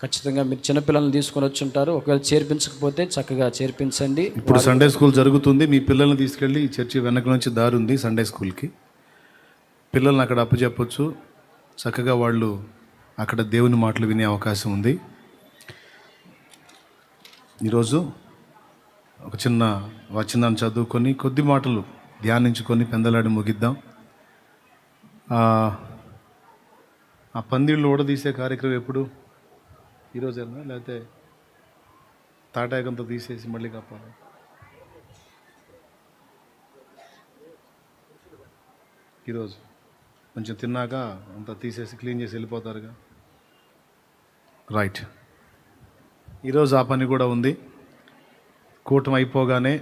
ఖచ్చితంగా మీరు చిన్నపిల్లల్ని తీసుకొని వచ్చి ఉంటారు. ఒకవేళ చేర్పించకపోతే చక్కగా చేర్పించండి. ఇప్పుడు సండే స్కూల్ జరుగుతుంది. మీ పిల్లల్ని తీసుకెళ్ళి ఈ చర్చి వెనక నుంచి దారి ఉంది సండే స్కూల్కి. పిల్లల్ని అక్కడ అప్పచెప్పొచ్చు. చక్కగా వాళ్ళు అక్కడ దేవుని మాటలు వినే అవకాశం ఉంది. ఈరోజు ఒక చిన్న వచనాన్ని చదువుకొని కొద్ది మాటలు ధ్యానించుకొని పెందలాడి ముగిద్దాం. ఆ పందిళ్ళు ఊడదీసే కార్యక్రమం ఎప్పుడు? ఈరోజేనా లేకపోతే తాటాకంతో తీసేసి మళ్ళీ కప్పాలి? ఈరోజు కొంచెం తిన్నాక అంతా తీసేసి క్లీన్ చేసి వెళ్ళిపోతారుగా. రైట్, ఈరోజు ఆ పని కూడా ఉంది. కూటమి అయిపోగానే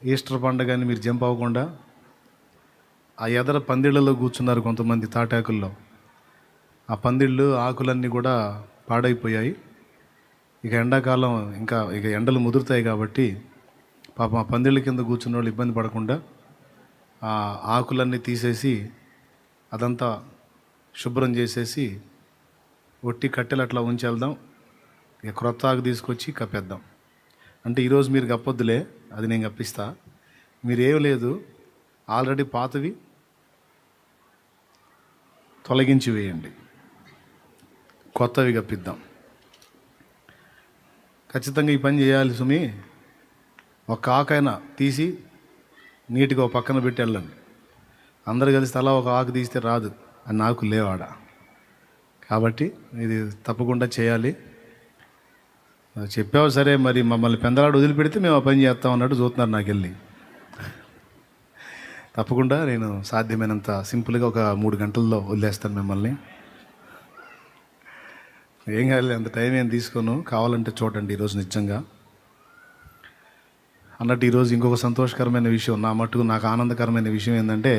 ఈస్టర్ పండుగని మీరు జంప్ అవ్వకుండా ఆ ఎదర పందిళ్ళలో కూర్చున్నారు కొంతమంది తాటాకుల్లో. ఆ పందిళ్ళు ఆకులన్నీ కూడా పాడైపోయాయి. ఇక ఎండాకాలం ఇక ఎండలు ముదురుతాయి కాబట్టి పాపం ఆ పందిళ్ళ కింద కూర్చున్న వాళ్ళు ఇబ్బంది పడకుండా ఆ ఆకులన్నీ తీసేసి అదంతా శుభ్రం చేసేసి ఒట్టి కట్టెలు అట్లా ఉంచేద్దాం. ఇక క్రొత్త ఆకు తీసుకొచ్చి కప్పేద్దాం. అంటే ఈరోజు మీరు కప్పొద్దులే, అది నేను కప్పిస్తా. మీరేం లేదు, ఆల్రెడీ పాతవి తొలగించి వేయండి, కొత్తవి కప్పిద్దాం. ఖచ్చితంగా ఈ పని చేయాలి సుమి. ఒక ఆకైనా తీసి నీట్గా ఒక పక్కన పెట్టి వెళ్ళండి. అందరు కలిసి తలా ఒక ఆకు తీస్తే రాదు, అని నాకు లేవాడ. కాబట్టి ఇది తప్పకుండా చేయాలి. చెప్పావు సరే, మరి మమ్మల్ని పెందలాడు వదిలిపెడితే మేము ఆ పని చేస్తాం అన్నట్టు చూస్తున్నారు నాకు వెళ్ళి. తప్పకుండా నేను సాధ్యమైనంత సింపుల్గా ఒక 3 గంటల్లో వదిలేస్తాను మిమ్మల్ని. ఏం కాదు, అంత టైం ఏం తీసుకోను, కావాలంటే చూడండి. ఈరోజు నిజంగా అన్నట్టు ఈరోజు ఇంకొక సంతోషకరమైన విషయం, నా మట్టుకు నాకు ఆనందకరమైన విషయం ఏంటంటే,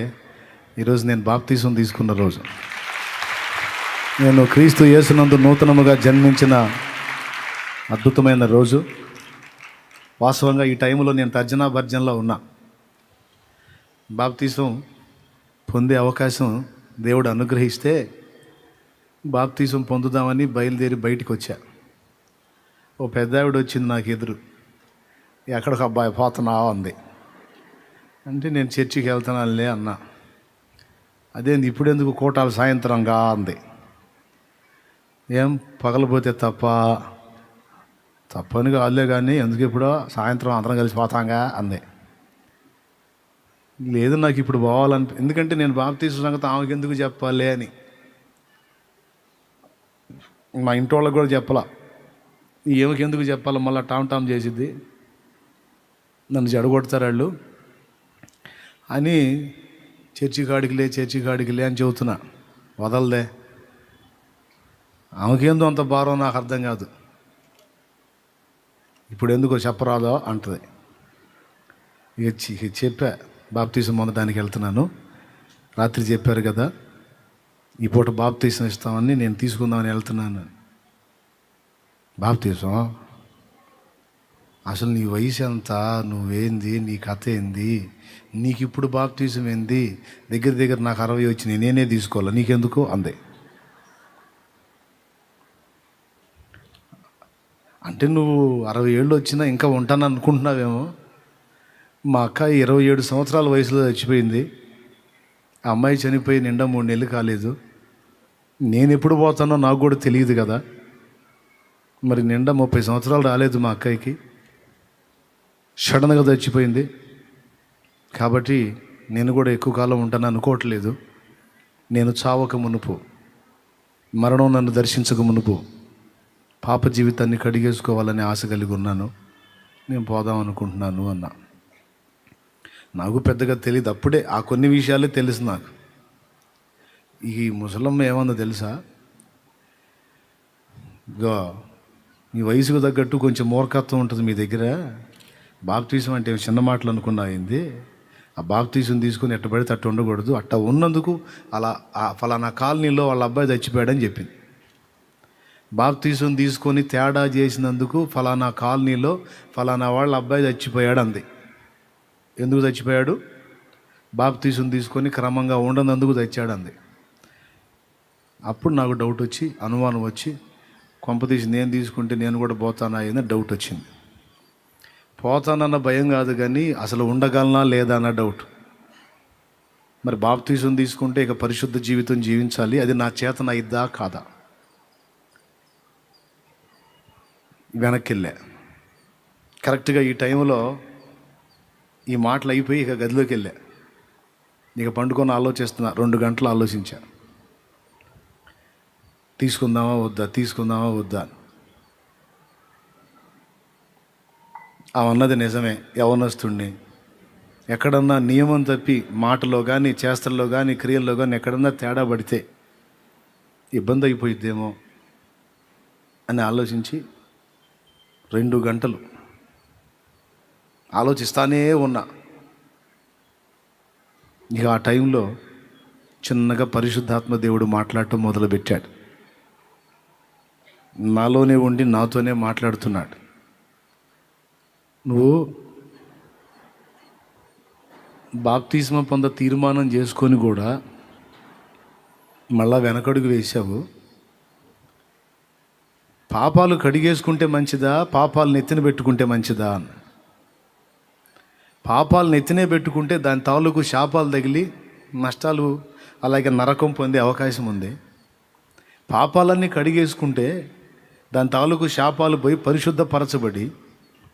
ఈరోజు నేను బాప్తీసం తీసుకున్న రోజు. నేను క్రీస్తు యేసునందు నూతనముగా జన్మించిన అద్భుతమైన రోజు. వాస్తవంగా ఈ టైంలో నేను తర్జనా భర్జనలో ఉన్నా. బాప్తీసం పొందే అవకాశం దేవుడు అనుగ్రహిస్తే బాప్తీసం పొందుదామని బయలుదేరి బయటికి వచ్చా. ఓ పెద్ద ఆవిడ వచ్చింది నాకు ఎదురు. ఎక్కడికి అబ్బాయి పోతున్నావా అంది. అంటే నేను చర్చికి వెళ్తున్నానులే అన్నా. అదేంది ఇప్పుడెందుకు కోటాలు సాయంత్రంగా అంది. ఏం పగలపోతే తప్పని కాదులే కానీ ఎందుకు ఇప్పుడు సాయంత్రం అందరం కలిసిపోతాంగా అంది. లేదు, నాకు ఇప్పుడు ఎందుకంటే నేను బాప్తీసం సంగతి ఆమెకి ఎందుకు చెప్పాలి అని మా ఇంటి వాళ్ళకి కూడా చెప్పాల. ఏమికి ఎందుకు చెప్పాలి, మళ్ళీ టామ్ చేసిద్ది, నన్ను జడగొడతారు వాళ్ళు అని చర్చి కాడికిలే అని చెబుతున్నా. వదలదే, ఆమెకేందో అంత భారం నాకు అర్థం కాదు. ఇప్పుడు ఎందుకో చెప్పరాదో అంటది. ఇక చెప్పా, బాప్తీసం పొందడానికి వెళ్తున్నాను, రాత్రి చెప్పారు కదా ఈ పూట బాప్తీసం ఇస్తామని, నేను తీసుకుందామని వెళ్తున్నాను. బాప్తీసం అసలు నీ వయసు ఎంత, నువ్వేంది, నీ కథ ఏంది, నీకు ఇప్పుడు బాప్తీసం ఏంది, దగ్గర నాకు 60 వచ్చినాయి, నేనే తీసుకోవాలి, నీకెందుకు అందే. అంటే నువ్వు 60 ఏళ్ళు వచ్చినా ఇంకా ఉంటాను అనుకుంటున్నావేమో. మా అక్క 27 సంవత్సరాల వయసులో చచ్చిపోయింది. ఆ అమ్మాయి చనిపోయి నిండా 3 నెలలు కాలేదు. నేను ఎప్పుడు పోతానో నాకు కూడా తెలియదు కదా. మరి నిండా 30 సంవత్సరాలు రాలేదు మా అక్కయ్యకి, సడన్గా చచ్చిపోయింది. కాబట్టి నేను కూడా ఎక్కువ కాలం ఉంటాను అనుకోవట్లేదు. నేను చావక మునుపు, మరణం నన్ను దర్శించక మునుపు పాప జీవితాన్ని కడిగేసుకోవాలని ఆశ కలిగి ఉన్నాను. నేను పోదాం అనుకుంటున్నాను అన్నా. నాకు పెద్దగా తెలియదు, అప్పుడే ఆ కొన్ని విషయాలే తెలుసు నాకు. ఈ ముసలమ్మ ఏమన్నా తెలుసా, ఇగో మీ వయసుకు తగ్గట్టు కొంచెం మూర్ఖత్వం ఉంటుంది మీ దగ్గర. బాప్తీసం అంటే చిన్న మాటలు అనుకున్నా అయింది. ఆ బాప్తీసం తీసుకుని ఎట్ట పడితే అట్ట ఉండకూడదు, అట్ట ఉన్నందుకు అలా ఫలానా కాలనీలో వాళ్ళ అబ్బాయి చచ్చిపోయాడని చెప్పింది. బాప్తీసం తీసుకొని తేడా చేసినందుకు ఫలానా కాలనీలో ఫలానా వాళ్ళ అబ్బాయి చచ్చిపోయాడు అంది. ఎందుకు చచ్చిపోయాడు? బాప్తీసం తీసుకొని క్రమంగా ఉండనందుకు చచ్చాడు అంది. అప్పుడు నాకు డౌట్ వచ్చి, అనుమానం వచ్చి, కొంపతీసి నేను తీసుకుంటే నేను కూడా పోతానా అని డౌట్ వచ్చింది. పోతానన్న భయం కాదు, కానీ అసలు ఉండగలనా లేదా అన్న డౌట్. మరి బాప్తీసం తీసుకుంటే ఇక పరిశుద్ధ జీవితం జీవించాలి, అది నా చేతన అయిద్దా కాదా? వెనక్కి వెళ్ళా. కరెక్ట్గా ఈ టైంలో ఈ మాటలు అయిపోయి ఇక గదిలోకి వెళ్ళా. ఇక పండుకొని ఆలోచిస్తున్నా. 2 గంటలు ఆలోచించా, తీసుకుందామా వద్దా. అవన్నది నిజమే. యవనస్తుడిని ఎక్కడన్నా నియమం తప్పి మాటలో కానీ, చేష్టల్లో కానీ, క్రియల్లో కానీ ఎక్కడన్నా తేడా పడితే ఇబ్బంది అయిపోయిద్దేమో అని ఆలోచించి 2 గంటలు ఆలోచిస్తానే ఉన్నా. ఇక ఆ టైంలో చిన్నగా పరిశుద్ధాత్మ దేవుడు మాట్లాడటం మొదలుపెట్టాడు. నాలోనే ఉండి నాతోనే మాట్లాడుతున్నాడు. నువ్వు బాప్తిస్మం తీర్మానం చేసుకొని కూడా మళ్ళా వెనకడుగు వేశావు. పాపాలు కడిగేసుకుంటే మంచిదా, పాపాలు నెత్తిన పెట్టుకుంటే మంచిదా అని. పాపాలు నెత్తినే పెట్టుకుంటే దాని తాలూకు శాపాలు తగిలి నష్టాలు, అలాగే నరకం పొందే అవకాశం ఉంది. పాపాలన్నీ కడిగేసుకుంటే దాని తాలూకు శాపాలు పోయి పరిశుద్ధపరచబడి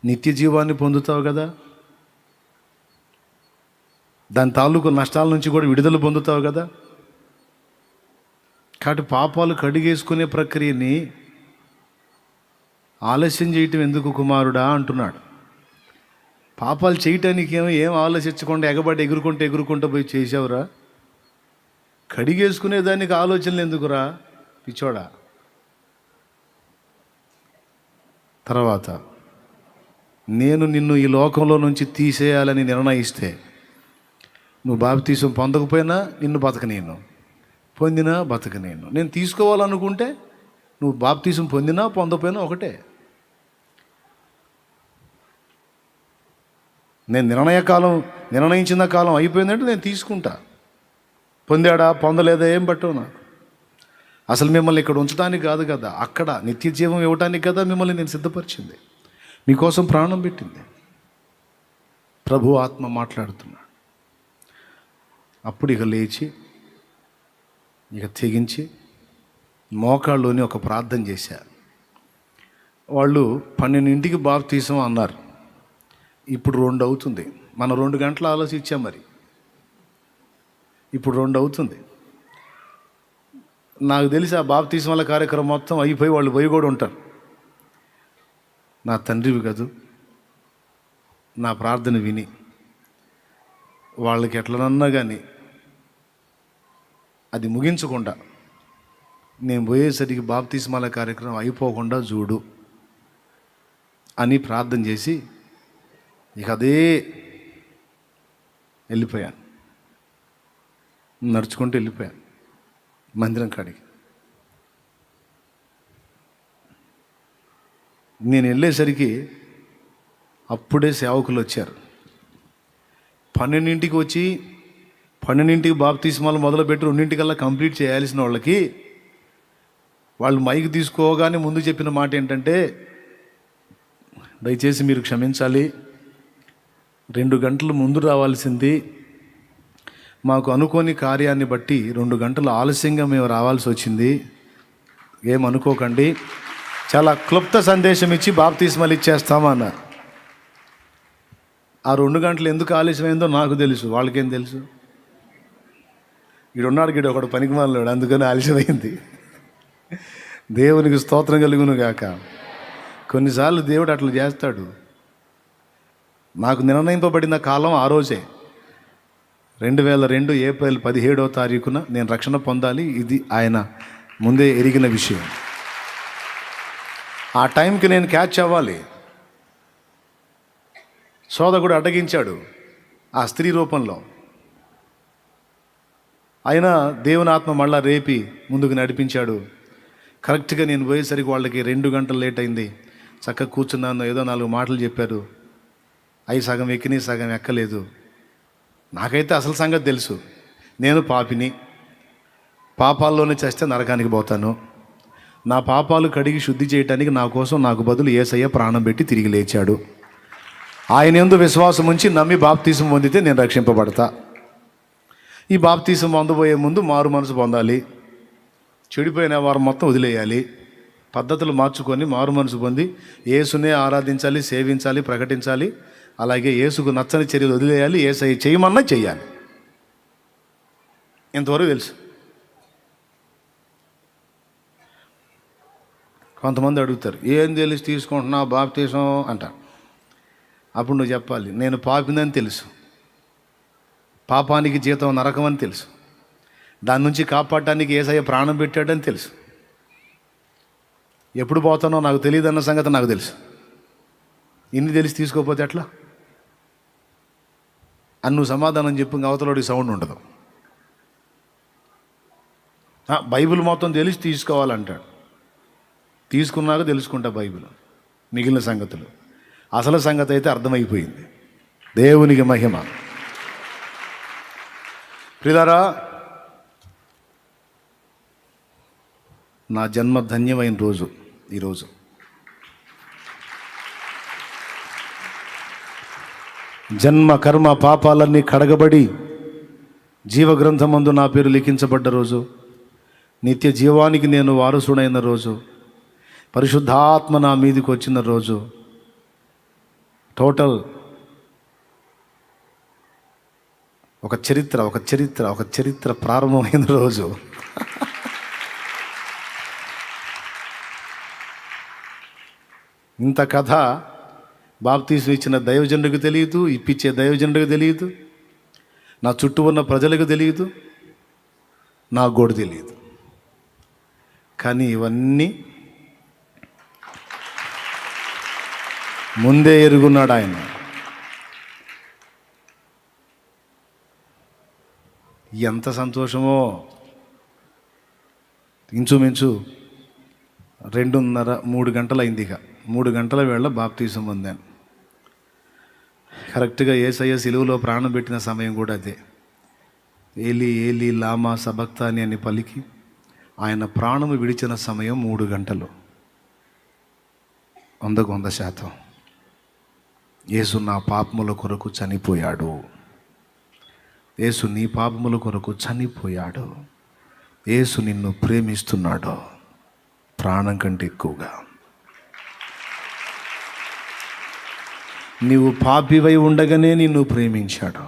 నిత్య జీవాన్ని పొందుతావు కదా. దాని తాలూకు నష్టాల నుంచి కూడా విడుదల పొందుతావు కదా. కాబట్టి పాపాలు కడిగేసుకునే ప్రక్రియని ఆలస్యం చేయటం ఎందుకు కుమారుడా అంటున్నాడు. పాపాలు చేయటానికి ఏం ఆలోచించకుండా ఎగబడి ఎగురుకుంటూ పోయి చేసావురా. కడిగేసుకునే దానికి ఆలోచనలు ఎందుకురా పిచ్చోడా. తర్వాత నేను నిన్ను ఈ లోకంలో నుంచి తీసేయాలని నిర్ణయిస్తే నువ్వు బాప్తీసం పొందకపోయినా నిన్ను బతకనేను, పొందినా బతకనేను. నేను తీసుకోవాలనుకుంటే నువ్వు బాప్తీసం పొందినా పొందకపోయినా ఒకటే. నేను నిర్ణయించిన కాలం అయిపోయిందంటే నేను తీసుకుంటా. పొందాడా పొందలేదా ఏం పట్టవు నాకు. అసలు మిమ్మల్ని ఇక్కడ ఉంచడానికి కాదు కదా, అక్కడ నిత్య జీవం ఇవ్వటానికి కదా మిమ్మల్ని నేను సిద్ధపరిచింది, మీకోసం ప్రాణం పెట్టింది. ప్రభు ఆత్మ మాట్లాడుతున్నాడు. అప్పుడు ఇక లేచి ఇక తెగించి మోకాళ్ళలోని ఒక ప్రార్థన చేశారు. వాళ్ళు 12ంటికి బాప్తీసం అన్నారు. ఇప్పుడు 2 అవుతుంది. మనం 2 గంటలు ఆలోచించాం, మరి ఇప్పుడు 2 అవుతుంది. నాకు తెలిసి ఆ బాప్తీస్మాల కార్యక్రమం మొత్తం అయిపోయి వాళ్ళు పోయి కూడా ఉంటారు. నా తండ్రివి కదూ, నా ప్రార్థన విని వాళ్ళకి ఎట్లనన్నా కానీ అది ముగించకుండా నేను పోయేసరికి బాప్తీస్మాల కార్యక్రమం అయిపోకుండా చూడు అని ప్రార్థన చేసి ఇక అదే వెళ్ళిపోయాను. నడుచుకుంటూ వెళ్ళిపోయాను మందిరం కాడికి. నేను వెళ్ళేసరికి అప్పుడే సేవకులు వచ్చారు. 12ంటికి వచ్చి 12ంటికి బాప్తీస్మాలు మొదలుపెట్టి 2ంటికల్లా కంప్లీట్ చేయాల్సిన వాళ్ళకి వాళ్ళు మైక్ తీసుకోగానే ముందు చెప్పిన మాట ఏంటంటే, దయచేసి మీరు క్షమించాలి, 2 గంటలు ముందు రావాల్సింది, మాకు అనుకోని కార్యాన్ని బట్టి 2 గంటలు ఆలస్యంగా మేము రావాల్సి వచ్చింది, ఏమనుకోకండి, చాలా క్లుప్త సందేశం ఇచ్చి బాప్తీస్మాలు ఇచ్చేస్తామన్నారు. ఆ 2 గంటలు ఎందుకు ఆలస్యమైందో నాకు తెలుసు, వాళ్ళకేం తెలుసు. ఈడున్నాడు గీడు ఒకడు పనికిమాలినాడు, అందుకని ఆలస్యమైంది. దేవునికి స్తోత్రం కలుగును గాక. కొన్నిసార్లు దేవుడు అట్లా చేస్తాడు. నాకు నిర్ణయింపబడిన కాలం ఆ రోజే 2002 ఏప్రిల్ 17వ తారీఖున నేను రక్షణ పొందాలి. ఇది ఆయన ముందే ఎరిగిన విషయం. ఆ టైంకి నేను క్యాచ్ అవ్వాలి. సోదకుడు అడ్డగించాడు ఆ స్త్రీ రూపంలో. అయినా దేవుని ఆత్మ మళ్ళా రేపి ముందుకు నడిపించాడు. కరెక్ట్గా నేను పోయేసరికి వాళ్ళకి 2 గంటలు లేట్ అయింది. చక్కగా కూర్చున్నాను, ఏదో 4 మాటలు చెప్పారు. అవి సగం ఎక్కినాయి, సగం ఎక్కలేదు. నాకైతే అసలు సంగతి తెలుసు, నేను పాపిని, పాపాల్లోనే చేస్తే నరకానికి పోతాను. నా పాపాలు కడిగి శుద్ధి చేయడానికి నా కోసం నాకు బదులు యేసయ్య ప్రాణం పెట్టి తిరిగి లేచాడు. ఆయన యందు విశ్వాసం ఉంచి నమ్మి బాప్తీసం పొందితే నేను రక్షింపబడతా. ఈ బాప్తీసం పొందబోయే ముందు మారు మనసు పొందాలి. చెడిపోయిన వారు మొత్తం వదిలేయాలి. పద్ధతులు మార్చుకొని మారు మనసు పొంది యేసునే ఆరాధించాలి, సేవించాలి, ప్రకటించాలి. అలాగే యేసుకు నచ్చని చర్యలు వదిలేయాలి. యేసయ్య చేయమన్నా చెయ్యాలి. ఇంతవరకు తెలుసు. కొంతమంది అడుగుతారు, ఏం తెలిసి తీసుకుంటున్నావు బాప్తీసం అంటారు. అప్పుడు నువ్వు చెప్పాలి, నేను పాపినని తెలుసు, పాపానికి జీతం నరకం అని తెలుసు, దాని నుంచి కాపాడటానికి యేసయ్య ప్రాణం పెట్టాడని తెలుసు. ఎప్పుడు పోతానో నాకు తెలియదు అన్న సంగతి నాకు తెలుసు. ఇన్ని తెలిసి తీసుకోకపోతే ఎట్లా అని నువ్వు సమాధానం చెప్పు. అవతలోడికి సౌండ్ ఉండదు. బైబిల్ మొత్తం తెలిసి తీసుకోవాలంటాడు. తీసుకున్నాక తెలుసుకుంటా బైబిల్ మిగిలిన సంగతులు. అసలు సంగతి అయితే అర్థమైపోయింది. దేవునికి మహిమ. ప్రియులారా, నా జన్మ ధన్యమైన రోజు ఈరోజు. జన్మ కర్మ పాపాలన్నీ కడగబడి జీవగ్రంథమందు నా పేరు లిఖించబడ్డ రోజు, నిత్య జీవానికి నేను వారసుడైన రోజు, పరిశుద్ధాత్మ నా మీదకి వచ్చిన రోజు, టోటల్ ఒక చరిత్ర ప్రారంభమైన రోజు. ఇంత కథ బాప్తీసం ఇచ్చిన దైవజనుడికి తెలియదు, ఇప్పించే దైవజనుడికి తెలియదు, నా చుట్టూ ఉన్న ప్రజలకు తెలియదు, నాకు కూడా తెలియదు. కానీ ఇవన్నీ ముందే ఎరుగున్నాడు ఆయన. ఎంత సంతోషమో. ఇంచుమించు 2:30-3 గంటలు అయింది. ఇక 3 గంటల వేళ బాప్తీసం పొందాను. కరెక్ట్గా యేసయ్య సిలువలో ప్రాణం పెట్టిన సమయం కూడా అదే. ఏలి ఏలి లామా సబక్తాని అని పలికి ఆయన ప్రాణము విడిచిన సమయం 3 గంటలు. 100% యేసు నా పాపముల కొరకు చనిపోయాడు. యేసు నీ పాపముల కొరకు చనిపోయాడు. యేసు నిన్ను ప్రేమిస్తున్నాడు ప్రాణం కంటే ఎక్కువగా. నీవు పాపివై ఉండగానే నిన్ను ప్రేమించాడు.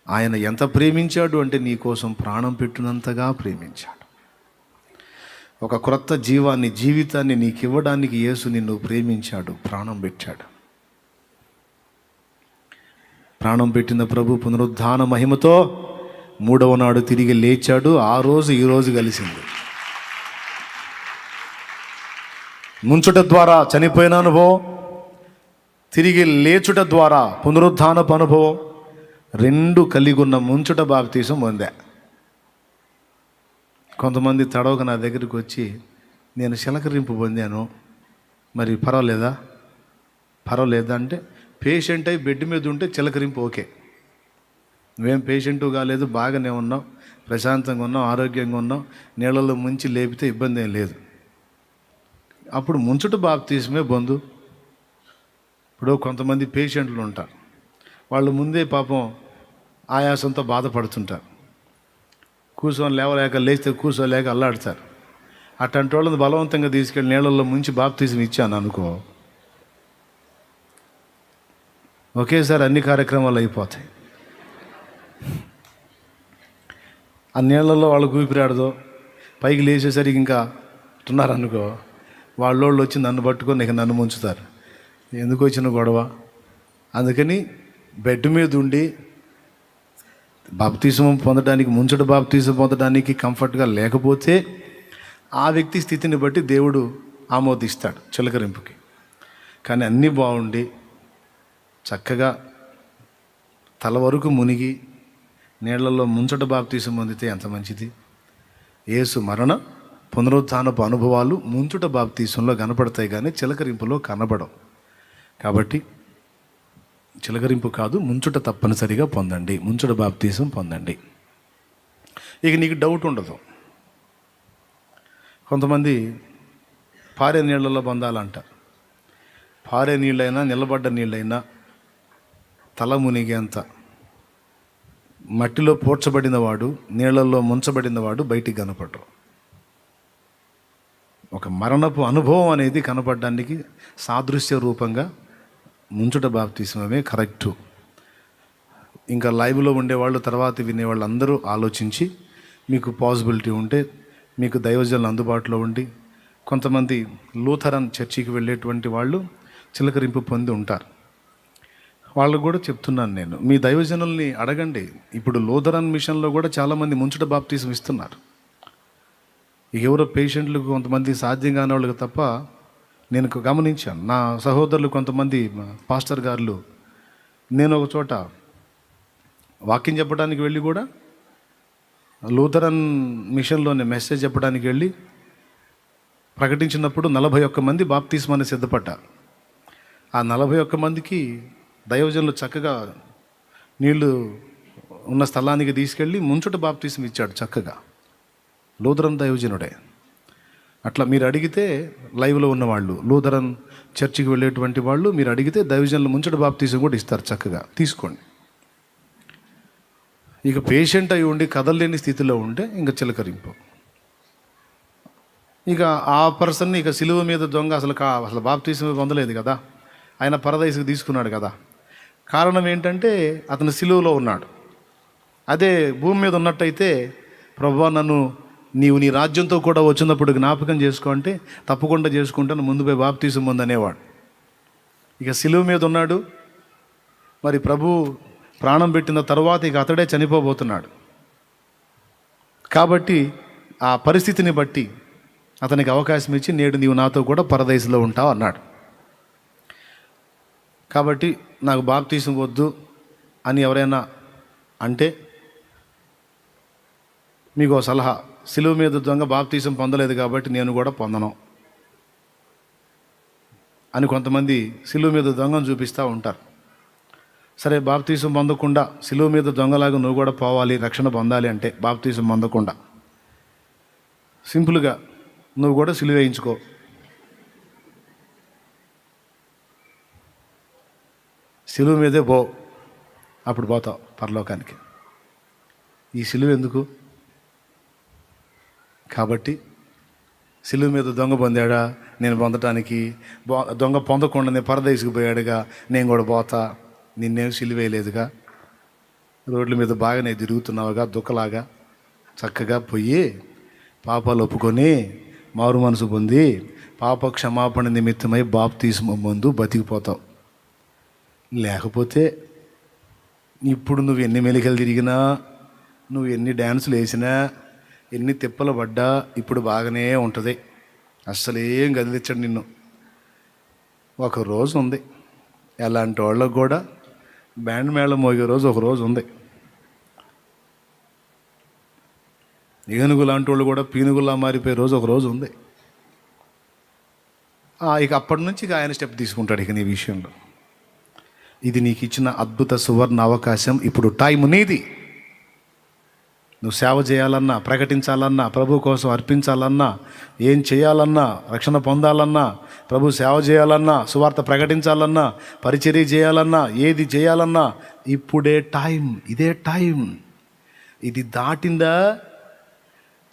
ఆయన ఎంత ప్రేమించాడు అంటే నీ కోసం ప్రాణం పెట్టినంతగా ప్రేమించాడు. ఒక క్రొత్త జీవితాన్ని నీకు ఇవ్వడానికి యేసు నిన్ను ప్రేమించాడు, ప్రాణం పెట్టాడు. ప్రాణం పెట్టిన ప్రభు పునరుద్ధాన మహిమతో 3వ నాడు తిరిగి లేచాడు. ఆ రోజు ఈ రోజు కలిసింది. ముంచుట ద్వారా చనిపోయిన అనుభవం, తిరిగి లేచుట ద్వారా పునరుద్ధానపు అనుభవం, 2 కలిగి ఉన్న ముంచుట బాప్తీసం పొందా. కొంతమంది తడవక నా దగ్గరికి వచ్చి, నేను చిలకరింపు పొందాను, మరి పర్వాలేదా అంటే, పేషెంట్ అయి బెడ్ మీద ఉంటే చిలకరింపు ఓకే. నువ్వేం పేషెంటు కాలేదు, బాగానే ఉన్నావు, ప్రశాంతంగా ఉన్నావు, ఆరోగ్యంగా ఉన్నావు, నీళ్ళలో ముంచి లేపితే ఇబ్బంది ఏం లేదు. అప్పుడు ముంచుట బాప్తీసమే బంధు. ఇప్పుడు కొంతమంది పేషెంట్లు ఉంటారు, వాళ్ళు ముందే పాపం ఆయాసంతో బాధపడుతుంటారు. కూర్చొని లేవలేక, లేస్తే కూర్చోలేక అల్లాడతారు. అట్లాంటి వాళ్ళని బలవంతంగా తీసుకెళ్ళి నీళ్ళల్లో ముంచి బాప్తీసం ఇచ్చాను అనుకో, ఒకేసారి అన్ని కార్యక్రమాలు అయిపోతాయి. ఆ నీళ్ళల్లో వాళ్ళకు ఊపిరాడదో, పైకి లేచేసరికి ఇంకా ఉన్నారనుకో, వాళ్ళోళ్ళు వచ్చి నన్ను పట్టుకొని ఇక నన్ను ముంచుతారు. ఎందుకు వచ్చిన గొడవ? అందుకని బెడ్ మీద ఉండి బాప్తీసం పొందడానికి, ముంచుట బాప్తీసం పొందడానికి కంఫర్ట్గా లేకపోతే ఆ వ్యక్తి స్థితిని బట్టి దేవుడు ఆమోదిస్తాడు చిలకరింపుకి. కానీ అన్నీ బాగుండి చక్కగా తల వరకు మునిగి నీళ్లలో ముంచట బాప్తీసం పొందితే ఎంత మంచిది. యేసు మరణ పునరుత్థానపు అనుభవాలు ముంచుట బాప్తీసంలో కనపడతాయి, కానీ చిలకరింపులో కనబడవు. కాబట్టి చిలకరింపు కాదు, ముంచుట తప్పనిసరిగా పొందండి, ముంచుట బాప్తీసం పొందండి. ఇక నీకు డౌట్ ఉండదు. కొంతమంది పారే నీళ్ళలో పొందాలంటారు. పారే నీళ్ళైనా నిలబడ్డ నీళ్ళైనా తల మునిగేంత మట్టిలో పూడ్చబడిన వాడు, నీళ్ళల్లో ముంచబడిన వాడు బయటికి కనపడరు. ఒక మరణపు అనుభవం అనేది కనపడడానికి సాదృశ్య రూపంగా ముంచుట బాప్తిస్మమే కరెక్టు. ఇంకా లైవ్లో ఉండేవాళ్ళు, తర్వాత వినేవాళ్ళు అందరూ ఆలోచించి మీకు పాసిబిలిటీ ఉంటే మీకు దైవజనులు అందుబాటులో ఉండి, కొంతమంది లూథరన్ చర్చికి వెళ్ళేటువంటి వాళ్ళు చిలకరింపు పొంది ఉంటారు. వాళ్ళకు కూడా చెప్తున్నాను నేను, మీ దైవజనుల్ని అడగండి. ఇప్పుడు లూథరన్ మిషన్లో కూడా చాలామంది ముంచుట బాప్తిజం ఇస్తున్నారు. ఎవరో పేషెంట్లకు కొంతమంది సాధ్యం కాని వాళ్ళకి తప్ప నేను గమనించాను. నా సహోదరులు కొంతమంది పాస్టర్ గారులు, నేను ఒక చోట వాక్యం చెప్పడానికి వెళ్ళి కూడా లూథరన్ మిషన్లోనే మెసేజ్ చెప్పడానికి వెళ్ళి ప్రకటించినప్పుడు 41 మంది బాప్తిస్మాన్ని సిద్ధపడ్డారు. ఆ 41 మందికి దైవజనులు చక్కగా నీళ్లు ఉన్న స్థలానికి తీసుకెళ్ళి ముంచుట బాప్తిస్మం ఇచ్చాడు చక్కగా, లూథరన్ దైవజనుడే. అట్లా మీరు అడిగితే లైవ్లో ఉన్నవాళ్ళు, లూథరన్ చర్చికి వెళ్ళేటువంటి వాళ్ళు మీరు అడిగితే దైవజనులు ముంచుట బాప్తిస్మం కూడా ఇస్తారు చక్కగా, తీసుకోండి. ఇక పేషెంట్ అయి ఉండి కదలలేని స్థితిలో ఉంటే ఇంకా చిలకరింపు. ఇక ఆ పర్సన్ని ఇక సిలువ మీద దొంగ అసలు బాప్తిస్మం పొందలేదు కదా, ఆయన పరదైసుకు తీసుకున్నాడు కదా. కారణం ఏంటంటే అతను సిలువలో ఉన్నాడు. అదే భూమి మీద ఉన్నట్టయితే, ప్రభువా నన్ను నీవు నీ రాజ్యంతో కూడా వచ్చినప్పుడు జ్ఞాపకం చేసుకో అంటే తప్పకుండా చేసుకుంటాను, ముందు పోయి బాప్తిస్మం పొందనేవాడు. ఇక సిలువ మీద ఉన్నాడు. మరి ప్రభు ప్రాణం పెట్టిన తర్వాత ఇక అతడే చనిపోబోతున్నాడు. కాబట్టి ఆ పరిస్థితిని బట్టి అతనికి అవకాశం ఇచ్చి, నేడు నీవు నాతో కూడా పరదైసులో ఉంటావు అన్నాడు. కాబట్టి నాకు బాప్తిస్మం వద్దు అని ఎవరైనా అంటే మీకు ఒక సలహా, సిలువ మీద దొంగ బాప్తిస్మం పొందలేదు కాబట్టి నేను కూడా పొందను అని కొంతమంది సిలువ మీద దొంగను చూపిస్తూ ఉంటారు. సరే, బాప్తిస్మం పొందకుండా సిలువ మీద దొంగలాగా నువ్వు కూడా పోవాలి, రక్షణ పొందాలి అంటే బాప్తిస్మం పొందకుండా సింపుల్గా నువ్వు కూడా సిలువ వేయించుకో. సిలువ మీదే పో, అప్పుడు పోతావు పరలోకానికి. ఈ సిలువ ఎందుకు? కాబట్టి సిలువ మీద దొంగ పొందాడా, నేను పొందటానికి, దొంగ పొందకుండానే పరదేశికి పోయాడుగా, నేను కూడా పోతా. నిన్నేం సిలువేయలేదుగా, రోడ్ల మీద బాగానే తిరుగుతున్నావుగా దుఃఖలాగా. చక్కగా పోయి పాపాలు ఒప్పుకొని మారు మనసు పొంది పాప క్షమాపణ నిమిత్తమై బాప్తిస్మం ముందు బతికిపోతావు. లేకపోతే ఇప్పుడు నువ్వు ఎన్ని మెలికలు తిరిగినా, నువ్వు ఎన్ని డ్యాన్సులు వేసినా, ఎన్ని తిప్పలు పడ్డా ఇప్పుడు బాగానే ఉంటుంది. అస్సలేం కదిలించడు నిన్ను. ఒక రోజు ఉంది, ఎలాంటి వాళ్ళకు కూడా బ్యాండ్ మేళం మోగే రోజు ఒక రోజు ఉంది. ఏనుగు లాంటి వాళ్ళు కూడా పీనుగులా మారిపోయే రోజు ఒక రోజు ఉంది. ఇక అప్పటి నుంచి ఇక ఆయన స్టెప్ తీసుకుంటాడు ఇక నీ విషయంలో. ఇది నీకు ఇచ్చిన అద్భుత సువర్ణ అవకాశం. ఇప్పుడు టైం నీది. నువ్వు సేవ చేయాలన్నా, ప్రకటించాలన్నా, ప్రభు కోసం అర్పించాలన్నా, ఏం చేయాలన్నా, రక్షణ పొందాలన్నా, ప్రభు సేవ చేయాలన్నా, సువార్త ప్రకటించాలన్నా, పరిచర్య చేయాలన్నా, ఏది చేయాలన్నా ఇప్పుడే టైం. ఇదే టైం. ఇది దాటిందా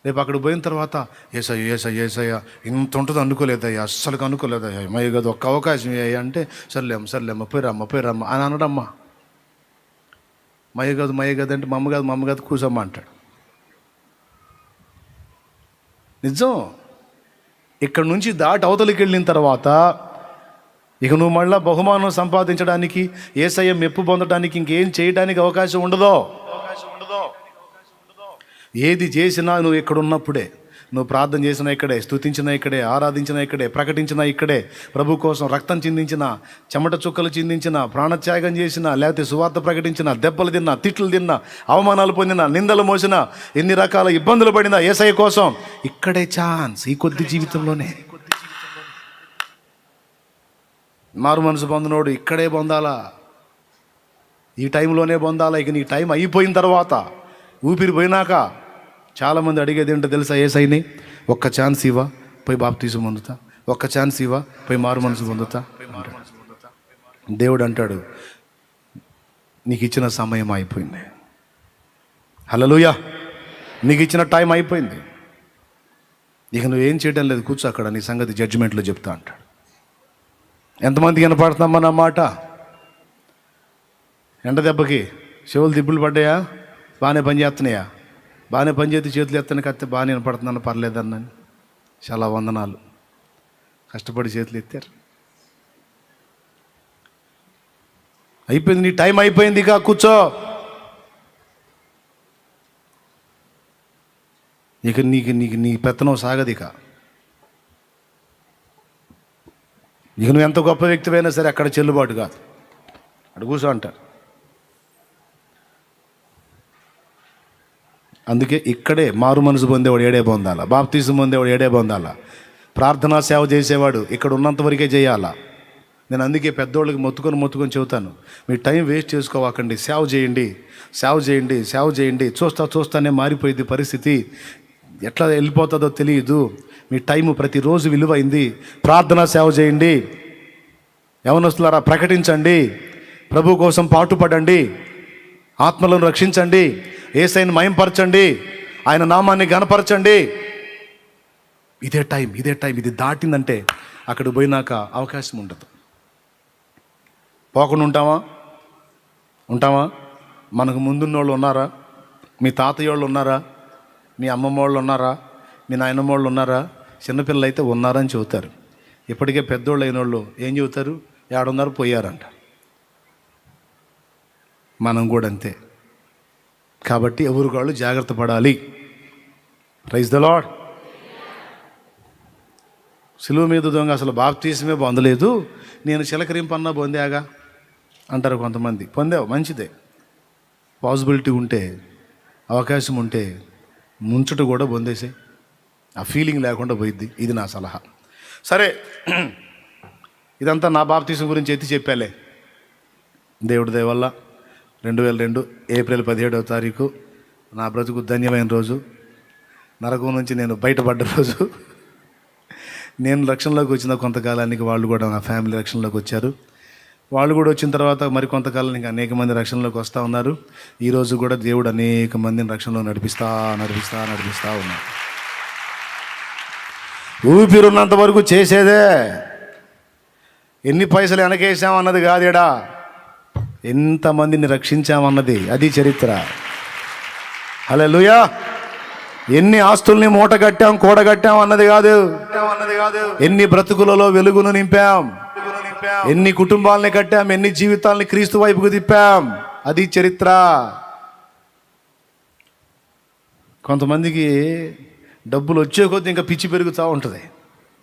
రేపు అక్కడ పోయిన తర్వాత ఏసయ్య ఇంత ఉంటుంది అనుకోలేదయ్యా, అస్సలు అనుకోలేదయ్యా, మయ్య కదా ఒక్క అవకాశం అయ్యా అంటే సర్లేమ్మ పోయిరమ్మ అని అనడమ్మా. మయ్య గదు అంటే మమ్మ కాదు కూసమ్మ అంటాడు. నిజం. ఇక్కడ నుంచి దాటి అవతలికి వెళ్ళిన తర్వాత ఇక నువ్వు మళ్ళీ బహుమానం సంపాదించడానికి, యేసయ్య మెప్పు పొందడానికి, ఇంకేం చేయడానికి అవకాశం ఉండదు. ఏది చేసినా నువ్వు ఇక్కడ ఉన్నప్పుడే, నువ్వు ప్రార్థన చేసినా ఇక్కడే, స్తుతించినా ఇక్కడే, ఆరాధించినా ఇక్కడే, ప్రకటించినా ఇక్కడే, ప్రభు కోసం రక్తం చిందించిన, చెమట చుక్కలు చిందించిన, ప్రాణత్యాగం చేసిన, లేకపోతే సువార్త ప్రకటించిన, దెబ్బలు తిన్నా, తిట్లు తిన్నా, అవమానాలు పొందినా, నిందలు మోసినా, ఎన్ని రకాల ఇబ్బందులు పడినా యేసయ్య కోసం ఇక్కడే ఛాన్స్. ఈ కొద్ది జీవితంలోనే మారు మనసు పొందినోడు ఇక్కడే పొందాలా, ఈ టైంలోనే పొందాలా. ఇక నీ టైం అయిపోయిన తర్వాత, ఊపిరి పోయినాక చాలామంది అడిగేది ఏంటో తెలుసా? యేసయ్యని ఒక్క ఛాన్స్ ఇవ్వా, పోయి బాప్తీసం పొందుతా, ఒక్క ఛాన్స్ ఇవ్వా, పోయి మారు మనసు పొందుతా అంటాడు. దేవుడు అంటాడు, నీకు ఇచ్చిన సమయం అయిపోయింది. హల్లెలూయా, నీకు ఇచ్చిన టైం అయిపోయింది. ఇక నువ్వేం చేయడం లేదు, కూర్చో అక్కడ, నీ సంగతి జడ్జిమెంట్లో చెప్తా అంటాడు. ఎంతమందికి వినపడుతున్నామా నా మాట? ఎండ దెబ్బకి చెవులు దిబ్బులు పడ్డాయా? బాగానే పని చేస్తున్నాయా? బాగానే పని చేస్తే చేతులు ఎత్తని కత్తే బాగానే వినపడుతున్నాను, పర్లేదన్నాను. చాలా వందనాలు, కష్టపడి చేతులు ఎత్తారు. అయిపోయింది, నీ టైం అయిపోయింది, ఇక కూర్చో. ఇక నీకు నీకు నీ పెత్తనం సాగదు. ఇక నువ్వు ఎంత గొప్ప వ్యక్తివైనా సరే అక్కడ చెల్లుబాటు కాదు. అక్కడ కూర్చో అంటారు. అందుకే ఇక్కడే మారు మనసు పొందేవాడు ఏడే పొందాలా, బాప్తీసం పొందేవాడు ఏడే పొందాలా, ప్రార్థనా సేవ చేసేవాడు ఇక్కడ ఉన్నంత వరకే చేయాలా. నేను అందుకే పెద్దోళ్ళకి మొత్తుకొని చెబుతాను, మీ టైం వేస్ట్ చేసుకోవాకండి, సేవ చేయండి, సేవ చేయండి, సేవ చేయండి. చూస్తానే మారిపోయింది పరిస్థితి, ఎట్లా వెళ్ళిపోతుందో తెలియదు. మీ టైము ప్రతిరోజు విలువైంది. ప్రార్థనా సేవ చేయండి, యవనస్తులారా ప్రకటించండి, ప్రభు కోసం పాటుపడండి, ఆత్మలను రక్షించండి, యేసయ్యను మహింపరచండి, ఆయన నామాన్ని ఘనపరచండి. ఇదే టైం. ఇది దాటిందంటే అక్కడికి పోయినాక అవకాశం ఉండదు. పోకుండా ఉంటామా? మనకు ముందున్న వాళ్ళు ఉన్నారా? మీ తాతయ్య వాళ్ళు ఉన్నారా? మీ అమ్మమ్మ వాళ్ళు ఉన్నారా? మీ నాయనమ్మ వాళ్ళు ఉన్నారా? చిన్నపిల్లలు అయితే ఉన్నారని చెబుతారు. ఇప్పటికే పెద్దోళ్ళు అయిన వాళ్ళు ఏం చెబుతారు? ఏడున్నారు, పోయారంట. మనం కూడా అంతే. కాబట్టి ఎవరికి వాళ్ళు జాగ్రత్త పడాలి. Praise the Lord. సిలువ మీద దొంగ అసలు బాప్తీసమే పొందలేదు, నేను చిలకరింపన్నా పొందాగా అంటారు కొంతమంది. పొందావు, మంచిదే. పాసిబిలిటీ ఉంటే, అవకాశం ఉంటే ముంచుట కూడా పొందేసే, ఆ ఫీలింగ్ లేకుండా పోయిద్ది. ఇది నా సలహా. సరే, ఇదంతా నా బాప్తీసం గురించి ఎత్తి చెప్పాలే. దేవుడి దయ వల్ల 2002 ఏప్రిల్ 17వ తారీఖు నా బ్రతుకు ధన్యమైన రోజు. నరకం నుంచి నేను బయటపడ్డ రోజు. నేను రక్షణలోకి వచ్చిన కొంతకాలానికి వాళ్ళు కూడా, నా ఫ్యామిలీ రక్షణలోకి వచ్చారు. వాళ్ళు కూడా వచ్చిన తర్వాత మరి కొంతకాలానికి అనేక మంది రక్షణలోకి వస్తూ ఉన్నారు. ఈరోజు కూడా దేవుడు అనేక మందిని రక్షణలో నడిపిస్తా ఉన్నారు. ఊపిరున్నంత వరకు చేసేదే. ఎన్ని పైసలు వెనకేసామన్నది కాదేడా, ఎంతమందిని రక్షించామన్నది, అది చరిత్ర. హల్లెలూయా. ఎన్ని ఆస్తుల్ని మూట కట్టాం, కూడగట్టాం అన్నది కాదు. ఎన్ని బ్రతుకులలో వెలుగును నింపాం, ఎన్ని కుటుంబాలని కట్టాం, ఎన్ని జీవితాలని క్రీస్తు వైపుకు తిప్పాం, అది చరిత్ర. కొంతమందికి డబ్బులు వచ్చే కొద్దీ ఇంకా పిచ్చి పెరుగుతూ ఉంటుంది.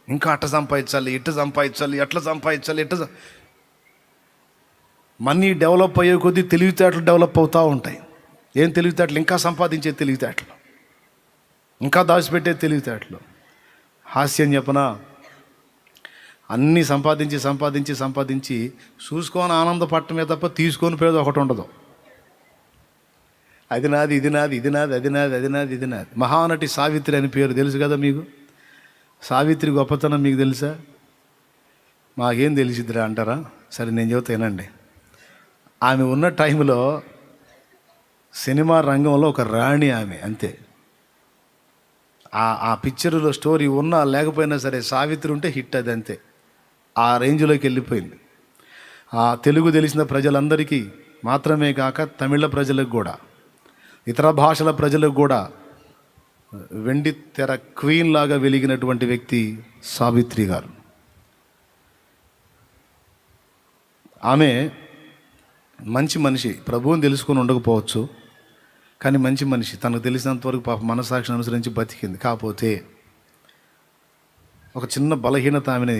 ఇంకా అట్ట సంపాదించాలి, ఇట్ట సంపాదించాలి, ఎట్లా సంపాదించాలి, మనీ డెవలప్ అయ్యే కొద్దీ తెలివితేటలు డెవలప్ అవుతూ ఉంటాయి. ఏం తెలివితేటలు? ఇంకా సంపాదించే తెలివితేటలు, ఇంకా దాచిపెట్టే తెలివితేటలు. హాస్యం చెప్పనా, అన్నీ సంపాదించి చూసుకొని ఆనందపడటమే తప్ప తీసుకొని పోయేది ఒకటి ఉండదు. అది నాది, ఇది నాది. మహానటి సావిత్రి అని పేరు తెలుసు కదా మీకు? సావిత్రి గొప్పతనం మీకు తెలుసా? మాకేం తెలిసిద్దిరా అంటారా? సరే, నేను చెబుతానండి. ఆమె ఉన్న టైంలో సినిమా రంగంలో ఒక రాణి ఆమె, అంతే. ఆ పిక్చర్లో స్టోరీ ఉన్నా లేకపోయినా సరే సావిత్రి ఉంటే హిట్, అది అంతే. ఆ రేంజ్లోకి వెళ్ళిపోయింది. ఆ తెలుగు తెలిసిన ప్రజలందరికీ మాత్రమే కాక తమిళ ప్రజలకు కూడా, ఇతర భాషల ప్రజలకు కూడా వెండి తెర క్వీన్ లాగా వెలిగినటువంటి వ్యక్తి సావిత్రి గారు. ఆమె మంచి మనిషి, ప్రభువుని తెలుసుకొని ఉండకపోవచ్చు, కానీ మంచి మనిషి. తనకు తెలిసినంతవరకు పాప మనసాక్షిని అనుసరించి బతికింది. కాకపోతే ఒక చిన్న బలహీనత ఆమెని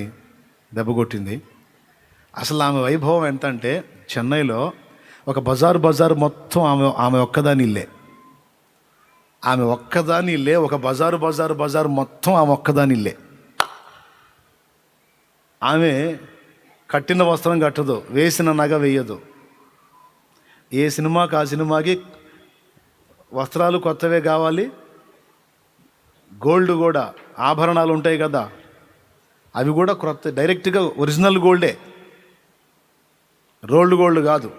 దెబ్బకొట్టింది. అసలు ఆమె వైభవం ఎంత అంటే, చెన్నైలో ఒక బజారు మొత్తం ఆమె ఒక్కదాని ఇల్లే. ఒక బజారు మొత్తం ఆమె ఒక్కదాని ఇల్లే. ఆమె కట్టిన వస్త్రం కట్టదు, వేసిన నగ వేయదు. ఏ సినిమాకి ఆ సినిమాకి వస్త్రాలు కొత్తవే కావాలి, గోల్డ్ కూడా ఆభరణాలు ఉంటాయి కదా, అవి కూడా క్రొత్త, డైరెక్ట్గా ఒరిజినల్ గోల్డే, రోల్డ్ గోల్డ్ కాదు,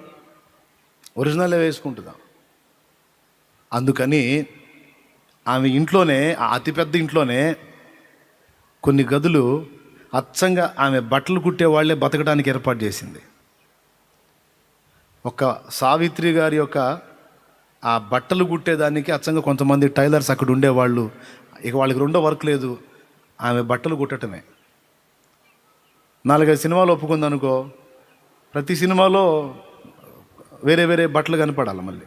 ఒరిజినలే వేసుకుంటుందా. అందుకని ఆమె ఇంట్లోనే, ఆ అతిపెద్ద ఇంట్లోనే కొన్ని గదులు అచ్చంగా ఆమె బట్టలు కుట్టే వాళ్ళే బతకడానికి ఏర్పాటు చేసింది. ఒక సావిత్రి గారి యొక్క ఆ బట్టలు కుట్టేదానికి అచ్చంగా కొంతమంది టైలర్స్ అక్కడ ఉండేవాళ్ళు. ఇక వాళ్ళకి రెండో వర్క్ లేదు, ఆమె బట్టలు కుట్టటమే. 4-5 సినిమాలు ఒప్పుకుందనుకో, ప్రతి సినిమాలో వేరే వేరే బట్టలు కనపడాలి. మళ్ళీ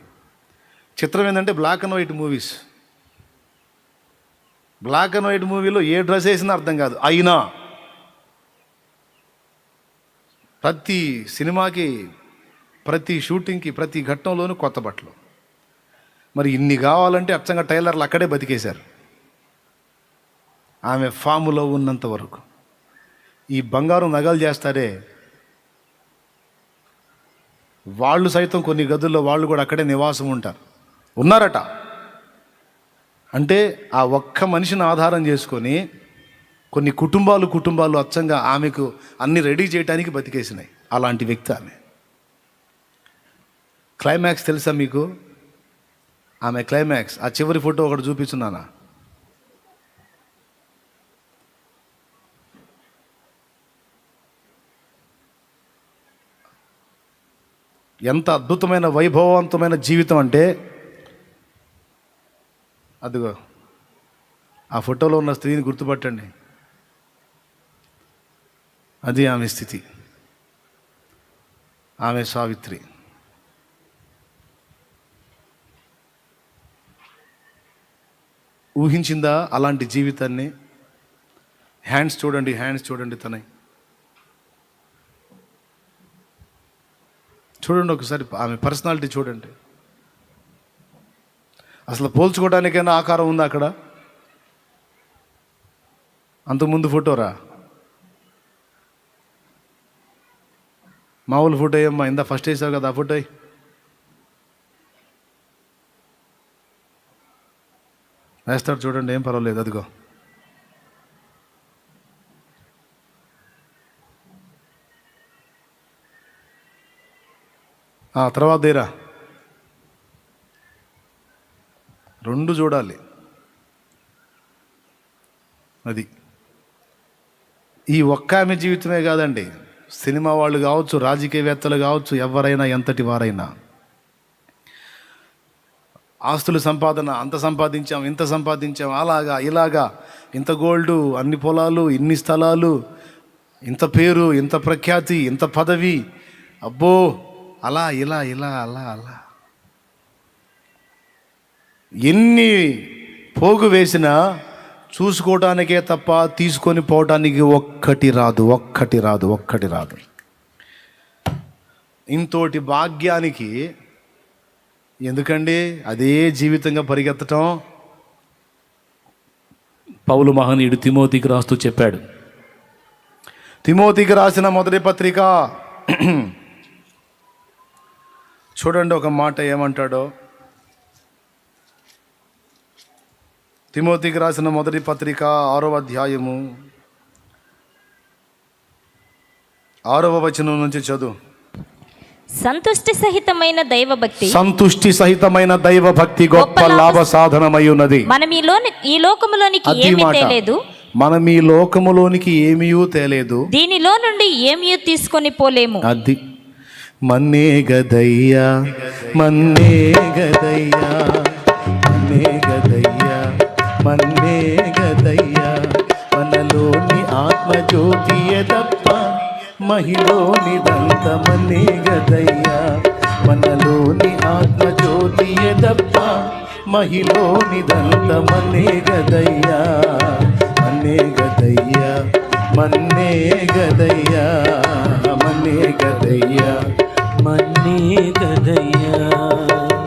చిత్రం ఏంటంటే black and white movies. Black and white మూవీలో ఏ డ్రెస్ వేసినా అర్థం కాదు. అయినా ప్రతి సినిమాకి, ప్రతి షూటింగ్కి, ప్రతి ఘట్టంలోనూ కొత్త బట్టలు. మరి ఇన్ని కావాలంటే అచ్చంగా టైలర్లు అక్కడే బతికేశారు ఆమె ఫాములో ఉన్నంత వరకు. ఈ బంగారం నగలు చేస్తారే వాళ్ళు సైతం కొన్ని గదుల్లో వాళ్ళు కూడా అక్కడే నివాసం ఉన్నారట. అంటే ఆ ఒక్క మనిషిని ఆధారం చేసుకొని కొన్ని కుటుంబాలు అచ్చంగా ఆమెకు అన్ని రెడీ చేయడానికి బతికేసినాయి. అలాంటి వ్యక్తి ఆమె. క్లైమాక్స్ తెలుసా మీకు? ఆమె క్లైమాక్స్, ఆ చివరి ఫోటో ఒకటి చూపిస్తున్నానా? ఎంత అద్భుతమైన వైభవవంతమైన జీవితం అంటే, అదిగో ఆ ఫోటోలో ఉన్న స్త్రీని గుర్తుపట్టండి. అది ఆమె స్థితి. ఆమె సావిత్రి. ఊహించిందా అలాంటి జీవితాన్ని? హ్యాండ్స్ చూడండి తనని చూడండి ఒకసారి, ఆమె పర్సనాలిటీ చూడండి. అసలు పోల్చుకోవడానికైనా ఆకారం ఉందా అక్కడ? అంతకుముందు ఫోటోరా, మామూలు ఫోటో ఏమ్మా? ఇందా ఫస్ట్ వేసావు కదా ఆ ఫోటో. వేస్తాడు చూడండి, ఏం పర్వాలేదు. అదిగో తర్వాత దేరా, 2 చూడాలి. అది ఈ ఒక్క ఆమె జీవితమే కాదండి, సినిమా వాళ్ళు కావచ్చు, రాజకీయవేత్తలు కావచ్చు, ఎవరైనా ఎంతటి వారైనా ఆస్తుల సంపాదన, అంత సంపాదించాం, ఇంత సంపాదించాం, అలాగా ఇలాగా, ఇంత గోల్డు, అన్ని పొలాలు, ఇన్ని స్థలాలు, ఇంత పేరు, ఇంత ప్రఖ్యాతి, ఇంత పదవి, అబ్బో అలా ఇలా అలా ఎన్ని పోగు వేసినా చూసుకోవటానికే తప్ప తీసుకొని పోవటానికి ఒక్కటి రాదు. ఇంతోటి భాగ్యానికి ఎందుకండి అదే జీవితంగా పరిగెత్తటం? పౌలు మహనీయుడు తిమోతికి రాస్తూ చెప్పాడు. తిమోతికి రాసిన మొదటి పత్రిక చూడండి ఒక మాట ఏమంటాడో. తిమోతికి రాసిన మొదటి పత్రిక 6వ అధ్యాయము 6వ వచనం నుంచి చదువు. సంతుష్టి సహితమైన దైవభక్తి గొప్ప లాభ సాధనమై ఉన్నది. మనం ఈ లోకములోనికి ఏమీ తేలేదు, మనం ఈ లోకములోనికి ఏమీ తేలేదు, దీనిలో నుండి ఏమీ తీసుకొని పోలేము. అది మన్నే గదయ్యా మనలోని ఆత్మజ్యోతియే తప్ప మహిలోనిదంత మన్నే గదయ్యా, మనలోని ఆత్మజ్యోతియే తప్ప మహిలోనిదంత మన్నే గదయ్యా,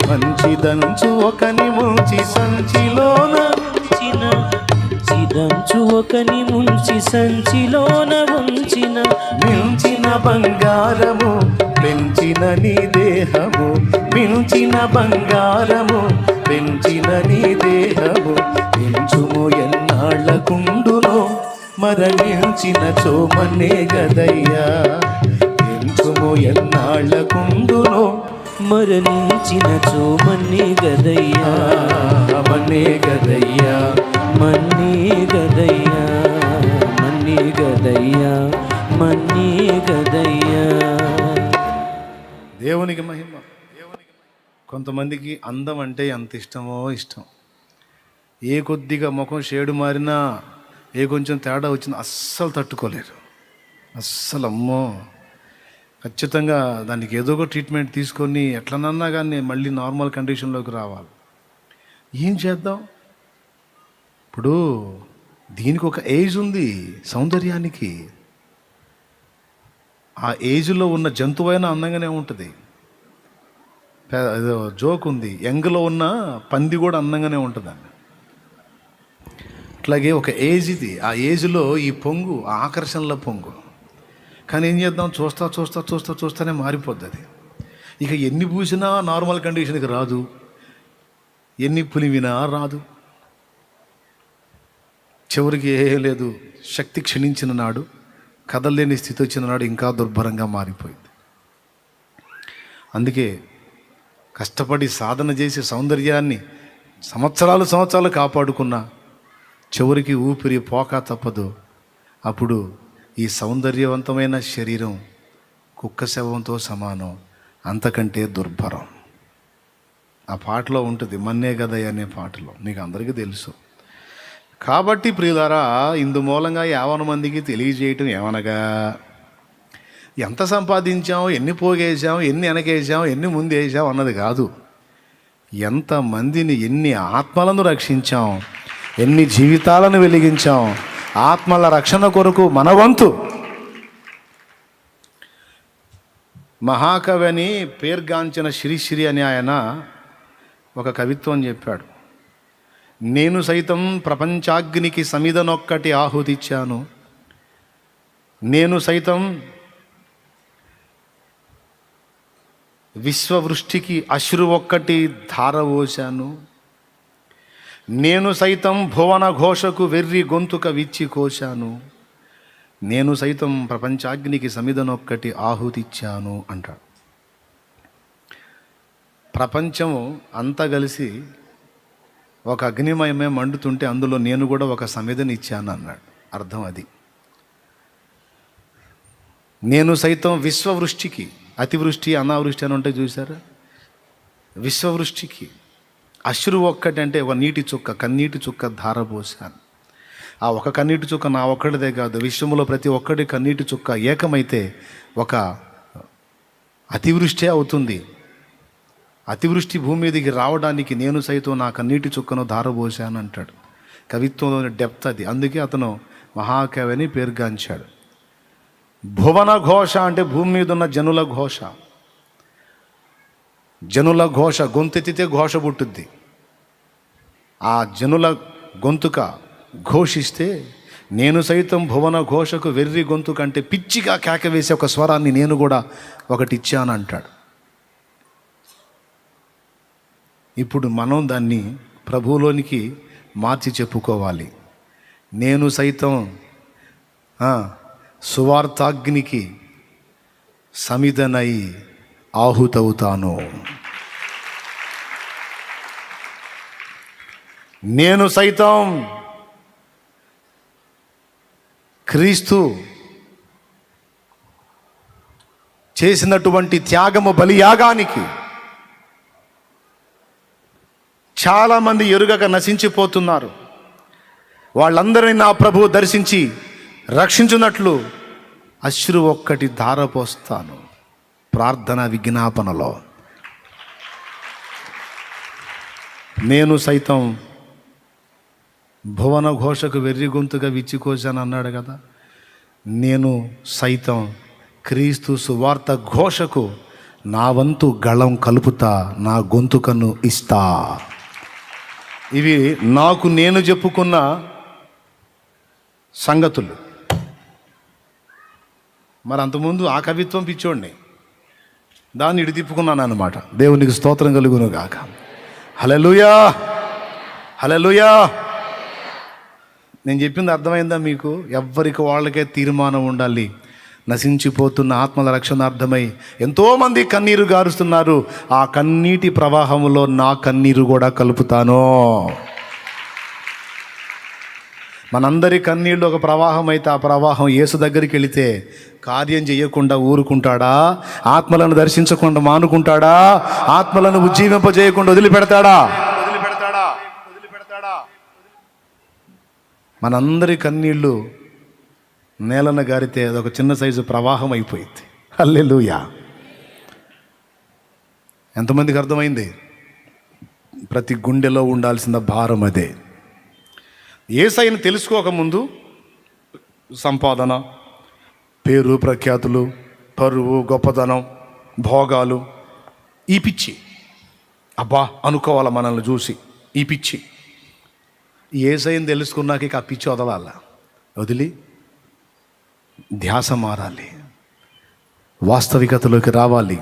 మంచిదంచు ఒకని ముంచి సంచిలోన ఉంచిన మించిన బంగారము పెంచిన నీ దేహము, మించిన బంగారము పెంచిన నీ దేహము పెంచుము ఎన్నాళ్ళకుండునో మరణించిన చోమనే గదయ్యా పెంచుము ఎన్నాళ్ళకుండునో మరణించిన చోమనే గదయ్యా మన్నే గదయ్యా మన్నే గదయ్యా మన్నే గదయ్యా మన్నే గదయ్యా. దేవునికి మహిమ. కొంతమందికి అందం అంటే ఎంత ఇష్టమో ఇష్టం. ఏ కొద్దిగా ముఖం షేడు మారినా, ఏ కొంచెం తేడా వచ్చినా అస్సలు తట్టుకోలేరు. అస్సలు అమ్మో, ఖచ్చితంగా దానికి ఏదో ఒక ట్రీట్మెంట్ తీసుకొని ఎట్లనన్నా కానీ మళ్ళీ నార్మల్ కండిషన్లోకి రావాలి. ఏం చేద్దాం? ఇప్పుడు దీనికి ఒక ఏజ్ ఉంది సౌందర్యానికి. ఆ ఏజ్లో ఉన్న జంతువైనా అందంగానే ఉంటుంది. ఏదో జోక్ ఉంది, యంగ్లో ఉన్న పంది కూడా అందంగానే ఉంటుందండి. అట్లాగే ఒక ఏజ్ ఇది. ఆ ఏజ్లో ఈ పొంగు, ఆ ఆకర్షణల పొంగు. కానీ ఏం చేద్దాం, చూస్తానే మారిపోద్ది అది. ఇక ఎన్ని పూసినా నార్మల్ కండిషన్కి రాదు, ఎన్ని పులివినా రాదు. చివరికి ఏ లేదు, శక్తి క్షీణించిన నాడు, కదలలేని స్థితి వచ్చిన నాడు ఇంకా దుర్భరంగా మారిపోయింది. అందుకే కష్టపడి సాధన చేసి సౌందర్యాన్ని సంవత్సరాలు కాపాడుకున్నా చివరికి ఊపిరి పోక తప్పదు. అప్పుడు ఈ సౌందర్యవంతమైన శరీరం కుక్క శవంతో సమానం, అంతకంటే దుర్భరం. ఆ పాటలో ఉంటుంది, మన్నే గదయ్య అనే పాటలో, మీకు అందరికీ తెలుసు. కాబట్టి ప్రియులారా, ఇందు మూలంగా 50 మందికి తెలియజేయటం ఏమనగా, ఎంత సంపాదించాం, ఎన్ని పోగేసాం, ఎన్ని వెనకేసాం, ఎన్ని ముందేసాం అన్నది కాదు. ఎంతమందిని, ఎన్ని ఆత్మలను రక్షించాం, ఎన్ని జీవితాలను వెలిగించాం, ఆత్మల రక్షణ కొరకు మన వంతు. మహాకవి అని పేర్గాంచిన శ్రీశ్రీ అని ఆయన ఒక కవిత్వం చెప్పాడు. నేను సైతం ప్రపంచాగ్నికి సమిధనొక్కటి ఆహుతిచ్చాను, నేను సైతం విశ్వవృష్టికి అశ్రు ఒక్కటి ధారవోశాను, నేను సైతం భువన ఘోషకు వెర్రి గొంతుక విచ్చి కోశాను, నేను సైతం ప్రపంచాగ్నికి సమిధనొక్కటి ఆహుతిచ్చాను అంటాడు. ప్రపంచం అంతా కలిసి ఒక అగ్నిమయమే మండుతుంటే అందులో నేను కూడా ఒక సమిధని ఇచ్చాను అన్నాడు. అర్థం అది. నేను సైతం విశ్వవృష్టికి, అతివృష్టి అనావృష్టి అని ఉంటాయి చూసారా, విశ్వవృష్టికి అశ్రు ఒక్కటి అంటే ఒక నీటి చుక్క, కన్నీటి చుక్క ధారపోశాను. ఆ ఒక కన్నీటి చుక్క నా ఒక్కడిదే కాదు, విశ్వములో ప్రతి ఒక్కటి కన్నీటి చుక్క ఏకమైతే ఒక అతివృష్టి అవుతుంది. అతివృష్టి భూమి మీదకి రావడానికి నేను సైతం నా కన్నీటి చుక్కను ధారపోశాను అంటాడు. కవిత్వంలోని డెప్త్ అది. అందుకే అతను మహాకవి అని పేరుగాంచాడు. భువన ఘోష అంటే భూమి మీద ఉన్న జనుల ఘోష. జనుల ఘోష, గొంతెత్తితే ఘోష పుట్టుద్ది. ఆ జనుల గొంతుక ఘోషిస్తే నేను సైతం భువన ఘోషకు వెర్రి గొంతుక అంటే పిచ్చిగా కేక వేసే ఒక స్వరాన్ని నేను కూడా ఒకటి ఇచ్చాను అంటాడు. ఇప్పుడు మనం దాన్ని ప్రభువులోనికి మార్చి చెప్పుకోవాలి. నేను సైతం సువార్తాగ్నికి సమిధనై ఆహుతవుతాను. నేను సైతం క్రీస్తు చేసినటువంటి త్యాగము బలియాగానికి చాలామంది ఎరుగక నశించిపోతున్నారు. వాళ్ళందరినీ నా ప్రభువు దర్శించి రక్షించున్నట్లు అశ్రు ఒక్కటి ధారపోస్తాను. ప్రార్థన విజ్ఞాపనలో నేను సైతం భువన ఘోషకు వెర్రి గొంతుగా విచ్చికోశాను అన్నాడు కదా. నేను సైతం క్రీస్తు సువార్త ఘోషకు నా వంతు గళం కలుపుతా, నా గొంతుకను ఇస్తా. ఇవి నాకు నేను చెప్పుకున్న సంగతులు. మరి అంతకుముందు ఆ కవిత్వం పిచ్చోడిని, దాన్ని ఇడి తిప్పుకున్నాను అన్నమాట. దేవునికి స్తోత్రం కలుగును గాక. హల్లెలూయా, హల్లెలూయా. నేను చెప్పింది అర్థమైందా మీకు? ఎవ్వరికి వాళ్ళకే తీర్మానం ఉండాలి. నశించిపోతున్న ఆత్మల రక్షణార్థమై ఎంతోమంది కన్నీరు గారుస్తున్నారు. ఆ కన్నీటి ప్రవాహంలో నా కన్నీరు కూడా కలుపుతాను. మనందరి కన్నీళ్ళు ఒక ప్రవాహం అయితే ఆ ప్రవాహం యేసు దగ్గరికి వెళితే కార్యం చేయకుండా ఊరుకుంటాడా? ఆత్మలను దర్శించకుండా మానుకుంటాడా? ఆత్మలను ఉజ్జీవింపజేయకుండా వదిలిపెడతాడా? మనందరి కన్నీళ్ళు నేలన గారితే అదొక చిన్న సైజు ప్రవాహం అయిపోయింది. హల్లెలూయా. ఎంతమందికి అర్థమైంది? ప్రతి గుండెలో ఉండాల్సిన భారం అదే. యేసయ్యను తెలుసుకోకముందు సంపాదన, పేరు ప్రఖ్యాతులు, పరువు, గొప్పతనం, భోగాలు, ఈ పిచ్చి. అబ్బా అనుకోవాలి మనల్ని చూసి ఈ పిచ్చి. యేసయ్యను తెలుసుకున్నాక ఇక ఆ పిచ్చి వదిలి ధ్యాస మారాలి, వాస్తవికతలోకి రావాలి,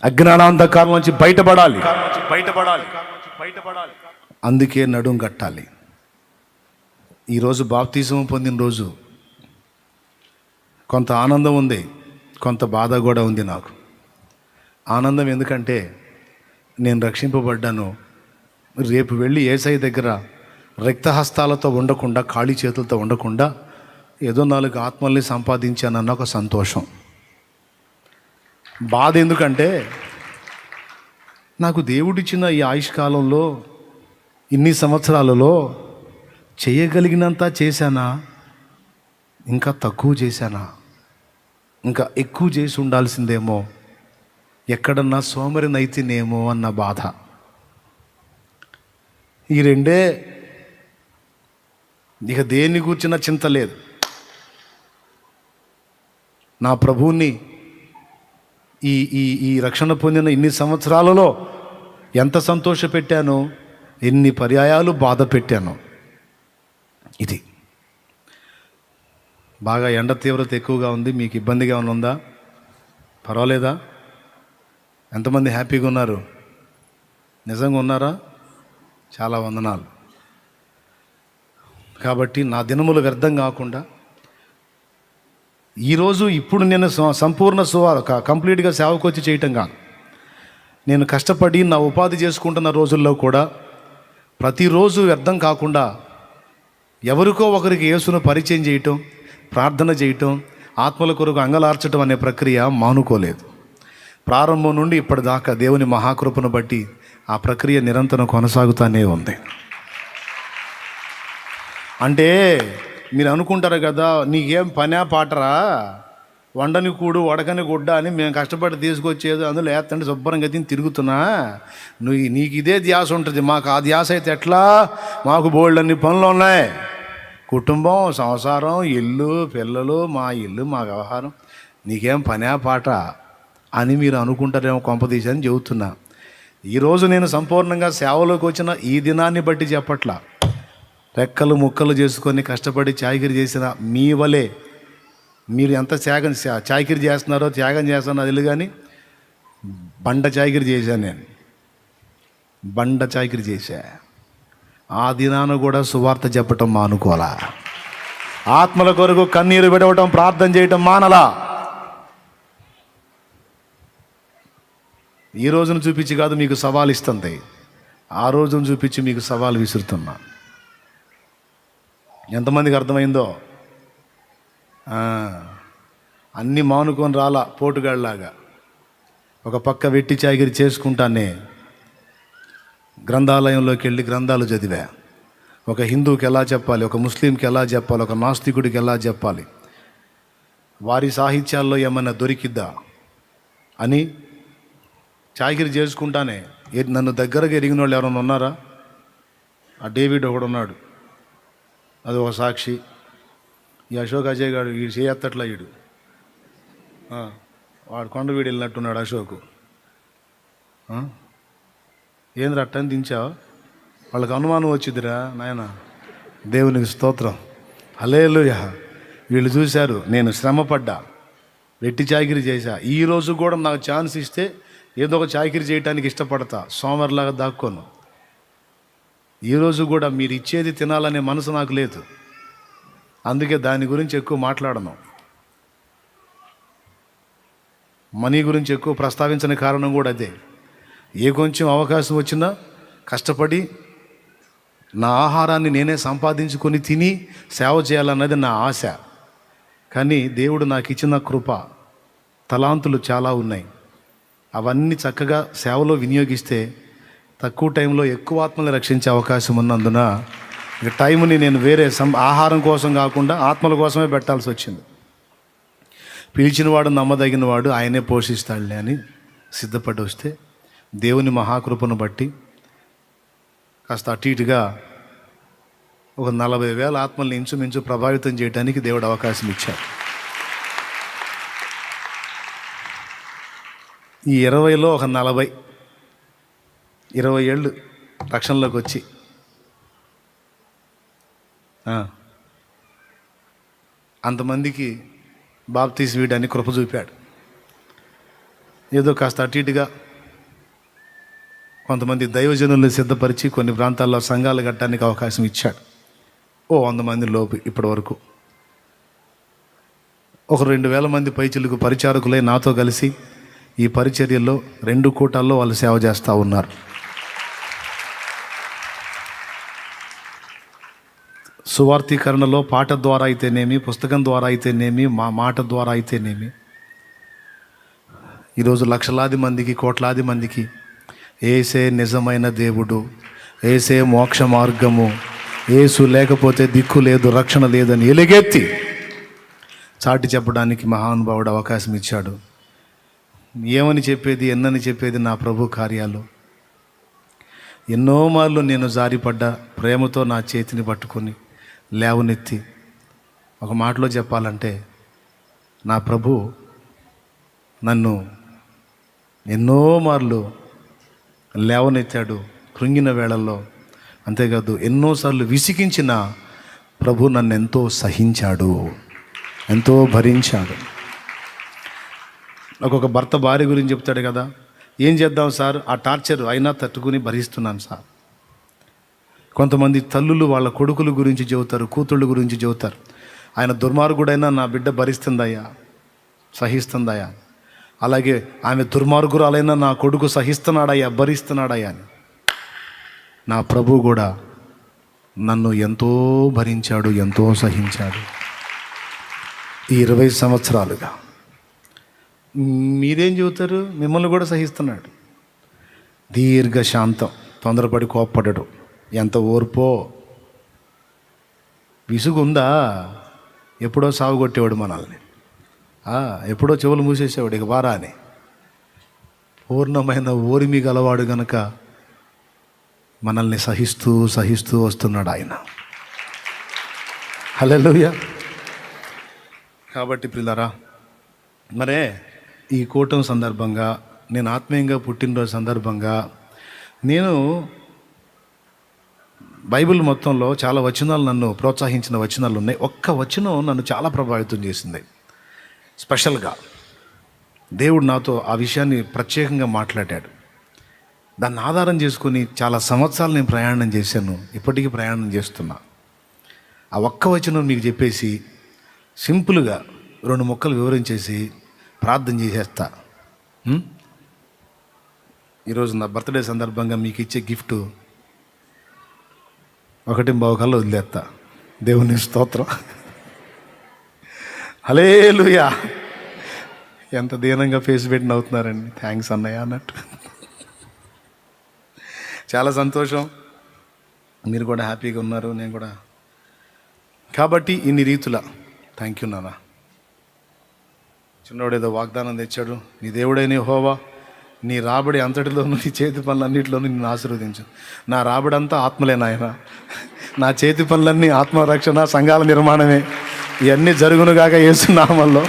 అజ్ఞానాంధకారం నుంచి బయటపడాలి. అందుకే నడుం కట్టాలి. ఈరోజు బాప్తిజం పొందిన రోజు కొంత ఆనందం ఉంది, కొంత బాధ కూడా ఉంది నాకు. ఆనందం ఎందుకంటే నేను రక్షింపబడ్డాను. రేపు వెళ్ళి యేసయ్య దగ్గర రక్తహస్తాలతో ఉండకుండా, ఖాళీ చేతులతో ఉండకుండా ఏదో 4 ఆత్మల్ని సంపాదించానన్న ఒక సంతోషం. బాధ ఎందుకంటే నాకు దేవుడిచ్చిన ఈ ఆయుష్కాలంలో, ఇన్ని సంవత్సరాలలో చేయగలిగినంత చేశానా, ఇంకా తక్కువ చేశానా, ఇంకా ఎక్కువ చేసి ఉండాల్సిందేమో, ఎక్కడన్నా సోమరినైతేనేమో అన్న బాధ. ఈ రెండే. ఇక దేన్ని కూర్చున్న చింత లేదు. నా ప్రభువుని ఈ ఈ ఈ రక్షణ పొందిన ఇన్ని సంవత్సరాలలో ఎంత సంతోషపెట్టానో, ఎన్ని పర్యాయాలు బాధ పెట్టానో. ఇది బాగా ఎండ తీవ్రత ఎక్కువగా ఉంది. మీకు ఇబ్బందిగా ఉందా? పర్వాలేదా? ఎంతమంది హ్యాపీగా ఉన్నారు? నిజంగా ఉన్నారా? చాలా వందనాలు. కాబట్టి నా దినములు వ్యర్థం కాకుండా ఈరోజు ఇప్పుడు నేను సంపూర్ణ కంప్లీట్గా సేవకు వచ్చి చేయటం కాదు. నేను కష్టపడి నా ఉపాధి చేసుకుంటున్న రోజుల్లో కూడా ప్రతిరోజు వ్యర్థం కాకుండా ఎవరికో ఒకరికి యేసును పరిచయం చేయటం, ప్రార్థన చేయటం, ఆత్మల కొరకు అంగలార్చడం అనే ప్రక్రియ మానుకోలేదు. ప్రారంభం నుండి ఇప్పటిదాకా దేవుని మహాకృపను బట్టి ఆ ప్రక్రియ నిరంతరం కొనసాగుతూనే ఉంది. అంటే మీరు అనుకుంటారు కదా, నీకేం పనా పాటరా, వండని కూడు వడకని గుడ్డ అని మేము కష్టపడి తీసుకొచ్చేది, అందులో వేస్తంటే శుభ్రంగా తిని తిరుగుతున్నా, నీకు ఇదే ధ్యాస ఉంటుంది. మాకు ఆ ధ్యాస అయితే ఎట్లా? మాకు బోల్డన్ని పనులు ఉన్నాయి. కుటుంబం, సంసారం, ఇల్లు, పిల్లలు, మా ఇల్లు, మా వ్యవహారం, నీకేం పనా పాట అని మీరు అనుకుంటారేమో కొంపదీసి అని చెబుతున్నా. ఈరోజు నేను సంపూర్ణంగా సేవలోకి వచ్చిన ఈ దినాన్ని బట్టి చెప్పట్లా. రెక్కలు ముక్కలు చేసుకొని కష్టపడి చాకిరీ చేసిన మీ వలే మీరు ఎంత చాకిరీ చేస్తున్నారో, త్యాగం చేస్తున్నారో తెలియదు. కానీ బండ చాకిరీ చేశాను నేను, బండ చాకిరీ చేశా. ఆ దినాన కూడా సువార్త చెప్పటం మానుకోలా, ఆత్మల కొరకు కన్నీరు విడవటం, ప్రార్థన చేయటం మానలా. ఈ రోజును చూపించి కాదు మీకు సవాల్ ఇస్తుంది, ఆ రోజును చూపించి మీకు సవాల్ విసురుతున్నా. ఎంతమందికి అర్థమైందో? అన్నీ మానుకొని రాలా పోటుగాళ్ళలాగా. ఒక పక్క వెట్టి చాకిరీ చేసుకుంటానే గ్రంథాలయంలోకి వెళ్ళి గ్రంథాలు చదివా. ఒక హిందువుకి ఎలా చెప్పాలి, ఒక ముస్లింకి ఎలా చెప్పాలి, ఒక నాస్తికుడికి ఎలా చెప్పాలి, వారి సాహిత్యాల్లో ఏమైనా దొరికిద్దా అని చాకిరీ చేసుకుంటానే. నన్ను దగ్గరగా ఎరిగిన వాళ్ళు ఎవరైనా ఉన్నారా? ఆ డేవిడ్ ఒకడు ఉన్నాడు, అది ఒక సాక్షి. ఈ అశోక్ అజయ్ గారు వీడు చేయత్తట్లా, వీడు వాడు కొండవీడు వెళ్ళినట్టున్నాడు అశోక్. ఏంద్ర అట్టని దించావు? వాళ్ళకి అనుమానం వచ్చిందిరా నాయన. దేవునికి స్తోత్రం, హల్లెలూయా. వీళ్ళు చూశారు నేను శ్రమపడ్డా, వెట్టి చాకిరీ చేశా. ఈరోజు కూడా నాకు ఛాన్స్ ఇస్తే ఏదో ఒక చాకిరీ చేయడానికి ఇష్టపడతా, సోమరిలాగా దాక్కోను. ఈరోజు కూడా మీరు ఇచ్చేది తినాలనే మనసు నాకు లేదు, అందుకే దాని గురించి ఎక్కువ మాట్లాడను. మనీ గురించి ఎక్కువ ప్రస్తావించని కారణం కూడా అదే. ఏ కొంచెం అవకాశం వచ్చినా కష్టపడి నా ఆహారాన్ని నేనే సంపాదించుకొని తిని సేవ చేయాలన్నది నా ఆశ. కానీ దేవుడు నాకు ఇచ్చిన కృప, తలాంతులు చాలా ఉన్నాయి. అవన్నీ చక్కగా సేవలో వినియోగిస్తే తక్కువ టైంలో ఎక్కువ ఆత్మల్ని రక్షించే అవకాశం ఉన్నందున ఇక టైంని నేను వేరే ఆహారం కోసం కాకుండా ఆత్మల కోసమే పెట్టాల్సి వచ్చింది. పిలిచినవాడు నమ్మదగినవాడు, ఆయనే పోషిస్తాడులే అని సిద్ధపడి వస్తే దేవుని మహాకృపను బట్టి కాస్త అటు ఇటుగా ఒక 40,000 ఆత్మల్ని ఇంచుమించు ప్రభావితం చేయడానికి దేవుడు అవకాశం ఇచ్చాడు. ఈ 20లో ఒక 20 ఏళ్ళు రక్షణలోకి వచ్చి అంతమందికి బాప్తీసు వీయడానికి కృప చూపాడు. ఏదో కాస్త అటు ఇటుగా కొంతమంది దైవజనుల్ని సిద్ధపరిచి కొన్ని ప్రాంతాల్లో సంఘాలు కట్టడానికి అవకాశం ఇచ్చాడు. 100 మంది లోపు ఇప్పటి వరకు ఒక 2,000 మంది పైచిలకు పరిచారకులై నాతో కలిసి ఈ పరిచర్యల్లో 2 కూటాల్లో వాళ్ళు సేవ చేస్తూ ఉన్నారు. సువార్థీకరణలో పాట ద్వారా అయితేనేమి, పుస్తకం ద్వారా అయితేనేమి, మా మాట ద్వారా అయితేనేమి ఈరోజు లక్షలాది మందికి, కోట్లాది మందికి ఏసే నిజమైన దేవుడు, ఏసే మోక్ష మార్గము, ఏసు లేకపోతే దిక్కు లేదు, రక్షణ లేదని ఎలుగెత్తి చాటి చెప్పడానికి మహానుభావుడు అవకాశం ఇచ్చాడు. ఏమని చెప్పేది, ఎన్నని చెప్పేది నా ప్రభు కార్యాలు. ఎన్నో మార్లు నేను జారిపడ్డా, ప్రేమతో నా చేతిని పట్టుకొని లేవనెత్తి, ఒక మాటలో చెప్పాలంటే నా ప్రభు నన్ను ఎన్నో మార్లు లేవనెత్తాడు కృంగిన వేళల్లో. అంతేకాదు ఎన్నోసార్లు విసిగించిన ప్రభు నన్ను ఎంతో సహించాడు, ఎంతో భరించాడు. ఒక్కొక్క భర్త భార్య గురించి చెప్తాడు కదా, ఏం చేద్దాం సార్, ఆ టార్చర్ అయినా తట్టుకుని భరిస్తున్నాను సార్. కొంతమంది తల్లులు వాళ్ళ కొడుకుల గురించి చెబుతారు, కూతుళ్ళ గురించి చెబుతారు, ఆయన దుర్మార్గుడైనా నా బిడ్డ భరిస్తుందయ్యా, సహిస్తుందయ్యా. అలాగే ఆమె దుర్మార్గురాలైనా నా కొడుకు సహిస్తున్నాడయ్యా, భరిస్తున్నాడయ్యా అని. నా ప్రభు కూడా నన్ను ఎంతో భరించాడు, ఎంతో సహించాడు ఈ 20 సంవత్సరాలుగా. మీరేం చెబుతారు, మిమ్మల్ని కూడా సహిస్తున్నాడు. దీర్ఘశాంతం, తొందరపడి కోప్పడడు, ఎంత ఓర్పో. విసుగుందా, ఎప్పుడో సాగుగొట్టేవాడు మనల్ని, ఎప్పుడో చెవులు మూసేసేవాడు, ఇక వారా అని. పూర్ణమైన ఓరిమి గలవాడు గనక మనల్ని సహిస్తూ సహిస్తూ వస్తున్నాడు ఆయన. హల్లెలూయా. కాబట్టి ప్రియులారా, మరే ఈ కూటమి సందర్భంగా, నేను ఆత్మీయంగా పుట్టినరోజు సందర్భంగా, నేను బైబిల్ మొత్తంలో చాలా వచనాలు నన్ను ప్రోత్సహించిన వచనాలు ఉన్నాయి. ఒక్క వచనం నన్ను చాలా ప్రభావితం చేసింది. స్పెషల్గా దేవుడు నాతో ఆ విషయాన్ని ప్రత్యేకంగా మాట్లాడాడు. దాన్ని ఆధారం చేసుకొని చాలా సంవత్సరాలు నేను ప్రయాణం చేశాను, ఇప్పటికీ ప్రయాణం చేస్తున్నా. ఆ ఒక్క వచనం మీకు చెప్పేసి సింపుల్గా 2 ముక్కలు వివరించేసి ప్రార్థన చేసేస్తా. ఈరోజు నా బర్త్డే సందర్భంగా మీకు ఇచ్చే గిఫ్ట్ 1:15 వదిలేస్తా. దేవుని స్తోత్రం. హల్లెలూయా. ఎంత దీనంగా ఫేస్ పెట్టి నవ్వుతున్నారండి, థ్యాంక్స్ అన్నయ్య అన్నట్టు. చాలా సంతోషం, మీరు కూడా హ్యాపీగా ఉన్నారు, నేను కూడా. కాబట్టి ఇన్ని రీతుల థ్యాంక్ యూ నాన్న. చిన్నోడు ఏదో వాగ్దానం తెచ్చాడు, నీ దేవుడైన యెహోవా నీ రాబడి అంతటిలోనూ, నీ చేతి పనులన్నింటిలోనూ నిన్ను ఆశీర్వదించు. నా రాబడి అంతా ఆత్మలే నాయన, నా చేతి పనులన్నీ ఆత్మరక్షణ, సంఘాల నిర్మాణమే. ఇవన్నీ జరుగునుగాక యేసు నామములో.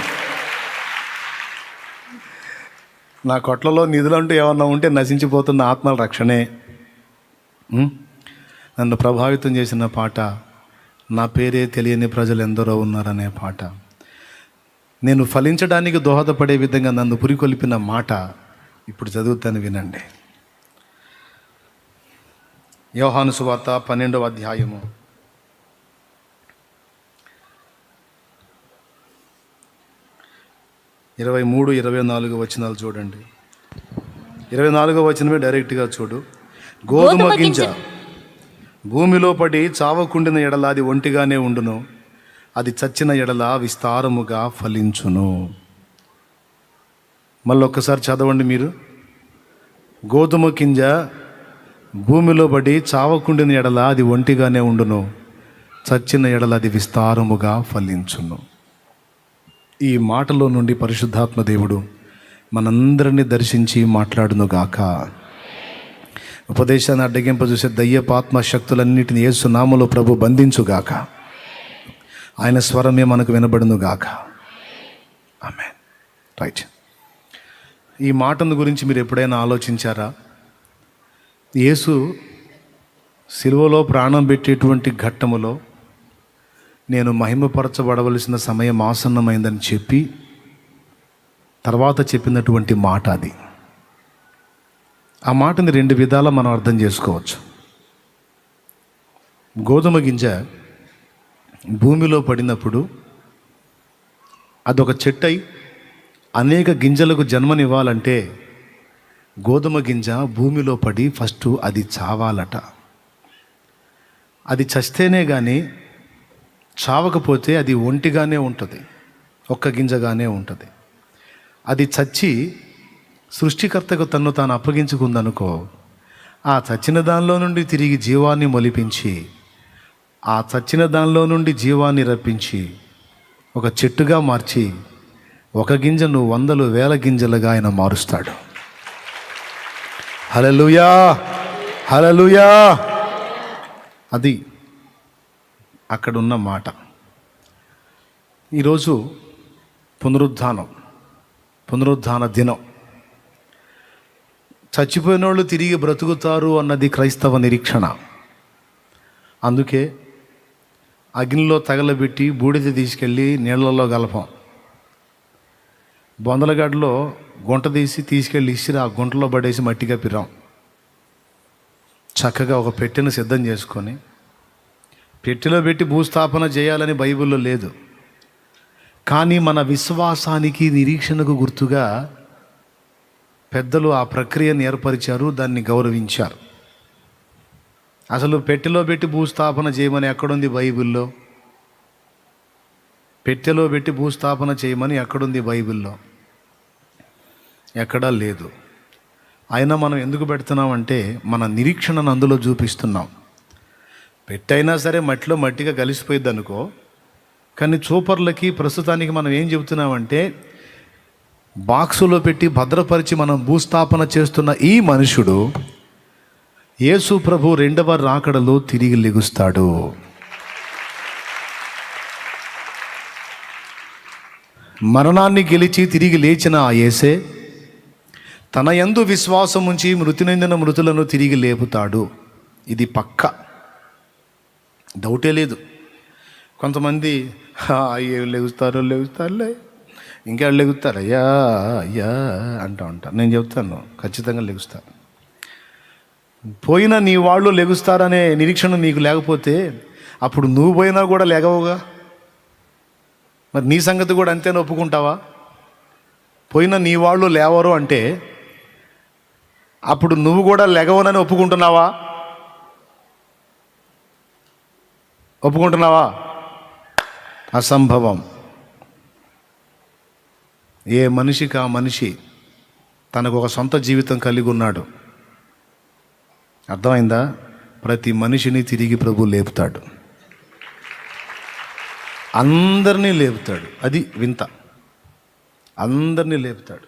నా కొట్లలో నిధులంటూ ఏమన్నా ఉంటే నశించిపోతున్న ఆత్మల రక్షణే. నన్ను ప్రభావితం చేసిన పాట నా పేరే తెలియని ప్రజలు ఎందరో ఉన్నారనే పాట. నేను ఫలించడానికి దోహదపడే విధంగా నన్ను పురికొల్పిన మాట ఇప్పుడు చదువుతాను వినండి. యోహాను సువార్త 12వ అధ్యాయము 23, 24 వచనాలు చూడండి. 24వ వచనమే డైరెక్ట్గా చూడు. గోధుమ గింజ భూమిలో పడి చావకుండిన ఎడల అది ఒంటిగానే ఉండును, అది చచ్చిన ఎడల విస్తారముగా ఫలించును. మళ్ళీ ఒక్కసారి చదవండి మీరు. గోధుమ గింజ భూమిలో పడి చావకుండిన ఎడల అది ఒంటిగానే ఉండును, చచ్చిన ఎడల అది విస్తారముగా ఫలించును. ఈ మాటలో నుండి పరిశుద్ధాత్మ దేవుడు మనందరినీ దర్శించి మాట్లాడునుగాక. ఉపదేశాన్ని అడ్డగింపజూసే దయ్యపాత్మ శక్తులన్నిటిని యేసు నామములో ప్రభు బంధించుగాక. ఆయన స్వరమే మనకు వినబడునుగాక. ఆమేన్. రైట్. ఈ మాటను గురించి మీరు ఎప్పుడైనా ఆలోచించారా? యేసు సిలువలో ప్రాణం పెట్టేటువంటి ఘట్టములో నేను మహిమపరచబడవలసిన సమయం ఆసన్నమైందని చెప్పి తర్వాత చెప్పినటువంటి మాట అది. ఆ మాటని 2 విధాలా మనం అర్థం చేసుకోవచ్చు. గోధుమ గింజ భూమిలో పడినప్పుడు అదొక చెట్టై అనేక గింజలకు జన్మనివ్వాలంటే గోధుమ గింజ భూమిలో పడి ఫస్ట్ అది చావాలట. అది చస్తేనే కానీ, చావకపోతే అది ఒంటిగానే ఉంటుంది, ఒక్క గింజగానే ఉంటుంది. అది చచ్చి సృష్టికర్తకు తన్ను తాను అప్పగించుకుందనుకో, ఆ చచ్చిన దానిలో నుండి తిరిగి జీవాన్ని మొలిపించి, ఆ చచ్చిన దానిలో నుండి జీవాన్ని రప్పించి ఒక చెట్టుగా మార్చి ఒక గింజను 100,000 గింజలుగా ఆయన మారుస్తాడు. హల్లెలూయా, హల్లెలూయా. అది అక్కడున్న మాట. ఈరోజు పునరుద్ధాన దినం. చచ్చిపోయిన వాళ్ళు తిరిగి బ్రతుకుతారు అన్నది క్రైస్తవ నిరీక్షణ. అందుకే అగ్నిలో తగలబెట్టి బూడిద తీసుకెళ్ళి నీళ్ళల్లో కలపం. బొందలగడ్డలో గుంట తీసి తీసుకెళ్ళి ఇసిరి ఆ గుంటలో పడేసి మట్టిగా పిరాం. చక్కగా ఒక పెట్టెను సిద్ధం చేసుకొని పెట్టెలో పెట్టి భూస్థాపన చేయాలని బైబిల్లో లేదు. కానీ మన విశ్వాసానికి, నిరీక్షణకు గుర్తుగా పెద్దలు ఆ ప్రక్రియను ఏర్పరిచారు, దాన్ని గౌరవించారు. అసలు పెట్టెలో పెట్టి భూస్థాపన చేయమని ఎక్కడుంది బైబిల్లో? పెట్టెలో పెట్టి భూస్థాపన చేయమని ఎక్కడుంది బైబిల్లో? ఎక్కడా లేదు. అయినా మనం ఎందుకు పెడుతున్నామంటే మన నిరీక్షణను అందులో చూపిస్తున్నాం. పెట్టైనా సరే మట్టిలో మట్టిగా కలిసిపోయిద్ది అనుకో, కానీ చూపర్లకి ప్రస్తుతానికి మనం ఏం చెబుతున్నామంటే బాక్సులో పెట్టి భద్రపరిచి మనం భూస్థాపన చేస్తున్న ఈ మనుషుడు యేసు ప్రభు 2వ రాకడలో తిరిగి లెగుస్తాడు. మరణాన్ని గెలిచి తిరిగి లేచిన ఆ యేసే తన యందు విశ్వాసం ఉంచి మృతి నొందిన మృతులను తిరిగి లేపుతాడు. ఇది పక్క, డౌటే లేదు. కొంతమంది ఏం లెగుస్తారులే, ఇంకా లెగుస్తారు, అయ్యా అంటూ ఉంటారు. నేను చెప్తాను, ఖచ్చితంగా లెగుస్తారు. పోయినా నీ వాళ్ళు లెగుస్తారనే నిరీక్షణ నీకు లేకపోతే అప్పుడు నువ్వు పోయినా కూడా లెగవుగా. మరి నీ సంగతి కూడా అంతేనా ఒప్పుకుంటావా? పోయినా నీ వాళ్ళు లేవరు అంటే అప్పుడు నువ్వు కూడా లెగవనని ఒప్పుకుంటున్నావా? ఒప్పుకుంటున్నావా? అసంభవం. ఏ మనిషికి ఆ మనిషి తనకు ఒక సొంత జీవితం కలిగి ఉన్నాడు. అర్థమైందా? ప్రతి మనిషిని తిరిగి ప్రభు లేపుతాడు, అందరినీ లేపుతాడు. అది వింత, అందరినీ లేపుతాడు.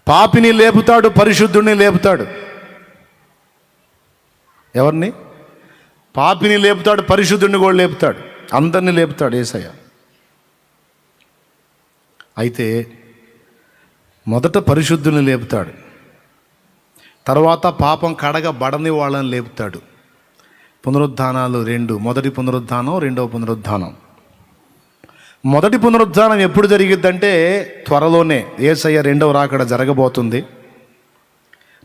పాపిని లేపుతాడు, పరిశుద్ధుడిని లేపుతాడు. ఎవరిని? పాపిని లేపుతాడు, పరిశుద్ధుడిని కూడా లేపుతాడు, అందరినీ లేపుతాడు యేసయ్య. అయితే మొదట పరిశుద్ధుని లేపుతాడు, తర్వాత పాపం కడగబడని వాళ్ళని లేపుతాడు. పునరుద్ధానాలు 2, మొదటి పునరుద్ధానం, 2వ పునరుద్ధానం. మొదటి పునరుద్ధానం ఎప్పుడు జరిగిద్దంటే త్వరలోనే యేసయ్య రెండవ రాకడ జరగబోతుంది.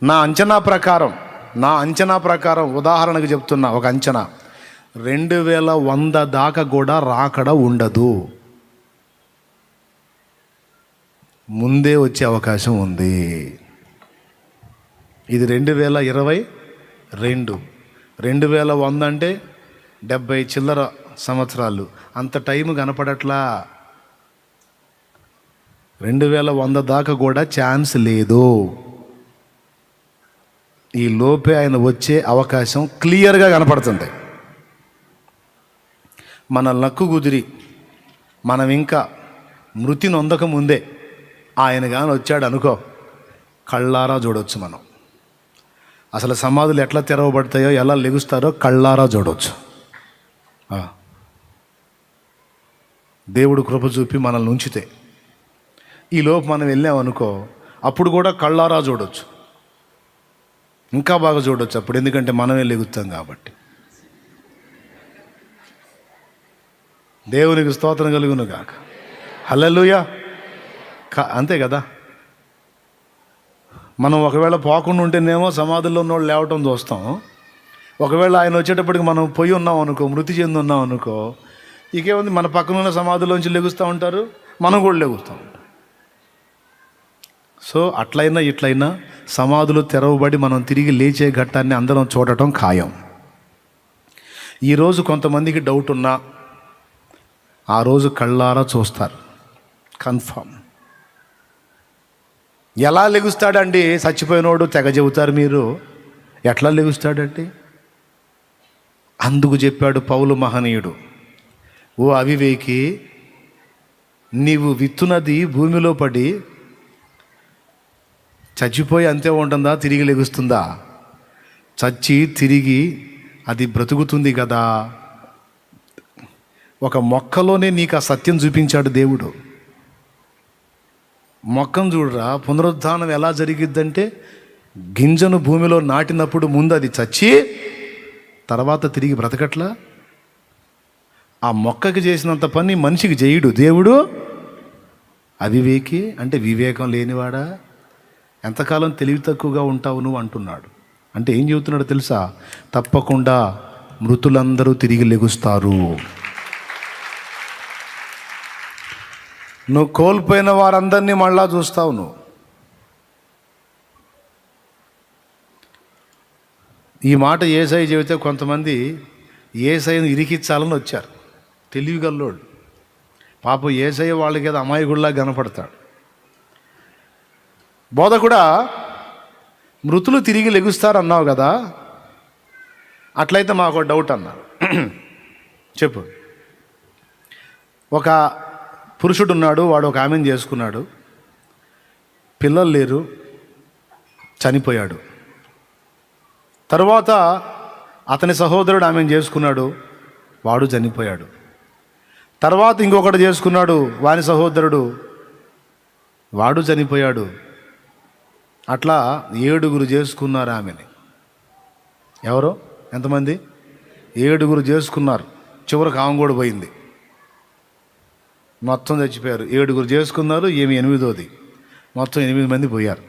నా అంచనా ప్రకారం ఉదాహరణకు చెప్తున్నా, ఒక అంచనా 2100 దాకా కూడా రాకడ ఉండదు, ముందే వచ్చే అవకాశం ఉంది. ఇది 2022, 2100 అంటే 70 చిల్లర సంవత్సరాలు, అంత టైం కనపడట్లా. 2100 దాకా కూడా ఛాన్స్ లేదు. ఈ లోపే ఆయన వచ్చే అవకాశం క్లియర్గా కనపడుతుంది. మన లక్కు కుదిరి మనం ఇంకా మృతి నొందక ముందే ఆయన కానీ వచ్చాడు అనుకో, కళ్ళారా చూడవచ్చు. మనం అసలు సమాధులు ఎట్లా తెరవబడతాయో, ఎలా లెగుస్తారో కళ్ళారా చూడవచ్చు. దేవుడు కృప చూపి మనల్ని ఉంచితే ఈ లోపు మనం వెళ్ళామనుకో, అప్పుడు కూడా కళ్ళారా చూడవచ్చు, ఇంకా బాగా చూడవచ్చు అప్పుడు, ఎందుకంటే మనమే లెగుస్తాం కాబట్టి. దేవునికి స్తోత్రం కలుగును గాక. హల్లెలూయా. అంతే కదా. మనం ఒకవేళ పోకుండా ఉంటేనేమో సమాధుల్లో ఉన్నోళ్ళు లేవటం చూస్తాం. ఒకవేళ ఆయన వచ్చేటప్పటికి మనం పోయి ఉన్నాం అనుకో, మృతి చెంది ఉన్నాం అనుకో, ఇకేముంది, మన పక్కన ఉన్న సమాధుల్లోంచి లెగుస్తూ ఉంటారు, మనం కూడా లెగుస్తూ ఉంటాం. సో అట్లయినా ఇట్లయినా సమాధులు తెరవబడి మనం తిరిగి లేచే ఘట్టాన్ని అందరం చూడటం ఖాయం. ఈరోజు కొంతమందికి డౌట్ ఉన్నా ఆ రోజు కళ్ళారా చూస్తారు, కన్ఫర్మ్. ఎలా లెగుస్తాడండి చచ్చిపోయినోడు, తెగ చెబుతారు మీరు. ఎట్లా లెగుస్తాడండి? అందుకు చెప్పాడు పౌలు మహనీయుడు, ఓ అవివేకి, నీవు విత్తునది భూమిలో పడి చచ్చిపోయి అంతే ఉంటుందా, తిరిగి లెగుస్తుందా? చచ్చి తిరిగి అది బ్రతుకుతుంది కదా. ఒక మొక్కలోనే నీకు ఆ సత్యం చూపించాడు దేవుడు. మొక్కను చూడరా, పునరుద్ధానం ఎలా జరిగిద్దంటే, గింజను భూమిలో నాటినప్పుడు ముందు అది చచ్చి తర్వాత తిరిగి బ్రతకట్లా. ఆ మొక్కకి చేసినంత పని మనిషికి చేయడు దేవుడు. అవివేకి అంటే వివేకం లేనివాడా, ఎంతకాలం తెలివి తక్కువగా ఉంటావు నువ్వు అంటున్నాడు. అంటే ఏం చెబుతున్నాడు తెలుసా? తప్పకుండా మృతులందరూ తిరిగి లెగుస్తారు. నువ్వు కోల్పోయిన వారందరినీ మళ్ళా చూస్తావు. నువ్వు ఈ మాట యేసయ్య చెబితే కొంతమంది యేసయ్యను ఇరికించాలని వచ్చారు, తెలివిగల్లోడు. పాపం యేసయ్య వాళ్ళకి ఏదో అమాయకుడిలా కనపడతాడు. బోధకుడా, మృతులు తిరిగి లెగుస్తారన్నావు కదా, అట్లయితే మాకు డౌట్ అన్నారు. చెప్పు. ఒక పురుషుడు ఉన్నాడు, వాడు ఒక ఆమెను చేసుకున్నాడు, పిల్లలు లేరు, చనిపోయాడు. తర్వాత అతని సహోదరుడు ఆమెను చేసుకున్నాడు, వాడు చనిపోయాడు. తర్వాత ఇంకొకటి చేసుకున్నాడు, వాని సహోదరుడు, వాడు చనిపోయాడు. అట్లా 7 చేసుకున్నారు ఆమెని. ఎవరో ఎంతమంది? 7 చేసుకున్నారు. చివరికి ఆమె కూడా పోయింది, మొత్తం చచ్చిపోయారు. 7 చేసుకున్నారు, ఏమి 8వది, మొత్తం 8 మంది పోయారు.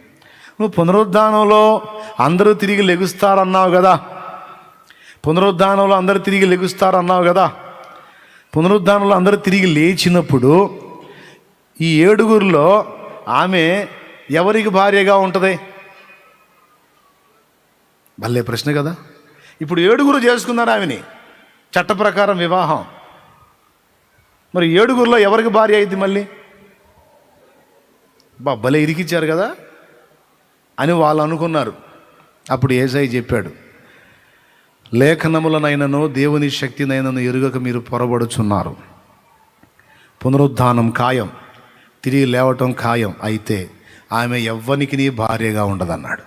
నువ్వు పునరుద్ధానంలో అందరూ తిరిగి లెగుస్తారన్నావు కదా, పునరుద్ధానంలో అందరూ తిరిగి లెగుస్తారన్నావు కదా. పునరుద్ధానంలో అందరూ తిరిగి లేచినప్పుడు ఈ 7 ఆమె ఎవరికి భార్యగా ఉంటుంది? భలే ప్రశ్న కదా. ఇప్పుడు 7 చేసుకున్నారు ఆమెని, చట్ట ప్రకారం వివాహం. మరి 7 ఎవరికి భార్య అయింది మళ్ళీ? భలే ఇరికిచ్చారు కదా అని వాళ్ళు అనుకున్నారు. అప్పుడు యేసయ్య చెప్పాడు, లేఖనములనైనను దేవుని శక్తినైనను ఎరుగక మీరు పొరబడుచున్నారు. పునరుద్ధానం ఖాయం, తిరిగి లేవటం ఖాయం. అయితే ఆమె ఎవ్వనికి భార్యగా ఉండదన్నాడు.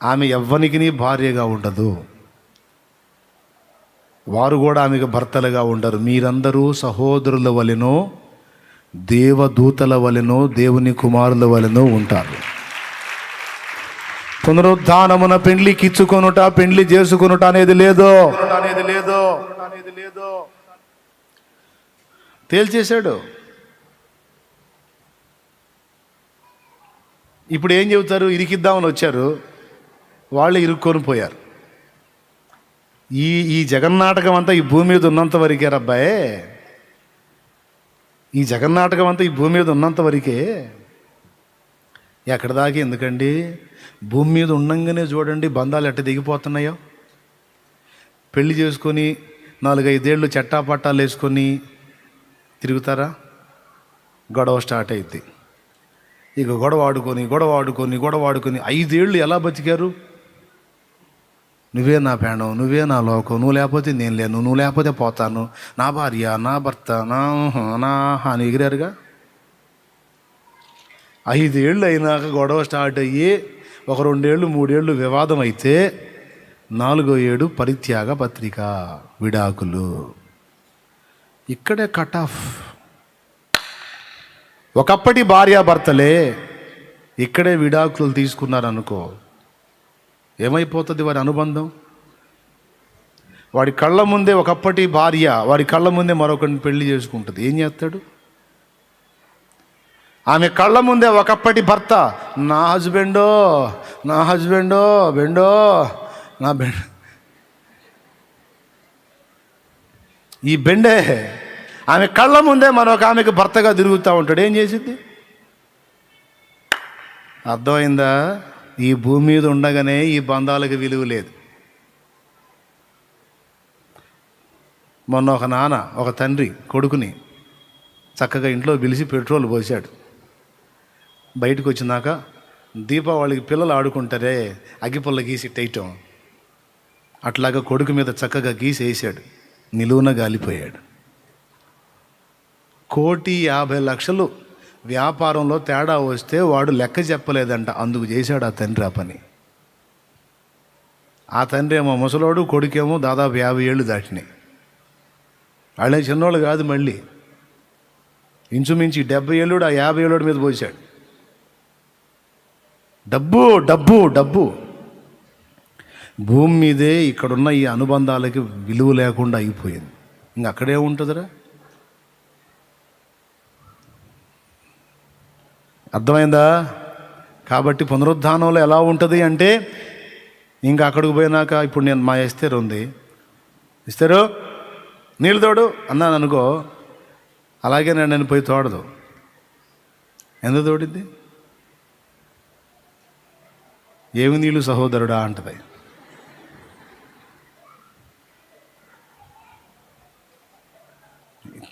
ఆమె ఎవ్వనికి భార్యగా ఉండదు, వారు కూడా ఆమెకు భర్తలుగా ఉండరు. మీరందరూ సహోదరుల వలెనో దేవదూతల వలెనో దేవుని కుమారుల వలెనో ఉంటారు. పునరుద్ధానమున పెండ్లికి ఇచ్చుకొనుట, పెండ్లి చేసుకొనుట అనేది లేదో. తేల్చేశాడు. ఇప్పుడు ఏం చెబుతారు? ఇరికిద్దామని వచ్చారు, వాళ్ళు ఇరుక్కొని పోయారు. ఈ జగన్నాటకం అంతా ఈ భూమి మీద ఉన్నంత వరకే రబ్బాయే. ఈ జగన్నాటకం అంతా ఈ భూమి మీద ఉన్నంత వరకే. ఎక్కడ దాకా ఎందుకండి? భూమి మీద ఉండంగానే చూడండి బంధాలు ఎట్ట దిగిపోతున్నాయో. పెళ్లి చేసుకొని 4-5 ఏళ్ళు చట్టాపట్టాలు వేసుకొని తిరుగుతారా, గొడవ స్టార్ట్ అయింది. ఇక గొడవ ఆడుకొని 5 ఏళ్ళు ఎలా బతికారు? నువ్వే నా ప్రాణం, నువ్వే నా లోకం, నువ్వు లేకపోతే నేను లేను, నువ్వు లేకపోతే పోతాను, నా భార్య, నా భర్త, నా అని ఎగిరారుగా. 5 ఏళ్ళు అయినాక గొడవ స్టార్ట్ అయ్యి ఒక 2 ఏళ్ళు 3 ఏళ్ళు వివాదం అయితే 4వ ఏడు పరిత్యాగ పత్రిక, విడాకులు. ఇక్కడే కట్ ఆఫ్. ఒకప్పటి భార్యాభర్తలే ఇక్కడే విడాకులు తీసుకున్నారనుకో, ఏమైపోతుంది వారి అనుబంధం? వాడి కళ్ళ ముందే ఒకప్పటి భార్య వాడి కళ్ళ ముందే మరొకరిని పెళ్లి చేసుకుంటుంది. ఏం చేస్తాడు? ఆమె కళ్ళ ముందే ఒకప్పటి భర్త, నా హస్బెండో నా బెండ, ఈ బెండే ఆమె కళ్ళ ముందే మరొక ఆమెకు భర్తగా తిరుగుతూ ఉంటాడు. ఏం చేసింది? అర్థమైందా? ఈ భూమి మీద ఉండగానే ఈ బంధాలకు విలువ లేదు. మొన్న ఒక నాన్న ఒక తండ్రి కొడుకుని చక్కగా ఇంట్లో పిలిచి పెట్రోల్ పోసాడు. బయటకు వచ్చినాక దీపావళికి పిల్లలు ఆడుకుంటారే అగ్గిపుల్ల గీసి టైటం, అట్లాగా కొడుకు మీద చక్కగా గీసి వేసాడు. నిలువున గాలిపోయాడు. 1,50,00,000 వ్యాపారంలో తేడా వస్తే వాడు లెక్క చెప్పలేదంట, అందుకు చేశాడు ఆ తండ్రి ఆ పని. ఆ తండ్రి ఏమో ముసలోడు, కొడుకేమో దాదాపు 50 ఏళ్ళు దాటినాయి. వాళ్ళే చిన్నోళ్ళు కాదు, మళ్ళీ ఇంచుమించి 70 ఏళ్ళుడు ఆ 50 ఏళ్ళోడి మీద పోసాడు. డబ్బు డబ్బు డబ్బు. భూమి మీదే ఇక్కడున్న ఈ అనుబంధాలకి విలువ లేకుండా అయిపోయింది. ఇంక అక్కడే ఉంటుందిరా. అర్థమైందా? కాబట్టి పునరుద్ధానంలో ఎలా ఉంటుంది అంటే, ఇంకా అక్కడికి పోయినాక ఇప్పుడు నేను మా ఎస్తేరు ఉంది, ఇస్తారు నీళ్ళు తోడు అన్నాను అనుకో, అలాగే నేను పోయి తోడదు. ఎందుకు తోడిద్ది? ఏమి నీళ్ళు సహోదరుడా అంటది.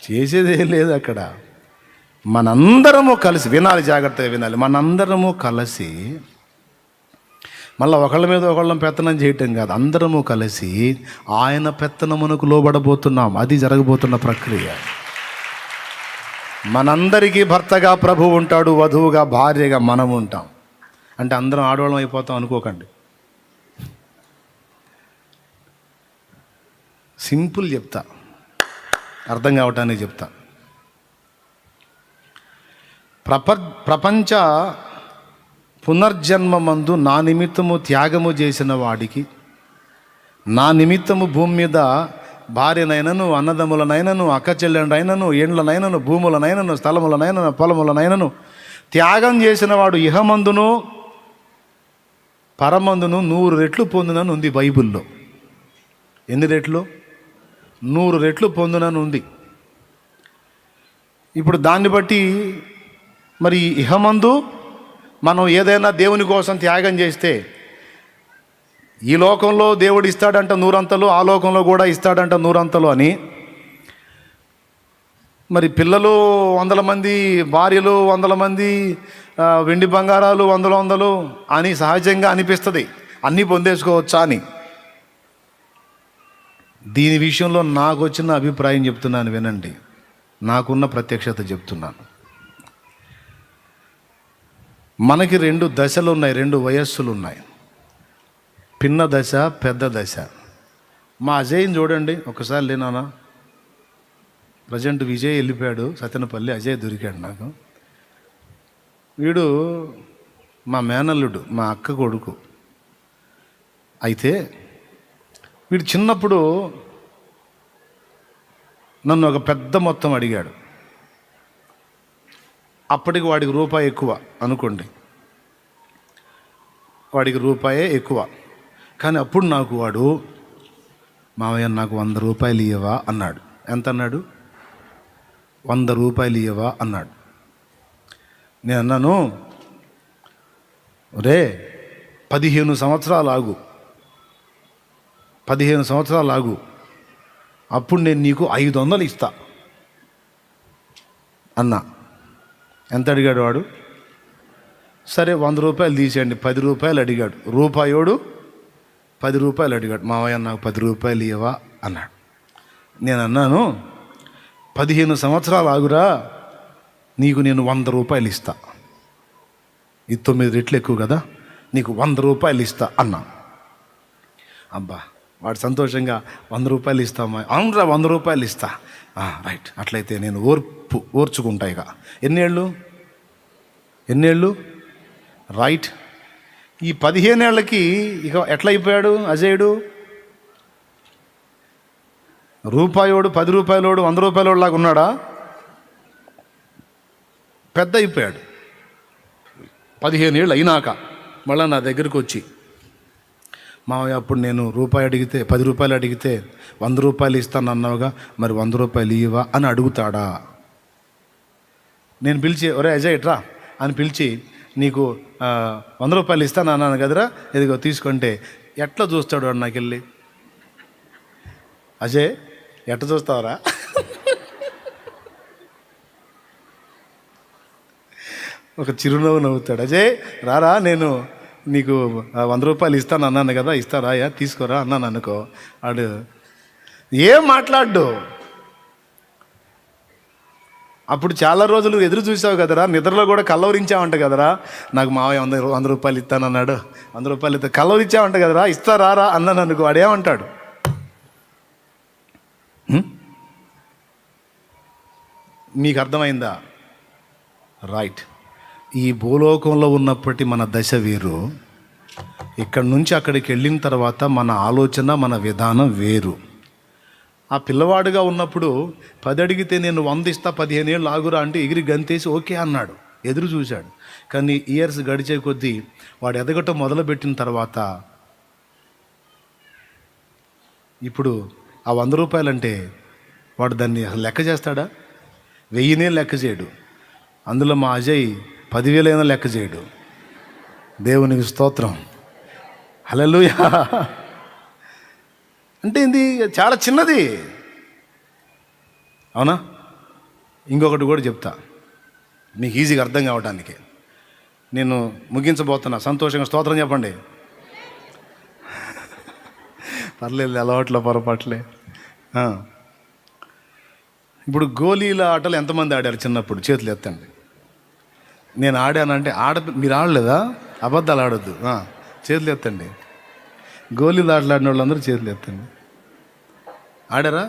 చేసేది ఏం లేదు అక్కడ. మనందరము కలిసి వినాలి, జాగ్రత్తగా వినాలి. మనందరము కలిసి మళ్ళీ ఒకళ్ళ మీద ఒకళ్ళం పెత్తనం చేయటం కాదు, అందరము కలిసి ఆయన పెత్తనమునకు లోబడబోతున్నాం. అది జరగబోతున్న ప్రక్రియ. మనందరికీ భర్తగా ప్రభువు ఉంటాడు, వధువుగా భార్యగా మనం ఉంటాం. అంటే అందరం ఆడవాళ్ళం అయిపోతాం అనుకోకండి. సింపుల్ చెప్తా, అర్థం కావటానికి చెప్తా. ప్రపంచ పునర్జన్మమందు నా నిమిత్తము త్యాగము చేసిన వాడికి, నా నిమిత్తము భూమి మీద భార్యనైనను, అన్నదమ్ములనైనను, అక్క చెల్లెండైనను, ఏండ్లనైనను, భూములనైనను, స్థలములనైనను, పొలములనైనను త్యాగం చేసిన వాడు ఇహమందును పరమందును 100 రెట్లు పొందునని ఉంది బైబిల్లో. ఎన్ని రెట్లు? 100 రెట్లు పొందునని ఉంది. ఇప్పుడు దాన్ని బట్టి మరి ఇహమందు మనం ఏదైనా దేవుని కోసం త్యాగం చేస్తే, ఈ లోకంలో దేవుడు ఇస్తాడంట 100 అంతలు, ఆ లోకంలో కూడా ఇస్తాడంట 100 అంతలు అని. మరి పిల్లలు 100 మంది, భార్యలు 100 మంది, వెండి బంగారాలు 100 అని సహజంగా అనిపిస్తుంది. అన్నీ పొందేసుకోవచ్చా అని. దీని విషయంలో నాకు వచ్చిన అభిప్రాయం చెప్తున్నాను, వినండి. నాకున్న ప్రత్యక్షత చెప్తున్నాను. మనకి 2 దశలు ఉన్నాయి, 2 వయస్సులు ఉన్నాయి. పిన్న దశ, పెద్ద దశ. మా అజయ్ని చూడండి ఒకసారి. లేనా ప్రజెంట్ విజయ్ వెళ్ళిపోయాడు సత్యనపల్లి, అజయ్ దొరికాడు నాకు. వీడు మా మేనల్లుడు, మా అక్క కొడుకు. అయితే వీడు చిన్నప్పుడు నన్ను ఒక పెద్ద మొత్తం అడిగాడు. అప్పటికి వాడికి రూపాయి ఎక్కువ అనుకోండి, వాడికి రూపాయే ఎక్కువ. కానీ అప్పుడు నాకు వాడు, మావయ్య నాకు 100 రూపాయలు ఇయ్యవా అన్నాడు. ఎంత అన్నాడు? 100 రూపాయలు ఇయ్యవా అన్నాడు. నేను అన్నాను, రే 15 సంవత్సరాలు ఆగు, 15 సంవత్సరాలు ఆగు, అప్పుడు నేను నీకు 500 ఇస్తా అన్నా. ఎంత అడిగాడు వాడు? సరే 100 రూపాయలు తీసేయండి, 10 రూపాయలు అడిగాడు. రూపాయోడు 10 రూపాయలు అడిగాడు. మావయ్య నాకు 10 రూపాయలు ఇవ్వవా అన్నాడు. నేను అన్నాను, 15 సంవత్సరాలు ఆగురా, నీకు నేను 100 రూపాయలు ఇస్తా. ఇది 9 రెట్లు ఎక్కువ కదా, నీకు 100 రూపాయలు ఇస్తా అన్నా. అబ్బా వాడు సంతోషంగా 100 రూపాయలు ఇస్తామా? అవునరా 100 రూపాయలు ఇస్తా. రైట్, అట్లయితే నేను ఓర్చుకుంటా. ఇక ఎన్నేళ్ళు రైట్. ఈ 15 ఏళ్ళకి ఇక ఎట్లా అయిపోయాడు అజయుడు? రూపాయోడు 10 రూపాయలోడు 100 రూపాయలోడు లాగా ఉన్నాడా? పెద్ద అయిపోయాడు. 15 ఏళ్ళు అయినాక మళ్ళీ నా దగ్గరికి వచ్చి, మావయ్య అప్పుడు నేను రూపాయి అడిగితే 10 రూపాయలు అడిగితే 100 రూపాయలు ఇస్తాను అన్నావుగా, మరి 100 రూపాయలు ఇవ్వవా అని అడుగుతాడా? నేను పిలిచి, ఒరే అజయ్ ఇట్రా అని పిలిచి, నీకు 100 రూపాయలు ఇస్తాను అన్నాను కదరా, ఇదిగో తీసుకుంటే ఎట్లా చూస్తాడు వాడు నాకు వెళ్ళి? అజయ్ ఎట్లా చూస్తావరా? ఒక చిరునవ్వు నవ్వుతాడు. అజయ్ రారా, నేను నీకు 100 రూపాయలు ఇస్తాను అన్నాను కదా, ఇస్తారా యా తీసుకోరా అన్నాను అనుకో, వాడు ఏం మాట్లాడ్డు. అప్పుడు చాలా రోజులు ఎదురు చూసావు కదరా, నిద్రలో కూడా కల్లవరించావంట కదరా, నాకు మావయ్య 100 రూపాయలు ఇస్తానన్నాడు, 100 రూపాయలు ఇస్తా, కల్లవరించావంట కదరా, ఇస్తారా రా అన్నాను అనుకో, వాడేమంటాడు? మీకు అర్థమైందా? రైట్. ఈ భూలోకంలో ఉన్నప్పటి మన దశ వేరు, ఇక్కడి నుంచి అక్కడికి వెళ్ళిన తర్వాత మన ఆలోచన, మన విధానం వేరు. ఆ పిల్లవాడుగా ఉన్నప్పుడు 10 అడిగితే నేను 100 ఇస్తా, 15 ఏళ్ళు ఆగురా అంటే ఎగిరి గంతేసి ఓకే అన్నాడు, ఎదురు చూశాడు. కానీ ఇయర్స్ గడిచే కొద్దీ వాడు ఎదగటం మొదలుపెట్టిన తర్వాత ఇప్పుడు ఆ 100 రూపాయలు అంటే వాడు దాన్ని అసలు లెక్క చేస్తాడా? 1000 లెక్క చేయడు. అందులో మా అజయ్ 10,000 లెక్క చేయడు. దేవునికి స్తోత్రం, హల్లెలూయా. అంటే ఇది చాలా చిన్నది, అవునా? ఇంకొకటి కూడా చెప్తా మీకు ఈజీగా అర్థం కావడానికి. నేను ముగించబోతున్నా, సంతోషంగా స్తోత్రం చెప్పండి. పర్లేదు, అలవాట్లో పొరపాట్లే. ఇప్పుడు గోళీల ఆటలు ఎంతమంది ఆడారు చిన్నప్పుడు? చేతులు ఎత్తండి. నేను ఆడానంటే మీరు ఆడలేదా? అబద్ధాలు ఆడొద్దు, చేతులు ఎత్తండి. గోళీలు ఆటలాడిన వాళ్ళందరూ చేతులు ఎత్తండి. ఆడారా?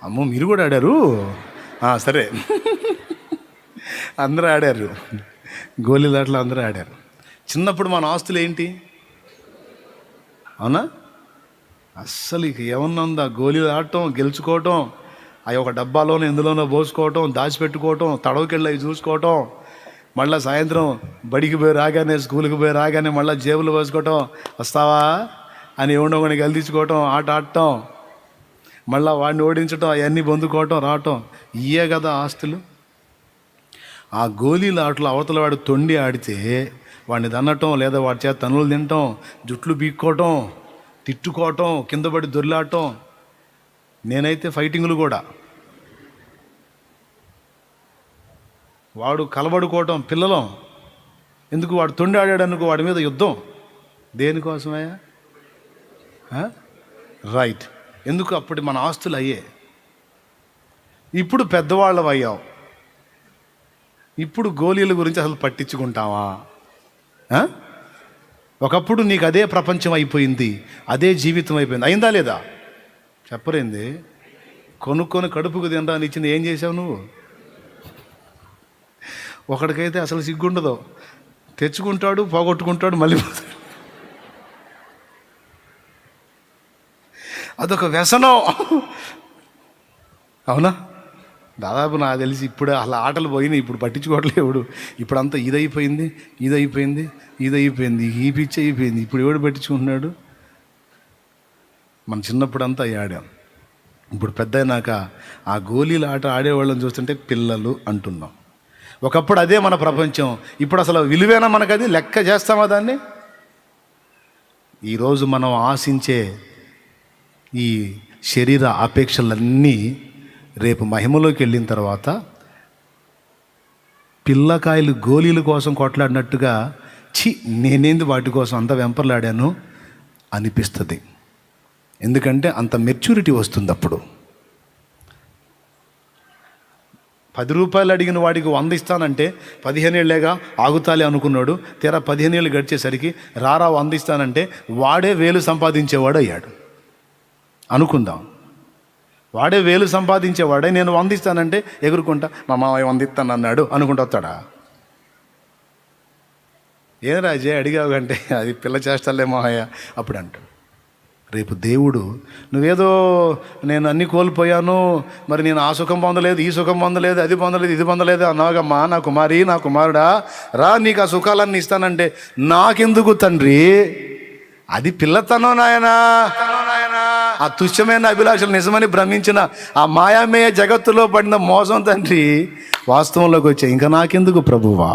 అమ్మో మీరు కూడా ఆడారు, సరే అందరూ ఆడారు, గోళీల ఆటలు అందరూ ఆడారు. చిన్నప్పుడు మన ఆస్తులు ఏంటి, అవునా? అస్సలు ఇక ఏమన్నా ఉందా? గోళీలు ఆడటం, గెలుచుకోవటం, అవి ఒక డబ్బాలోనో ఎందులోనో పోసుకోవటం, దాచిపెట్టుకోవటం, తడవకెళ్ళి అవి చూసుకోవటం, మళ్ళీ సాయంత్రం బడికి పోయి రాగానే, స్కూల్కి పోయి రాగానే మళ్ళీ జేబులు పోసుకోవటం, వస్తావా అని ఎవడొకని గెలిపించుకోవటం, ఆట ఆడటం, మళ్ళీ వాడిని ఓడించటం, అవన్నీ పొందుకోవటం, రావటం, ఇయే కదా ఆస్తులు. ఆ గోళీల ఆటలు అవతల వాడు తొండి ఆడితే వాడిని దన్నటం, లేదా వాడి చేత తనులు తినటం, జుట్లు బీక్కోవటం, తిట్టుకోవటం, కింద పడి దొర్లాడటం. నేనైతే ఫైటింగ్లు కూడా, వాడు కలబడుకోవటం, పిల్లలం. ఎందుకు? వాడు తొండి ఆడాడనుకో, వాడి మీద యుద్ధం. దేనికోసమయ్యా? రైట్. ఎందుకు? అప్పటి మన ఆస్తులు అయ్యే. ఇప్పుడు పెద్దవాళ్ళం అయ్యాం, ఇప్పుడు గోళీల గురించి అసలు పట్టించుకుంటావా? ఒకప్పుడు నీకు అదే ప్రపంచం అయిపోయింది, అదే జీవితం అయిపోయింది. అయిందా లేదా? చెప్పరేంది? కొనుక్కొని కడుపుకు తినడానికి ఇచ్చింది ఏం చేసావు నువ్వు? ఒకడికైతే అసలు సిగ్గుండదు, తెచ్చుకుంటాడు, పోగొట్టుకుంటాడు, మళ్ళీ పోతాడు. అదొక వ్యసనం, అవునా? దాదాపు నాకు తెలిసి ఇప్పుడు అసలు ఆటలు పోయినాయి, ఇప్పుడు పట్టించుకోవట్లేదు ఎవడు. ఇప్పుడు అంతా ఇదైపోయింది, ఈ పిచ్చి అయిపోయింది. ఇప్పుడు ఎవడు పట్టించుకుంటున్నాడు? మన చిన్నప్పుడు అంతా ఆడాం. ఇప్పుడు పెద్ద అయినాక ఆ గోళీల ఆట ఆడేవాళ్ళని చూస్తుంటే పిల్లలు అంటున్నాం. ఒకప్పుడు అదే మన ప్రపంచం. ఇప్పుడు అసలు విలువేనా మనకు? అది లెక్క చేస్తామా దాన్ని? ఈరోజు మనం ఆశించే ఈ శరీర అపేక్షలన్నీ రేపు మహిమలోకి వెళ్ళిన తర్వాత పిల్లకాయలు గోళీల కోసం కొట్లాడినట్టుగా నేనేంది వాటి కోసం అంత వెంపర్లాడాను అనిపిస్తుంది. ఎందుకంటే అంత మెచ్యూరిటీ వస్తుంది. అప్పుడు 10 రూపాయలు అడిగిన వాడికి 100 ఇస్తానంటే 15 ఏళ్ళేగా ఆగుతాలే అనుకున్నాడు. తీరా 15 ఏళ్ళు గడిచేసరికి 100 ఇస్తానంటే వాడే 1000 సంపాదించేవాడు అయ్యాడు అనుకుందాం. వాడే 1000 సంపాదించేవాడే నేను 100 ఇస్తానంటే ఎగురుకుంటా మా మామయ్య 100 ఇస్తాను అన్నాడు అనుకుంటూ వస్తాడా? ఏం రాజే అడిగావు అంటే అది పిల్ల చేస్తాలే మామయ్య అప్పుడు అంటాడు. రేపు దేవుడు నువ్వేదో నేను అన్నీ కోల్పోయాను, మరి నేను ఆ సుఖం పొందలేదు, ఈ సుఖం పొందలేదు, అది పొందలేదు, ఇది పొందలేదు అన్నాగమ్మా, నా కుమారి, నా కుమారుడా, రా నీకు ఆ సుఖాలన్నీ ఇస్తానంటే నాకెందుకు తండ్రి? అది పిల్లతనం నాయనా. ఆ తుచ్చమైన అభిలాషలు నిజమని భ్రమించిన ఆ మాయామేయ జగత్తులో పడిన మోసం తండ్రి వాస్తవంలోకి వచ్చే ఇంకా నాకెందుకు ప్రభువా?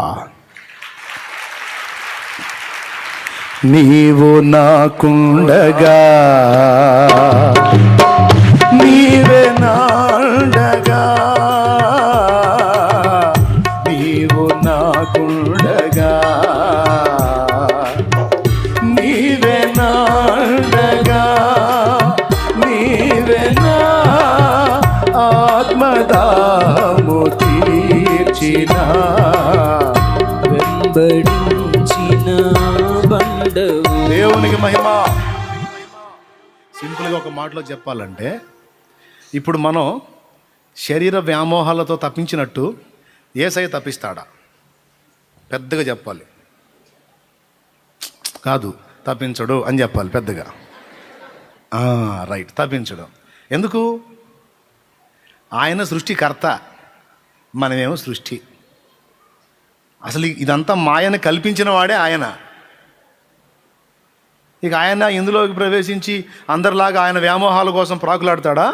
నీవు నాకుండగా నీవే నాండగా, నీవు నాకుండగా నీవే నాండగా, నీవే నా ఆత్మదాము తీర్చిన వెంబడించిన దేవునికి మహిమ. సింపుల్గా ఒక మాటలో చెప్పాలంటే ఇప్పుడు మనం శరీర వ్యామోహాలతో తప్పించినట్టు యేసయ్య తప్పిస్తాడా? పెద్దగా చెప్పాలి, కాదు తప్పించడు అని చెప్పాలి పెద్దగా. రైట్, తప్పించడం. ఎందుకు? ఆయన సృష్టికర్త, మనమేమో సృష్టి. అసలు ఇదంతా మాయను కల్పించిన వాడే ఆయన. ఇక ఆయన ఇందులోకి ప్రవేశించి అందరిలాగా ఆయన వ్యామోహాల కోసం ప్రాకులాడతాడా?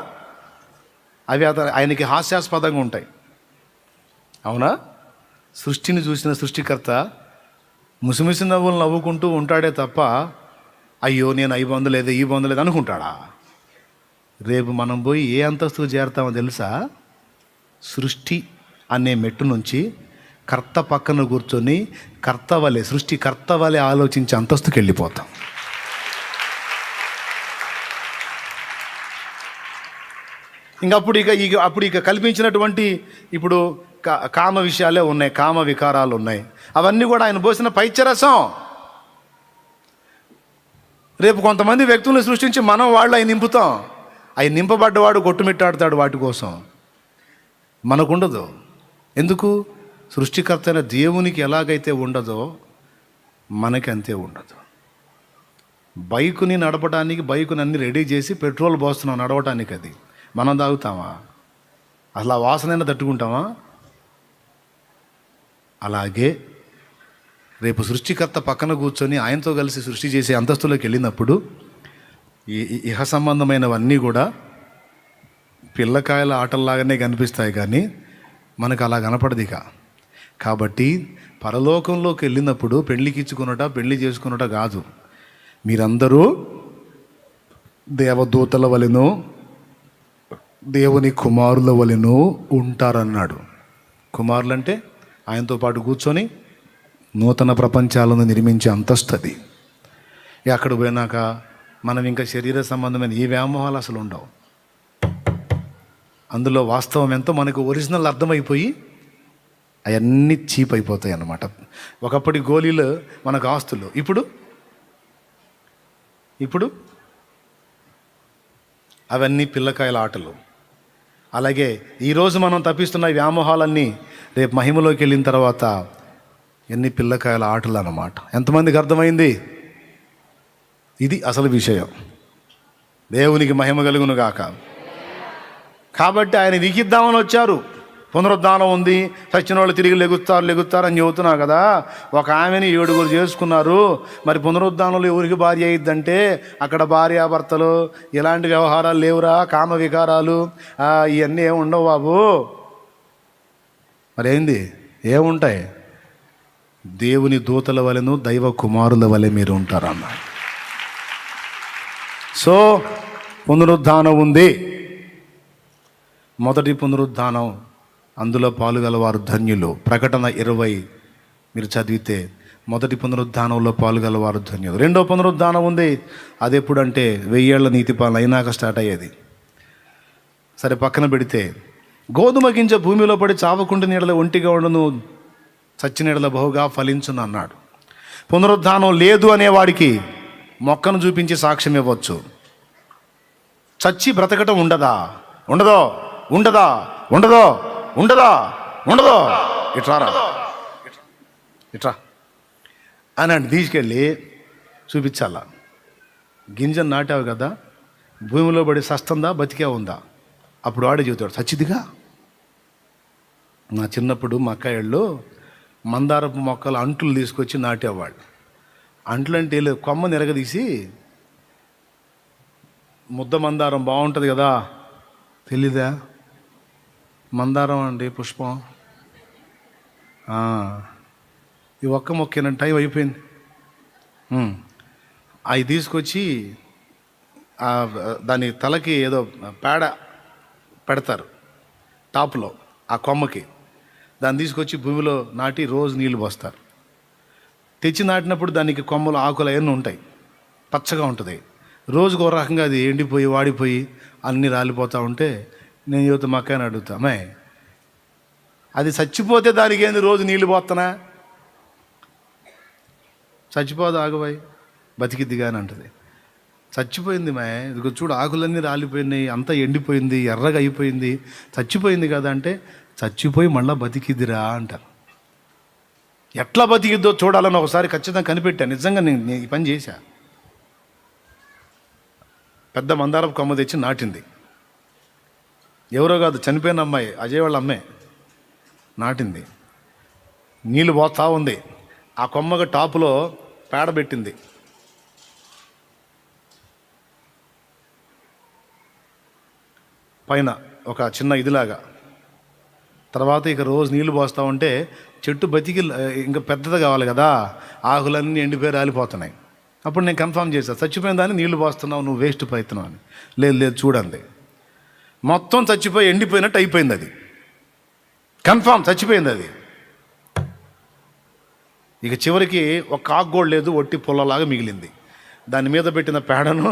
అవి ఆయనకి హాస్యాస్పదంగా ఉంటాయి. అవునా? సృష్టిని చూసిన సృష్టికర్త ముసిముసి నవ్వులు నవ్వుకుంటూ ఉంటాడే తప్ప అయ్యో నేను అవి పొందలేదు, ఈ పొందలేదు అనుకుంటాడా? రేపు మనం పోయి ఏ అంతస్తుకు చేరతామో తెలుసా? సృష్టి అనే మెట్టు నుంచి కర్త పక్కన కూర్చొని కర్త వలె, సృష్టి కర్త వలె ఆలోచించే అంతస్తుకి వెళ్ళిపోతాం. అప్పుడు ఇక కల్పించినటువంటి ఇప్పుడు కామ విషయాలే ఉన్నాయి, కామ వికారాలు ఉన్నాయి. అవన్నీ కూడా ఆయన పోసిన పైత్యరసం. రేపు కొంతమంది వ్యక్తులను సృష్టించి మనం వాళ్ళు అవి నింపుతాం. అవి నింపబడ్డవాడు కొట్టుమిట్టాడుతాడు వాటి కోసం. మనకుండదు. ఎందుకు? సృష్టికర్త అయిన దేవునికి ఎలాగైతే ఉండదో మనకి అంతే ఉండదు. బైకుని నడపడానికి బైకుని అన్ని రెడీ చేసి పెట్రోల్ పోస్తున్నాం నడవటానికి. అది మనం తాగుతామా? అసలు ఆ వాసనైనా తట్టుకుంటామా? అలాగే రేపు సృష్టికర్త పక్కన కూర్చొని ఆయనతో కలిసి సృష్టి చేసే అంతస్తులోకి వెళ్ళినప్పుడు ఈ ఇహ సంబంధమైనవన్నీ కూడా పిల్లకాయల ఆటల్లాగానే కనిపిస్తాయి, కానీ మనకు అలా కనపడదు ఇక. కాబట్టి పరలోకంలోకి వెళ్ళినప్పుడు పెళ్లి చేసుకున్నట కాదు, మీరందరూ దేవదూతల వలెను దేవుని కుమారుల వలెను ఉంటారన్నాడు. కుమారులంటే ఆయనతో పాటు కూర్చొని నూతన ప్రపంచాలను నిర్మించే అంతస్తది. అక్కడ పోయినాక మనం ఇంకా శరీర సంబంధమైన ఈ వ్యామోహాలు అసలు ఉండవు. అందులో వాస్తవం ఎంతో మనకు ఒరిజినల్ అర్థమైపోయి అవన్నీ చీప్ అయిపోతాయి అన్నమాట. ఒకప్పటి గోళీలు మనకు ఆస్తులు, ఇప్పుడు అవన్నీ పిల్లకాయల ఆటలు. అలాగే ఈరోజు మనం తప్పిస్తున్న వ్యామోహాలన్నీ రేపు మహిమలోకి వెళ్ళిన తర్వాత ఎన్ని పిల్లకాయల ఆటలు అన్నమాట. ఎంతమందికి అర్థమైంది? ఇది అసలు విషయం. దేవునికి మహిమ కలుగును గాక. కాబట్టి ఆయన వికిద్దామని వచ్చారు. పునరుద్ధానం ఉంది, చచ్చిన వాళ్ళు తిరిగి లెగుస్తారు అని చెబుతున్నావు కదా. ఒక ఆమెని 7 చేసుకున్నారు. మరి పునరుద్ధానంలో ఎవరికి భార్య అయ్యిద్దంటే అక్కడ భార్యాభర్తలు ఇలాంటి వ్యవహారాలు లేవురా, కామ వికారాలు ఇవన్నీ ఏమి ఉండవు బాబు. మరి ఏంది, ఏముంటాయి? దేవుని దూతల వలెను దైవ కుమారుల వలె మీరు ఉంటారన్న. సో పునరుద్ధానం ఉంది. మొదటి పునరుద్ధానం, అందులో పాలుగలవారు ధన్యులు. ప్రకటన 20 మీరు చదివితే మొదటి పునరుద్ధానంలో పాలుగలవారు ధన్యులు. రెండో పునరుద్ధానం ఉంది. అది ఎప్పుడంటే 1000 ఏళ్ల నీతి పాలన అయినాక స్టార్ట్ అయ్యేది. సరే పక్కన పెడితే, గోధుమ గింజ భూమిలో పడి చావకుండి నీడల ఒంటిగా ఉండును, చచ్చి నీడల బహుగా ఫలించును అన్నాడు. పునరుద్ధానం లేదు అనేవాడికి మొక్కను చూపించి సాక్ష్యం ఇవ్వచ్చు. చచ్చి బ్రతకటం ఉండదా? ఉండదో? ఉండదా? ఉండదో? ఉండదా? ఉండదో? ఇట్రారా, ఇట్రా అని అంటే తీసుకెళ్ళి చూపించాలా. గింజను నాటావు కదా, భూమిలో పడి సస్తుందా బతికే ఉందా? అప్పుడు వాడే చెబుతాడు చచ్చిదిగా. నా చిన్నప్పుడు మా అక్కయ్యళ్ళు మందారపు మొక్కలు అంట్లు తీసుకొచ్చి నాటేవాళ్ళు. అంట్లు అంటే కొమ్మని ఎరగదీసి, ముద్ద మందారం బాగుంటుంది కదా, తెలీదా? మందారం అండి పుష్పం. ఈ ఒక్క మొక్కేనండి, టైం అయిపోయింది. అవి తీసుకొచ్చి దాని తలకి ఏదో పేడ పెడతారు టాప్లో, ఆ కొమ్మకి. దాన్ని తీసుకొచ్చి భూమిలో నాటి రోజు నీళ్ళు పోస్తారు. తెచ్చి నాటినప్పుడు దానికి కొమ్మలు ఆకులు అవన్నీ ఉంటాయి, పచ్చగా ఉంటుంది. రోజుకు ఒక రకంగా అది ఎండిపోయి వాడిపోయి అన్నీ రాలిపోతూ ఉంటే నేను యువత మా అక్కని అడుగుతా, అమ్మాయి అది చచ్చిపోతే దానికి ఏంది రోజు నీళ్ళు పోతానా? చచ్చిపోదు ఆగుబాయి, బతికిద్ది కానీ అంటది. చచ్చిపోయింది మా, ఇదిగో చూడు ఆకులన్నీ రాలిపోయినాయి, అంతా ఎండిపోయింది, ఎర్రగా అయిపోయింది, చచ్చిపోయింది కదా అంటే, చచ్చిపోయి మళ్ళీ బతికిద్దిరా అంటారు. ఎట్లా బతికిద్దో చూడాలని ఒకసారి ఖచ్చితంగా కనిపెట్టాను. నిజంగా నేను ఈ పని చేశా. పెద్ద మందారపు కొమ్మ తెచ్చి నాటింది. ఎవరో కాదు, చనిపోయిన అమ్మాయి, అజయ్ వాళ్ళ అమ్మాయి నాటింది. నీళ్ళు పోతా ఉంది. ఆ కొమ్మగా టాపులో పేడ పెట్టింది. పైన ఒక చిన్న ఇదిలాగా. తర్వాత ఇక రోజు నీళ్లు పోస్తూ ఉంటే చెట్టు బతికి ఇంకా పెద్దది కావాలి కదా, ఆకులన్నీ ఎండిపోయి రాలిపోతున్నాయి. అప్పుడు నేను కన్ఫర్మ్ చేశాను, చచ్చిపోయిన దాన్ని నీళ్లు పోస్తున్నావు, నువ్వు వేస్ట్ ప్రయత్నం అని. లేదు లేదు చూడండి, మొత్తం చచ్చిపోయి ఎండిపోయినట్టు అయిపోయింది. అది కన్ఫర్మ్ చచ్చిపోయింది అది. ఇక చివరికి ఒక ఆకు కూడా లేదు, ఒట్టి పుల్లలాగా మిగిలింది. దాని మీద పెట్టిన పేడను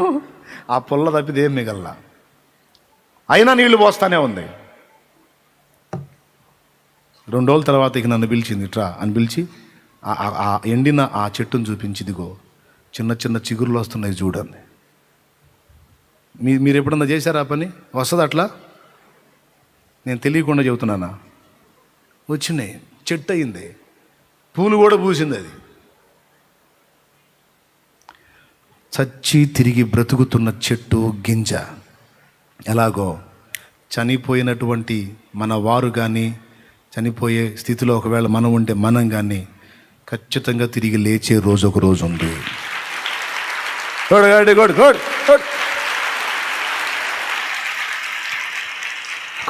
ఆ పుల్ల తప్పిది ఏం మిగల్లా. అయినా నీళ్లు పోస్తానే ఉంది. 2 రోజుల తర్వాత ఇక నన్ను పిలిచింది, ఇట్రా అని పిలిచి ఆ ఎండిన ఆ చెట్టును చూపించి, ఇదిగో చిన్న చిన్న చిగురులు వస్తున్నాయి చూడండి. మీరు ఎప్పుడన్నా చేశారా ఆ పని? వస్తుంది అట్లా? నేను తెలియకుండా చెబుతున్నానా? వచ్చినాయి, చెట్టు అయింది, పూలు కూడా పూసింది. అది చచ్చి తిరిగి బ్రతుకుతున్న చెట్టు గింజ. ఎలాగో చనిపోయినటువంటి మన వారు కానీ, చనిపోయే స్థితిలో ఒకవేళ మనం ఉంటే మనం కానీ ఖచ్చితంగా తిరిగి లేచే రోజు ఒక రోజు ఉంది.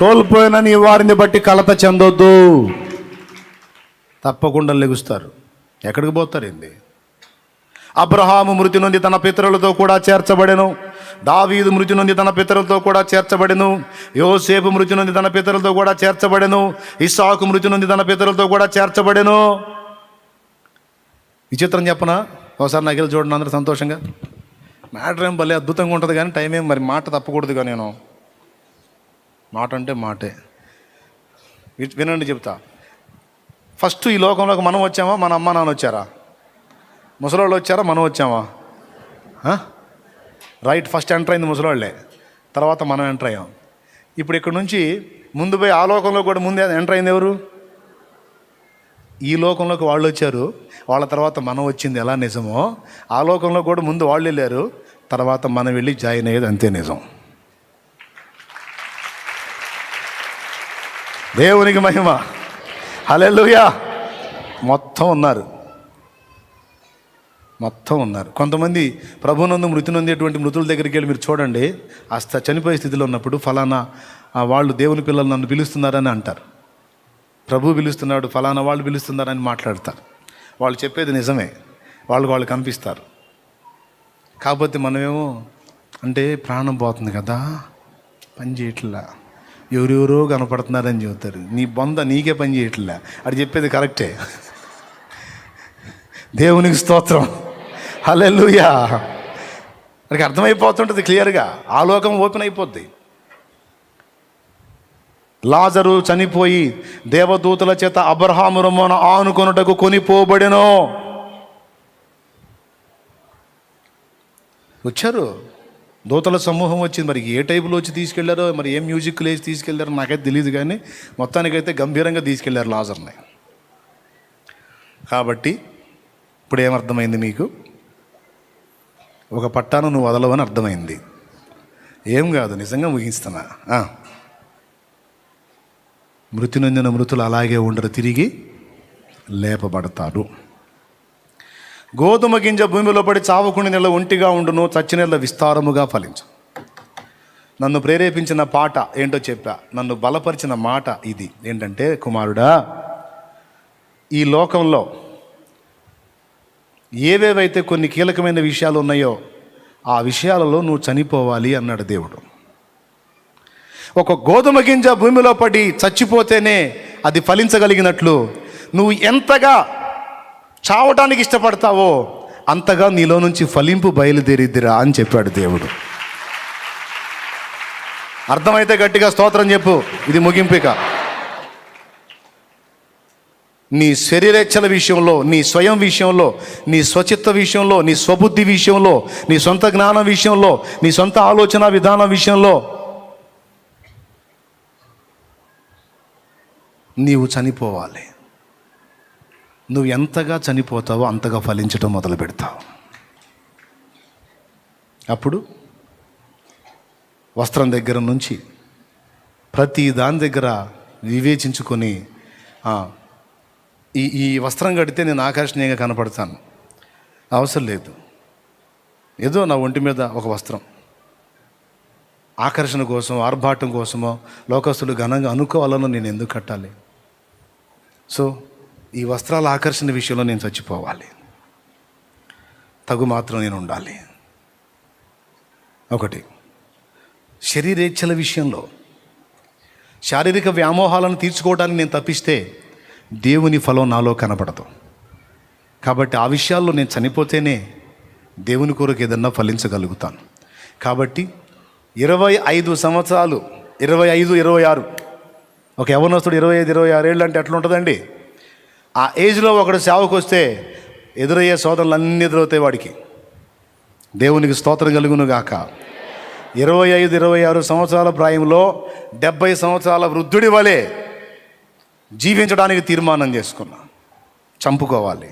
కోల్పోయిన నీ వారిని బట్టి కలత చెందొద్దు. తప్పకుండా లెగుస్తారు. ఎక్కడికి పోతారేంది? అబ్రహాము మృతి నుండి తన పితరులతో కూడా చేర్చబడెను. దావీదు మృతి నుండి తన పితరులతో కూడా చేర్చబడెను. యోసేపు మృతి నుండి తన పితరులతో కూడా చేర్చబడెను. ఇస్సాకు మృతి నుండి తన పితరులతో కూడా చేర్చబడెను. విచిత్రం చెప్పనా? ఒకసారి నగిలి చూడండి అందరూ సంతోషంగా. మ్యాటర్ ఏం భలే అద్భుతంగా ఉంటుంది కానీ టైం ఏం మరి మాట తప్పకూడదుగా. నేను మాట అంటే మాటే. వినండి చెప్తా. ఫస్ట్ ఈ లోకంలోకి మనం వచ్చామా, మన అమ్మ నాన్న వచ్చారా? ముసలోళ్ళు వచ్చారా, మనం వచ్చామా? రైట్, ఫస్ట్ ఎంటర్ అయింది ముసలోళ్ళే, తర్వాత మనం ఎంటర్ అయ్యాం. ఇప్పుడు ఇక్కడ నుంచి ముందు పోయి ఆ లోకంలో కూడా ముందే ఎంటర్ అయింది ఎవరు? ఈ లోకంలోకి వాళ్ళు వచ్చారు, వాళ్ళ తర్వాత మనం వచ్చింది ఎలా నిజమో, ఆ లోకంలో కూడా ముందు వాళ్ళు వెళ్ళారు, తర్వాత మనం వెళ్ళి జాయిన్ అయ్యేది అంతే నిజం. దేవునికి మహిమ. హల్లెలూయా. మొత్తం ఉన్నారు. కొంతమంది ప్రభునందు మృతి నొందేటువంటి మృతుల దగ్గరికి వెళ్ళి మీరు చూడండి, చనిపోయే స్థితిలో ఉన్నప్పుడు ఫలానా వాళ్ళు దేవుని పిల్లలు నన్ను పిలుస్తున్నారని అంటారు. ప్రభు పిలుస్తున్నాడు, ఫలానా వాళ్ళు పిలుస్తున్నారని మాట్లాడతారు. వాళ్ళు చెప్పేది నిజమే, వాళ్ళు కనిపిస్తారు. కాకపోతే మనమేమో అంటే ప్రాణం పోతుంది కదా, పని చేయట్లా, ఎవరెవరో కనపడుతున్నారని చెబుతారు. నీ బొంద నీకే పని చేయట్లే. అది చెప్పేది కరెక్టే. దేవునికి స్తోత్రం. హల్లెలూయా. మనకి అర్థమైపోతుంటుంది క్లియర్గా, ఆ లోకం ఓపెన్ అయిపోద్ది. లాజరు చనిపోయి దేవదూతల చేత అబ్రహాము రొమ్మున ఆనుకొనుటకు కొనిపోబడెను. వచ్చారు, దూతల సమూహం వచ్చింది. మరి ఏ టైపులో వచ్చి తీసుకెళ్లారో, మరి ఏం మ్యూజిక్లు వేసి తీసుకెళ్లారో నాకైతే తెలియదు, కానీ మొత్తానికైతే గంభీరంగా తీసుకెళ్లారు లాజర్ని. కాబట్టి ఇప్పుడు ఏమర్థమైంది మీకు? ఒక పట్టాను నువ్వు వదలవని అర్థమైంది. ఏం కాదు, నిజంగా ముగిస్తున్నా. మృతి నొందిన మృతులు అలాగే ఉండరు, తిరిగి లేపబడతారు. గోధుమ గింజ భూమిలో పడి చావకుని నెల ఒంటిగా ఉండును, చచ్చిన నెల విస్తారముగా ఫలించు. నన్ను ప్రేరేపించిన పాట ఏంటో చెప్పా, నన్ను బలపరిచిన మాట ఇది ఏంటంటే, కుమారుడా, ఈ లోకంలో ఏవేవైతే కొన్ని కీలకమైన విషయాలు ఉన్నాయో ఆ విషయాలలో నువ్వు చనిపోవాలి అన్నాడు దేవుడు. ఒక గోధుమ గింజ భూమిలో పడి చచ్చిపోతేనే అది ఫలించగలిగినట్లు, నువ్వు ఎంతగా చావటానికి ఇష్టపడతావో అంతగా నీలో నుంచి ఫలింపు బయలుదేరిద్దిరా అని చెప్పాడు దేవుడు. అర్థమైతే గట్టిగా స్తోత్రం చెప్పు. ఇది ముగింపిక. నీ శరీరేచ్ఛల విషయంలో, నీ స్వయం విషయంలో, నీ స్వచిత్త విషయంలో, నీ స్వబుద్ధి విషయంలో, నీ సొంత జ్ఞానం విషయంలో, నీ సొంత ఆలోచన విధానం విషయంలో నీవు చనిపోవాలి. నువ్వు ఎంతగా చనిపోతావో అంతగా ఫలించడం మొదలు పెడతావు. అప్పుడు వస్త్రం దగ్గర నుంచి ప్రతి దాని దగ్గర వివేచించుకొని, ఈ వస్త్రం కడితే నేను ఆకర్షణీయంగా కనపడతాను, అవసరం లేదు, ఏదో నా ఒంటి మీద ఒక వస్త్రం ఆకర్షణ కోసం, ఆర్భాటం కోసమో, లోకస్తులు ఘనంగా అనుకోవాలనో నేను ఎందుకు కట్టాలి? సో ఈ వస్త్రాల ఆకర్షణ విషయంలో నేను చచ్చిపోవాలి, తగు మాత్రం నేను ఉండాలి. ఒకటి, శరీరేచ్ఛల విషయంలో శారీరక వ్యామోహాలను తీర్చుకోవడానికి నేను తప్పిస్తే దేవుని ఫలం నాలో కనపడదు. కాబట్టి ఆ విషయాల్లో నేను చనిపోతేనే దేవుని కొరకు ఏదన్నా ఫలించగలుగుతాను. కాబట్టి 25 సంవత్సరాలు, 25, 26, ఒక యవ్వనస్తుడు 25, 26 ఏళ్ళు అంటే ఎట్లా ఉంటుందండి? ఆ ఏజ్లో ఒకడు సేవకు వస్తే ఎదురయ్యే సోదరులు అన్నీ ఎదురవుతాయి వాడికి. దేవునికి స్తోత్రం కలుగును గాక. 25, 26 సంవత్సరాల ప్రాయంలో 70 సంవత్సరాల వృద్ధుడి వలె జీవించడానికి తీర్మానం చేసుకున్నా. చంపుకోవాలి,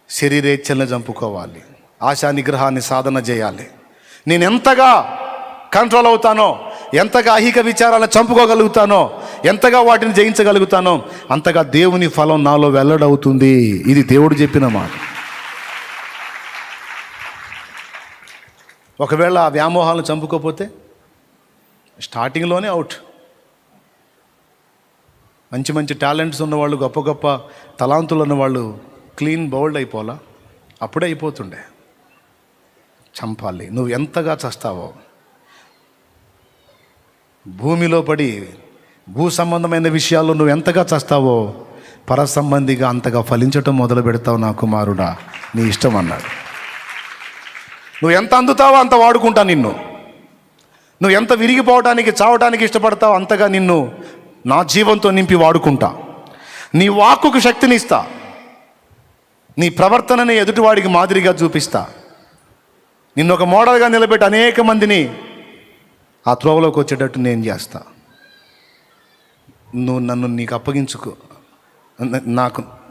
శరీరేచ్ఛలను చంపుకోవాలి, ఆశా నిగ్రహాన్ని సాధన చేయాలి. నేను ఎంతగా కంట్రోల్ అవుతానో, ఎంతగా ఐహిక విచారాలను చంపుకోగలుగుతానో, ఎంతగా వాటిని జయించగలుగుతానో అంతగా దేవుని ఫలం నాలో వెల్లడవుతుంది. ఇది దేవుడు చెప్పిన మాట. ఒకవేళ ఆ వ్యామోహాలను చంపుకోకపోతే స్టార్టింగ్లోనే అవుట్. మంచి మంచి టాలెంట్స్ ఉన్నవాళ్ళు, గొప్ప గొప్ప తలాంతులు ఉన్నవాళ్ళు క్లీన్ బౌల్డ్ అయిపోలా, అప్పుడే అయిపోతుండే. చంపాలి. నువ్వు ఎంతగా చస్తావో, భూమిలో పడి భూ సంబంధమైన విషయాల్లో నువ్వు ఎంతగా చస్తావో పర సంబంధిగా అంతగా ఫలించటం మొదలు పెడతావు నా కుమారుడా, నీ ఇష్టం అన్నాడు. నువ్వు ఎంత అందుతావో అంత వాడుకుంటా నిన్ను. నువ్వు ఎంత విరిగిపోవడానికి, చావడానికి ఇష్టపడతావో అంతగా నిన్ను నా జీవంతో నింపి వాడుకుంటా. నీ వాక్కుకు శక్తినిస్తా, నీ ప్రవర్తనని ఎదుటివాడికి మాదిరిగా చూపిస్తా, నిన్ను ఒక మోడల్గా నిలబెట్టి అనేక మందిని ఆ త్రోవలోకి వచ్చేటట్టు నేను చేస్తా. నువ్వు నన్ను నీకు అప్పగించుకో,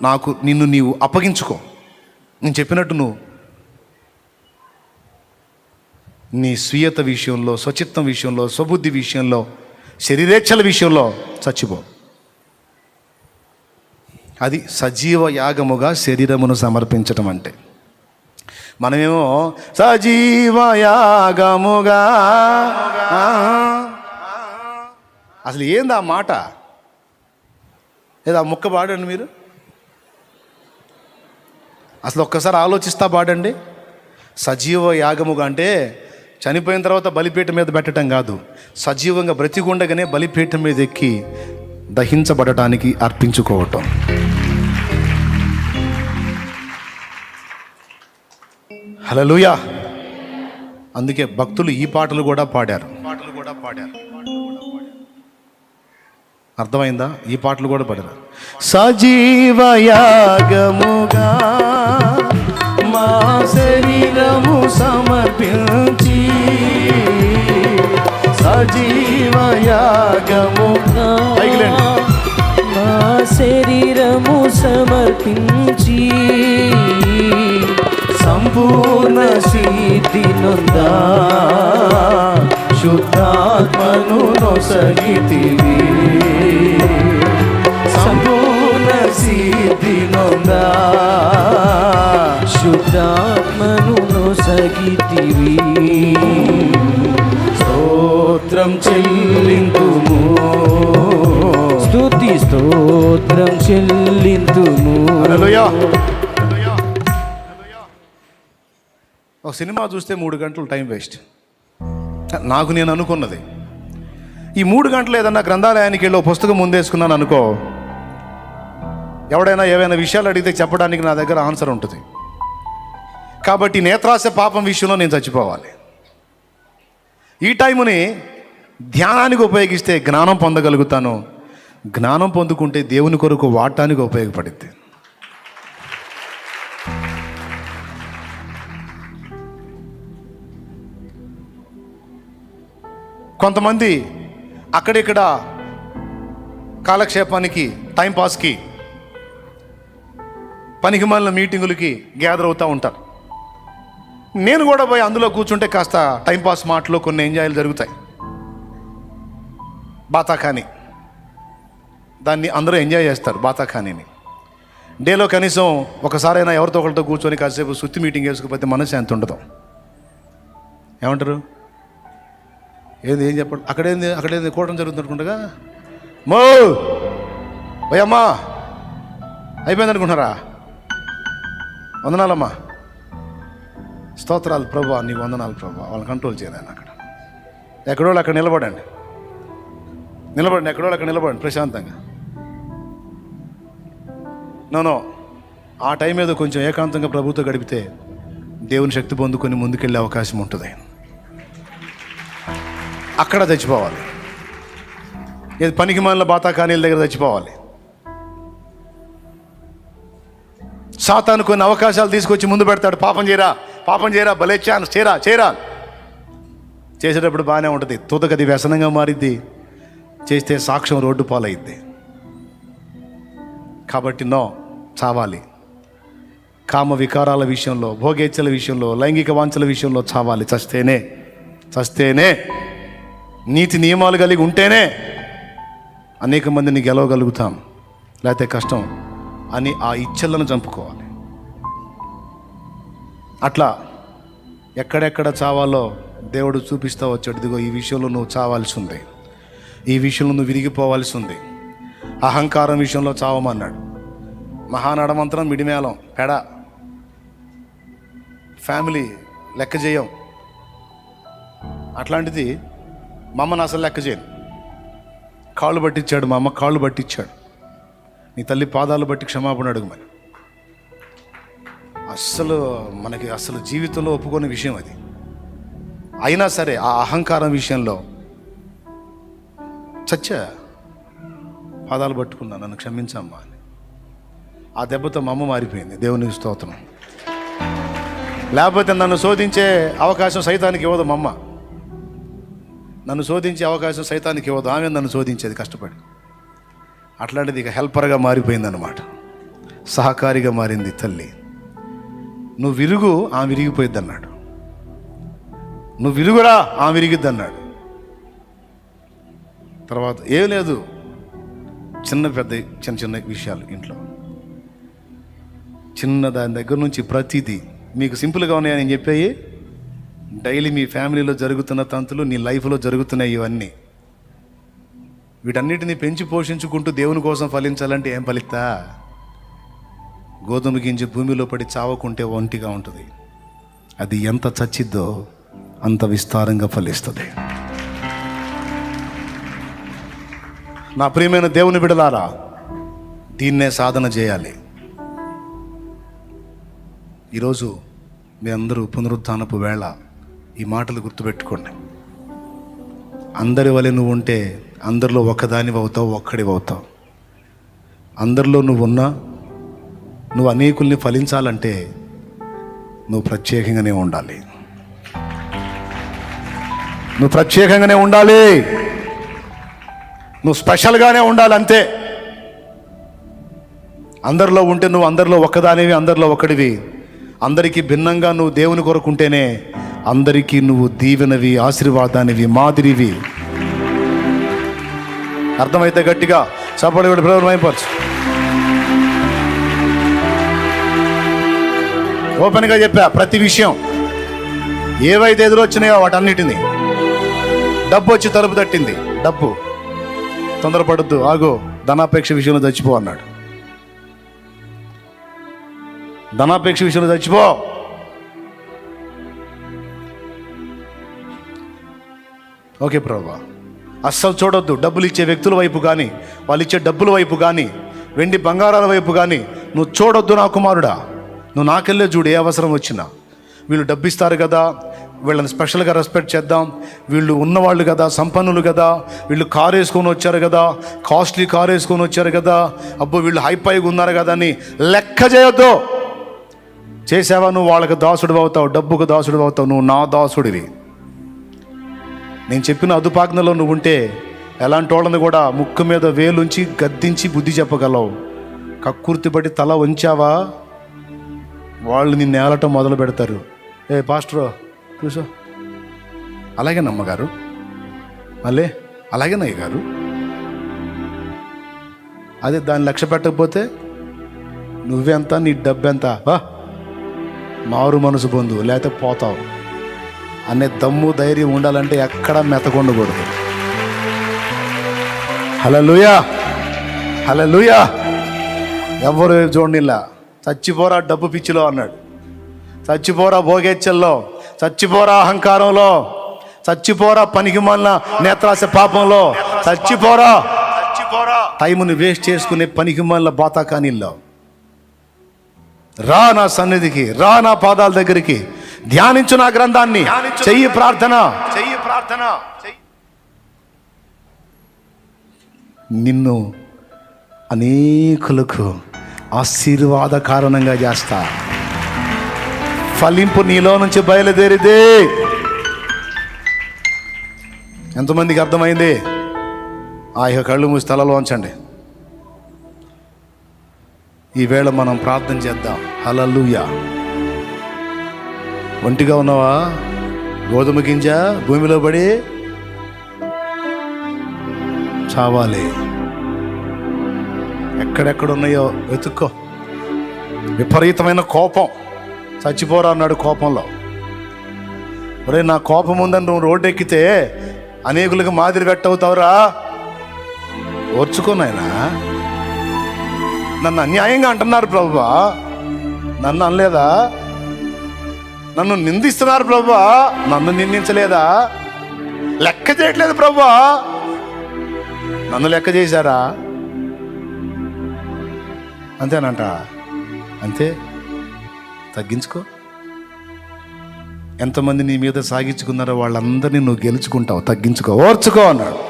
నాకు నిన్ను నీవు అప్పగించుకో. నేను చెప్పినట్టు నువ్వు నీ స్వీయత విషయంలో, స్వచిత్తం విషయంలో, స్వబుద్ధి విషయంలో, శరీరేచ్ఛల విషయంలో చచ్చిపో. అది సజీవ యాగముగా శరీరమును సమర్పించటం అంటే. మనమేమో సజీవ యాగముగా, అసలు ఏంది ఆ మాట? ఏదో ఆ ముక్క పాడండి మీరు, అసలు ఒక్కసారి ఆలోచిస్తా పాడండి. సజీవ యాగముగా అంటే చనిపోయిన తర్వాత బలిపీఠం మీద పెట్టడం కాదు, సజీవంగా బ్రతికుండగానే బలిపీఠం మీద ఎక్కి దహించబడటానికి అర్పించుకోవటం. హల్లెలూయా. అందుకే భక్తులు ఈ పాటలు కూడా పాడారు. అర్థమైందా? ఈ పాటలు కూడా పాడారు. సజీవ యాగముగా మా శరీరము సమర్పించి, సజీవ యాగముగా మా శరీరము సమర్పించి, సంపూర్ణ సిద్ధి నొందా శుద్ధాత్మను నొసగితివి, సంపూర్ణ సిద్ధి నొందా శుద్ధాత్మను నొసగితివి. స్తోత్రం చెల్లింతుము, స్తుతి స్తోత్రం చెల్లింతుము. హల్లెలూయా. ఒక సినిమా చూస్తే 3 గంటలు టైం వేస్ట్. నాకు నేను అనుకున్నది, ఈ 3 గంటలు ఏదన్నా గ్రంథాలయానికి వెళ్ళి పుస్తకం ముందేసుకున్నాను అనుకో, ఎవడైనా ఏవైనా విషయాలు అడిగితే చెప్పడానికి నా దగ్గర ఆన్సర్ ఉంటుంది. కాబట్టి నేత్రాశ పాపం విషయంలో నేను చచ్చిపోవాలి. ఈ టైముని ధ్యానానికి ఉపయోగిస్తే జ్ఞానం పొందగలుగుతాను. జ్ఞానం పొందుకుంటే దేవుని కొరకు వాడటానికి ఉపయోగపడుద్ది. కొంతమంది అక్కడిక్కడ కాలక్షేపానికి, టైంపాస్కి, పనికిమాలిన మీటింగులకి గ్యాదర్ అవుతూ ఉంటారు. నేను కూడా పోయి అందులో కూర్చుంటే కాస్త టైంపాస్ మాటలు, కొన్ని ఎంజాయ్లు జరుగుతాయి. బాతాఖానీ, దాన్ని అందరూ ఎంజాయ్ చేస్తారు బాతాఖానీని. డేలో కనీసం ఒకసారైనా ఎవరితో ఒకరితో కూర్చొని కాసేపు సుత్తి మీటింగ్ వేసుకుపోతే మనసు ఎంత ఉండదు. ఏమంటారు? ఏం చెప్పండి? అక్కడేంది కూటం జరుగుతుంది అనుకుంటగా, మో భయమ్మా అయిపోయింది అనుకుంటున్నారా? వందనాలమ్మా, స్తోత్రాలు ప్రభా, నీకు వందనాలు ప్రభా. వాళ్ళని కంట్రోల్ చేయలేను. అక్కడ ఎక్కడోళ్ళు అక్కడ నిలబడండి, ఎక్కడోళ్ళు అక్కడ నిలబడండి ప్రశాంతంగా. నో, ఆ టైం ఏదో కొంచెం ఏకాంతంగా ప్రభుతో గడిపితే దేవుని శక్తి పొందుకొని ముందుకెళ్ళే అవకాశం ఉంటుంది. అక్కడ చచ్చిపోవాలి. ఇది పనికి మాలిన బాతాఖానీల దగ్గర చచ్చిపోవాలి. సాతాను కొన్ని అవకాశాలు తీసుకొచ్చి ముందు పెడతాడు. పాపం చేయరా, భలే ఛాన్స్, చేరా. చేసేటప్పుడు బాగానే ఉంటుంది. తుదకది వ్యసనంగా మారిద్ది. చేస్తే సాక్ష్యం రోడ్డు పాలైద్ది. కాబట్టి చావాలి. కామ వికారాల విషయంలో, భోగేచ్ఛల విషయంలో, లైంగిక వాంఛల విషయంలో చావాలి. చస్తేనే నీతి నియమాలు కలిగి ఉంటేనే అనేక మందిని గెలవగలుగుతాం, లేకపోతే కష్టం అని ఆ ఇచ్చలను చంపుకోవాలి. అట్లా ఎక్కడెక్కడ చావాలో దేవుడు చూపిస్తూ వచ్చాడు. ఇదిగో ఈ విషయంలో నువ్వు చావాల్సి ఉంది, ఈ విషయంలో నువ్వు విరిగిపోవాల్సి ఉంది. అహంకారం విషయంలో చావమన్నాడు. మహానడమంతరం, మిడిమేళం, పెడ, ఫ్యామిలీ లెక్క చేయం. అట్లాంటిది మా అమ్మను అసలు లెక్క చేయను. కాళ్ళు పట్టించాడు, మా అమ్మ కాళ్ళు పట్టించాడు. నీ తల్లి పాదాలు బట్టి క్షమాపణ అడుగుమని. మనకి అసలు జీవితంలో ఒప్పుకోని విషయం అది. అయినా సరే ఆ అహంకారం విషయంలో పాదాలు పట్టుకున్నా, నన్ను క్షమించమ్మా అని. ఆ దెబ్బతో మా అమ్మ మారిపోయింది. దేవునికి స్తోత్రం. లేకపోతే నన్ను శోధించే అవకాశం సైతానికి ఇవ్వదు మా అమ్మ. నన్ను శోధించే అవకాశం సైతానికి ఇవ్వదు. ఆమె నన్ను శోధించేది కష్టపడి. అట్లాంటిది ఇక హెల్పర్గా మారిపోయిందన్నమాట. సహకారిగా మారింది తల్లి. నువ్వు విరుగు, ఆమె విరిగిపోయిద్ది అన్నాడు. నువ్వు విరుగురా, ఆమె విరిగిద్ది అన్నాడు. తర్వాత ఏం లేదు, చిన్న చిన్న విషయాలు ఇంట్లో, చిన్న దాని దగ్గర నుంచి ప్రతిదీ మీకు సింపుల్గా ఉన్నాయని నేను చెప్పాయి. డైలీ మీ ఫ్యామిలీలో జరుగుతున్న తంతులు, నీ లైఫ్లో జరుగుతున్నాయి ఇవన్నీ. వీటన్నిటిని పెంచి పోషించుకుంటూ దేవుని కోసం ఫలించాలంటే ఏం ఫలిస్తా? గోధుమ గింజ భూమిలో పడి చావకుంటే ఒంటిగా ఉంటుంది. అది ఎంత చచ్చిద్దో అంత విస్తారంగా ఫలిస్తుంది. నా ప్రియమైన దేవుని బిడ్డలారా, దీన్నే సాధన చేయాలి. ఈరోజు మీ అందరూ పునరుత్థానపు వేళ ఈ మాటలు గుర్తుపెట్టుకోండి. అందరి వలె నువ్వు ఉంటే అందరిలో ఒకదానివి అవుతావు, ఒక్కడివి అవుతావు. అందరిలో నువ్వు ఉన్నా నువ్వు అనేకుల్ని ఫలించాలంటే నువ్వు ప్రత్యేకంగానే ఉండాలి. నువ్వు ప్రత్యేకంగానే ఉండాలి. నువ్వు స్పెషల్గానే ఉండాలి, అంతే. అందరిలో ఉంటే నువ్వు అందరిలో ఒక్కదానివి, అందరిలో ఒకడివి. అందరికీ భిన్నంగా నువ్వు దేవుని కొరకుంటేనే అందరికీ నువ్వు దీవెనవి, ఆశీర్వాదానివి, మాదిరివి. అర్థమైతే గట్టిగా చప్పటి కూడా ప్రారంభమైపోవచ్చు. ఓపెన్గా చెప్పా ప్రతి విషయం. ఏవైతే ఎదురొచ్చినాయో వాటన్నిటినీ. డబ్బు వచ్చి తలుపు తట్టింది. డబ్బు, తొందరపడద్దు, ఆగో, ధనాపేక్ష విషయంలో చచ్చిపో అన్నాడు. ధనాపేక్ష విషయంలో చచ్చిపో. ఓకే ప్రభువా, అస్సలు చూడొద్దు. డబ్బులు ఇచ్చే వ్యక్తుల వైపు కానీ, వాళ్ళు ఇచ్చే డబ్బుల వైపు కానీ, వెండి బంగారాల వైపు కానీ నువ్వు చూడొద్దు నా కుమారుడా. నువ్వు నాకెళ్ళే చూడు, ఏ అవసరం వచ్చినా. వీళ్ళు డబ్బు ఇస్తారు కదా, వీళ్ళని స్పెషల్గా రెస్పెక్ట్ చేద్దాం, వీళ్ళు ఉన్నవాళ్ళు కదా, సంపన్నులు కదా, వీళ్ళు కారు వేసుకొని వచ్చారు కదా, కాస్ట్లీ కారు వేసుకొని వచ్చారు కదా, అబ్బో వీళ్ళు హైపైగా ఉన్నారు కదా అని లెక్క చేయొద్దు. చేసావా నువ్వు వాళ్ళకి దాసుడు అవుతావు, డబ్బుకు దాసుడు అవుతావు. నువ్వు నా దాసుడివి. నేను చెప్పిన అదుపాజ్ఞలో నువ్వు ఉంటే ఎలాంటి వాళ్ళని కూడా ముక్కు మీద వేలుంచి గద్దించి బుద్ధి చెప్పగలవు. కక్కుర్తిపడి తల వంచావా వాళ్ళు నిన్ను ఏలటం మొదలు పెడతారు. ఏ పాస్టర్ చూసా, అలాగే నమ్మగారు, మళ్ళీ అలాగే నయ్య గారు. అదే దాన్ని లక్ష్య పెట్టకపోతే నువ్వెంత, నీ డబ్బెంత, మారు మనసు పొందు, లేకపోతే పోతావు అనే దమ్ము ధైర్యం ఉండాలంటే ఎక్కడా మెతకొండకూడదు. హల్లెలూయా, హల్లెలూయా. ఎవరు చూడనిలా. చచ్చిపోరా డబ్బు పిచ్చిలో అన్నాడు, చచ్చిపోరా భోగేచ్చల్లో, చచ్చిపోరా అహంకారంలో, చచ్చిపోరా పనికిమాలిన నేత్రాశ పాపంలో, చచ్చిపోరా టైముని వేస్ట్ చేసుకునే పనికిమాలిన బాతాకానీల్లో. రా నా సన్నిధికి, రా నా పాదాల దగ్గరికి, ధ్యానించు నా గ్రంథాన్ని, చెయ్యి ప్రార్థన. నిన్ను అనేకులకు ఆశీర్వాద కారణంగా చేస్తా. ఫలింపు నీలో నుంచి బయలుదేరిదే. ఎంతమందికి అర్థమైంది? ఆ ఇక కళ్ళు మూసి తలలో ఉంచండి. ఈవేళ మనం ప్రార్థన చేద్దాం. హల్లెలూయా. ఒంటిగా ఉన్నావా? గోధుమ గింజ భూమిలో పడి చావాలి. ఎక్కడెక్కడ ఉన్నాయో వెతుక్కో. విపరీతమైన కోపం, చచ్చిపోరా అన్నాడు కోపంలో. ఒరే, నా కోపం ఉందని నువ్వు రోడ్డు ఎక్కితే అనేకులకు మాదిరి పెట్టవుతావురా. ఓర్చుకోనాయనా. నన్ను అన్యాయంగా అంటున్నారు ప్రభువా, నన్ను అనలేదా? నన్ను నిందిస్తున్నారు ప్రభువా, నన్ను నిందించలేదా? లెక్క చేయట్లేదు ప్రభువా, నన్ను లెక్క చేశారా? అంతేనంట. అంతే, తగ్గించుకో. ఎంతమంది నీ మీద సాగించుకున్నారో వాళ్ళందరినీ నువ్వు గెలుచుకుంటావు. తగ్గించుకో, ఓర్చుకో అన్నాడు.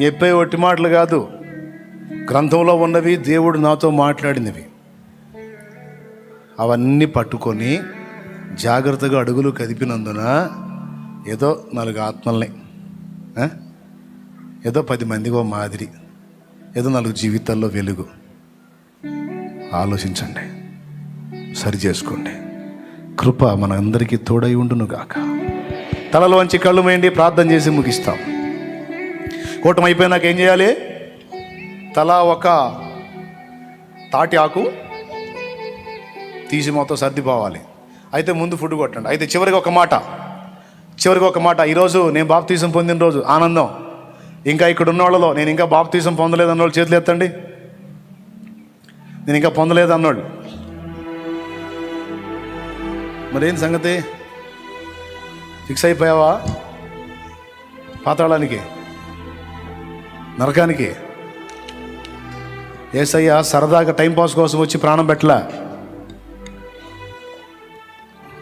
చెప్పే ఒట్టి మాటలు కాదు, గ్రంథంలో ఉన్నవి, దేవుడు నాతో మాట్లాడినవి. అవన్నీ పట్టుకొని జాగ్రత్తగా అడుగులు కదిపినందున ఏదో 4 ఆత్మల్ని, ఏదో 10 మందికి ఓ మాదిరి, ఏదో 4 జీవితాల్లో వెలుగు. ఆలోచించండి, సరి చేసుకోండి. కృప మన అందరికీ తోడై ఉండును గాక. తలలో వంచి కళ్ళు మేండి ప్రార్థన చేసి ముగిస్తాం. కూటమి అయిపోయినాక ఏం చేయాలి? తలా ఒక తాటి ఆకు తీసి మొత్తం సర్దిపోవాలి. అయితే ముందు ఫుడ్ కొట్టండి. అయితే చివరికి ఒక మాట, ఈరోజు నేను బాప్తీసం పొందిన రోజు ఆనందం. ఇంకా ఇక్కడ ఉన్న వాళ్ళలో నేను ఇంకా బాప్తీసం పొందలేదు అన్నోళ్ళు చేతులు ఎత్తండి. నేను ఇంకా పొందలేదు అన్నోళ్ళు. మరేం సంగతి? ఫిక్స్ అయిపోయావా? పాతాళానికి, నరకానికి? యేసయ్య సరదాగా టైంపాస్ కోసం వచ్చి ప్రాణం పెట్టలా.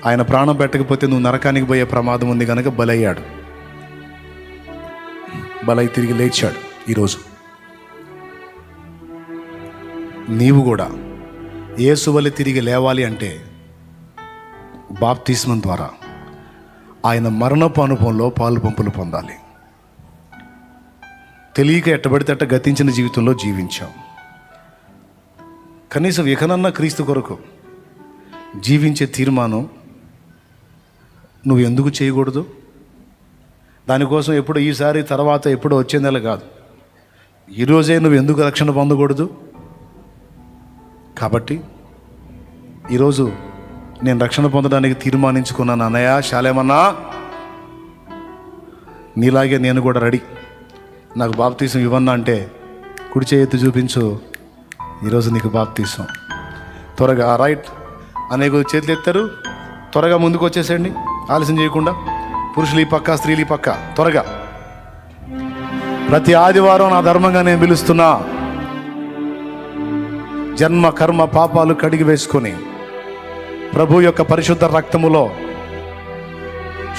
ఆయన ప్రాణం పెట్టకపోతే నువ్వు నరకానికి పోయే ప్రమాదం ఉంది కనుక బలయ్యాడు. బలై తిరిగి లేచాడు. ఈరోజు నీవు కూడా యేసు వలె తిరిగి లేవాలి అంటే బాప్తిస్మం ద్వారా ఆయన మరణపు అనుభవంలో పాలు పంపులు పొందాలి. తెలియక ఎట్టబడితే అట్ట గతించిన జీవితంలో జీవించాం. కనీసం ఇకనన్నా క్రీస్తు కొరకు జీవించే తీర్మానం నువ్వు ఎందుకు చేయకూడదు? దానికోసం ఎప్పుడు ఈసారి తర్వాత ఎప్పుడు వచ్చే నెల కాదు, ఈరోజే నువ్వు ఎందుకు రక్షణ పొందకూడదు? కాబట్టి ఈరోజు నేను రక్షణ పొందడానికి తీర్మానించుకున్నాను. అన్నయ్య శాలేమన్నా, నీలాగే నేను కూడా రెడీ, నాకు బాప్తీసం ఇవ్వన్నా అంటే కుడి చేతి చూపించు, ఈరోజు నీకు బాప్తీసం. త్వరగా రైట్ అనేక చేతులు ఎత్తారు. త్వరగా ముందుకు వచ్చేసేయండి, ఆలస్యం చేయకుండా. పురుషులు ఈ పక్క, స్త్రీలు ఈ పక్క, త్వరగా. ప్రతి ఆదివారం నా ధర్మంగా నేను పిలుస్తున్నా. జన్మ కర్మ పాపాలు కడిగి వేసుకొని ప్రభు యొక్క పరిశుద్ధ రక్తములో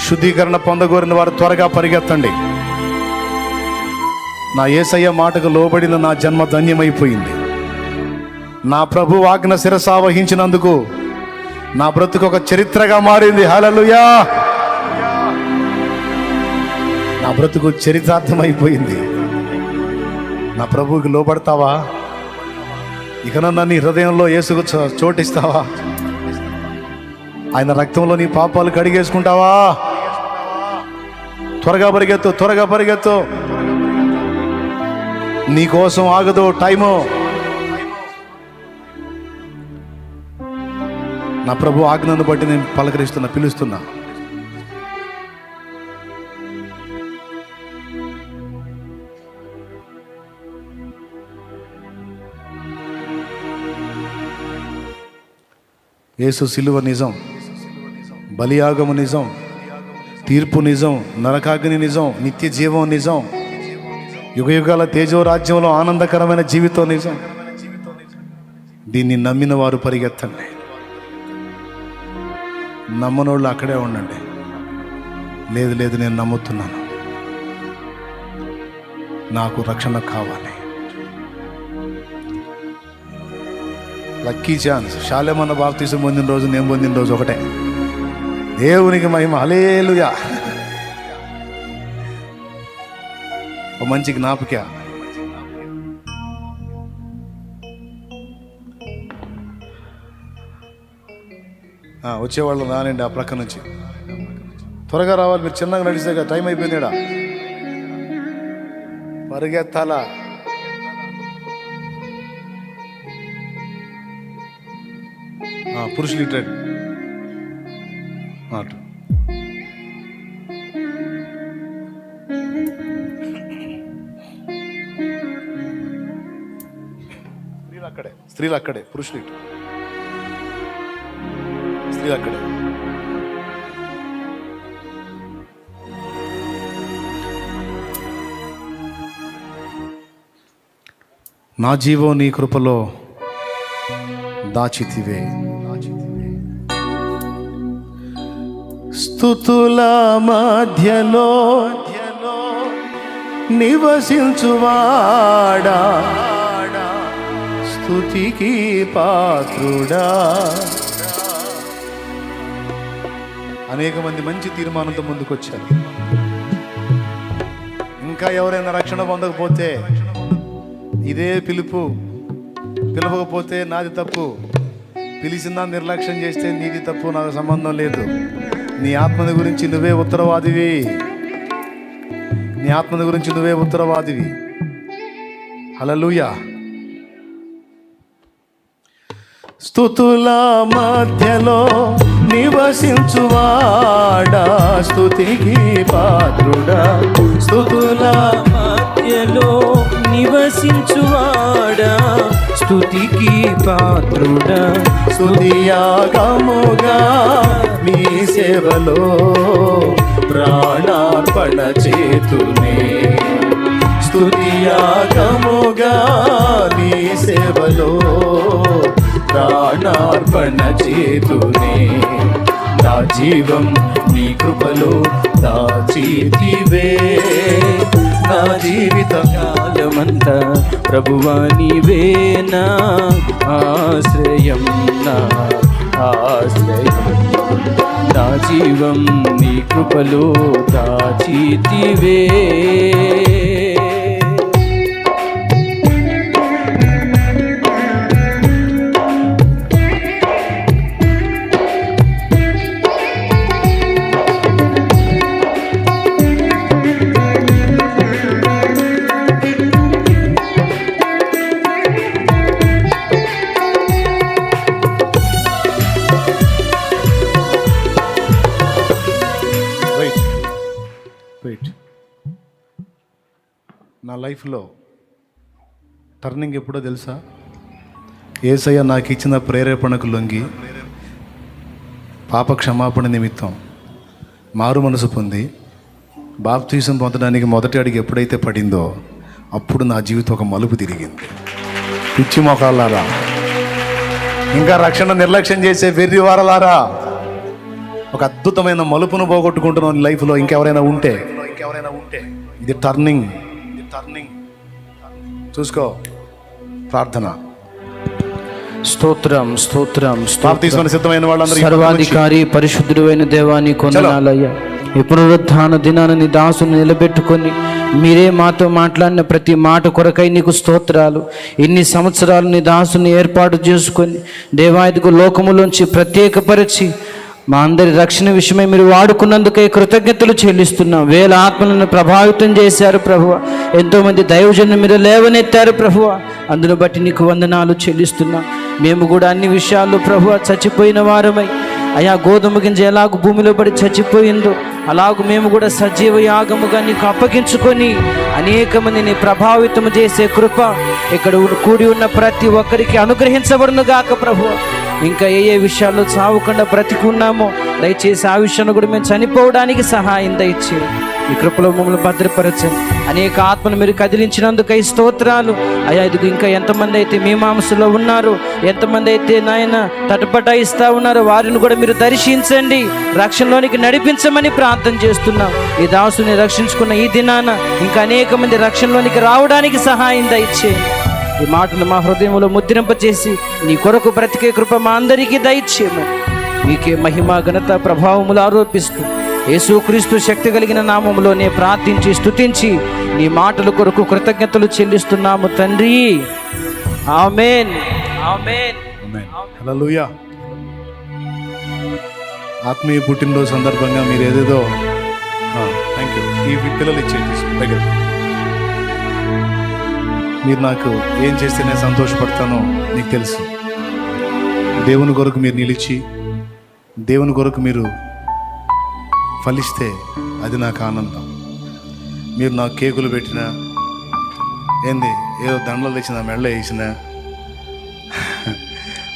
శుద్ధీకరణ పొందగోరిన వారు త్వరగా పరిగెత్తండి. నా యేసయ్య మాటకు లోబడిన నా జన్మ ధన్యమైపోయింది. నా ప్రభు ఆజ్ఞ శిరసావహించినందుకు నా బ్రతుకు ఒక చరిత్రగా మారింది. హల్లెలూయా! నా బ్రతుకు చరితార్థమైపోయింది. నా ప్రభువుకి లోబడతావా? ఇకనన్నా నీ హృదయంలో యేసుకు చోటిస్తావా? ఆయన రక్తంలో నీ పాపాలు కడిగేసుకుంటావా? త్వరగా పరిగెత్తు. నీ కోసం ఆగదు టైము. నా ప్రభు ఆజ్ఞను బట్టి నేను పిలుస్తున్నా. యేసు సిలువ నిజం, బలియాగము నిజం, తీర్పు నిజం, నరకాగ్ని నిజం, నిత్య జీవం నిజం, యుగయుగాల తేజో రాజ్యంలో ఆనందకరమైన జీవితం నిజం. దీన్ని నమ్మిన వారు పరిగెత్తండి, నమ్మనోళ్ళు అక్కడే ఉండండి. లేదు నేను నమ్ముతున్నాను, నాకు రక్షణ కావాలి. Lucky chance. శాలేమన్న బాప్తీసం పొందిన రోజు, నేను పొందిన రోజు ఒకటే. దేవునికి మహిమ. హల్లెలూయా! ఒక మంచి జ్ఞాపక. వచ్చేవాళ్ళు రానండి ఆ ప్రక్క నుంచి. త్వరగా రావాలి, మీరు చిన్నగా నడిస్తే టైం అయిపోయిందిడా. పరిగెత్తాలా? పురుషులు ఇటు అటు. స్త్రీలు అక్కడే, పురుషులు ఇటు. స్త్రీలు అక్కడే. నా జీవం నీ కృపలో దాచితివే, స్తుతుల మధ్యలో నివసించువాడా, స్తుతికి పాత్రుడా. అనేక మంది మంచి తీర్మానంతో ముందుకొచ్చారు. ఇంకా ఎవరైనా రక్షణ పొందకపోతే ఇదే పిలవకపోతే నాది తప్పు, పిలిచినా నిర్లక్ష్యం చేస్తే నీది తప్పు, నాకు సంబంధం లేదు. నీ ఆత్మని గురించి నువ్వే ఉత్తరవాదివి. హల్లెలూయా. స్తుతుల మధ్యలో నివసించువాడా, స్తుతికి పాత్రుడా. స్తుతుల మధ్యలో నివసించువాడా, స్తుతికి పాత్రుడా. స్తుతియాగముగా మీ సేవలో ప్రాణార్పణ చేతునే. స్తుతియాగముగా మీ సేవలో ప్రాణార్పణ చేతునే. నా జీవం నీ కృపలో దాచితివే, నా జీవిత కాలమంతా ప్రభువా నీవే నా ఆశ్రయం, నా ఆశ్రయం. నా జీవం నీ కృపలో దాచితివే. వెయిట్. నా లైఫ్లో టర్నింగ్ ఎప్పుడో తెలుసా? యేసయ్య నాకు ఇచ్చిన ప్రేరేపణకు లొంగి పాప క్షమాపణ నిమిత్తం మారు మనసు పొంది బాప్తీసం పొందడానికి మొదటి అడుగు ఎప్పుడైతే పడిందో అప్పుడు నా జీవితం ఒక మలుపు తిరిగింది. పిచ్చి మొఖాలారా, ఇంకా రక్షణ నిర్లక్ష్యం చేసే వెర్రివారలారా, ఒక అద్భుతమైన మలుపును పోగొట్టుకుంటున్నాను లైఫ్లో. ఇంకెవరైనా ఉంటే ఇది టర్నింగ్. చూసుకో. ప్రార్థన. స్తోత్రం స్తోత్రం తీసుకొని సిద్ధమైన వాళ్ళందరూ సర్వాధికారి పరిశుద్ధుడు అయిన దేవాన్ని కొందనాలయ్యా. ఈ పునరుత్థాన దినాన్ని నీ దాసుని నిలబెట్టుకొని మీరే మాతో మాట్లాడిన ప్రతి మాట కొరకై నీకు స్తోత్రాలు. ఇన్ని సంవత్సరాలు నీ దాసుని ఏర్పాటు చేసుకొని దేవాదికు లోకములోంచి ప్రత్యేకపరిచి మా అందరి రక్షణ విషయమై మీరు వాడుకున్నందుకే కృతజ్ఞతలు చెల్లిస్తున్నాం. వేల ఆత్మలను ప్రభావితం చేశారు ప్రభువ. ఎంతోమంది దైవజనులు మీరు లేవనెత్తారు ప్రభువ. అందును బట్టి నీకు వందనాలు చెల్లిస్తున్నాం. మేము కూడా అన్ని విషయాల్లో ప్రభువ చచ్చిపోయిన వారమై, అయా గోధుమ గింజ ఎలాగూ భూమిలో పడి చచ్చిపోయిందో అలాగూ మేము కూడా సజీవ యాగముగా నీకు అప్పగించుకొని అనేక మందిని ప్రభావితం చేసే కృప ఇక్కడ కూడి ఉన్న ప్రతి ఒక్కరికి అనుగ్రహించబడును గాక ప్రభువ. ఇంకా ఏ విషయాల్లో చావకుండా బ్రతికున్నామో దయచేసి ఆ విషయాన్ని కూడా మేము చనిపోవడానికి సహాయం దయచేయండి. ఈ కృపలో మమ్మల్ని భద్రపరచండి. అనేక ఆత్మను మీరు కదిలించినందుకై స్తోత్రాలు. అయ్యా ఇదిగో ఇంకా ఎంతమంది అయితే మీ మాంసంలో ఉన్నారు, ఎంతమంది అయితే నాయన తటపటాయిస్తా ఉన్నారో వారిని కూడా మీరు దర్శించండి, రక్షణలోనికి నడిపించమని ప్రార్థన చేస్తున్నాం. ఈ దాసుని రక్షించుకున్న ఈ దినాన ఇంకా అనేక మంది రక్షణలోనికి రావడానికి సహాయం దయచేయండి. ఈ మాటలు మా హృదయంలో ముద్రింపచేసి నీ కొరకు బ్రతికే కృప మా అందరికీ దయచేయమని మీకే మహిమ ఘనత ప్రభావములు ఆరోపిస్తూ యేసుక్రీస్తు శక్తి కలిగిన నామములోనే ప్రార్థించి స్తుతించి నీ మాటల కొరకు కృతజ్ఞతలు చెల్లిస్తున్నాము తండ్రి. ఆమేన్ ఆమేన్. హల్లెలూయా. ఆత్మీయ పుట్టినరోజు సందర్భంగా మీరు ఏదేదో థ్యాంక్ యూ. ఈ పిల్లలు ఇచ్చేది దగ్గర మీరు నాకు ఏం చేస్తే నేను సంతోషపడతానో నీకు తెలుసు. దేవుని కొరకు మీరు నిలిచి దేవుని కొరకు మీరు ఫలిస్తే అది నాకు ఆనందం. మీరు నాకు కేకులు పెట్టినా ఏంది ఏదో దండలు తెచ్చిన మెడలో వేసినా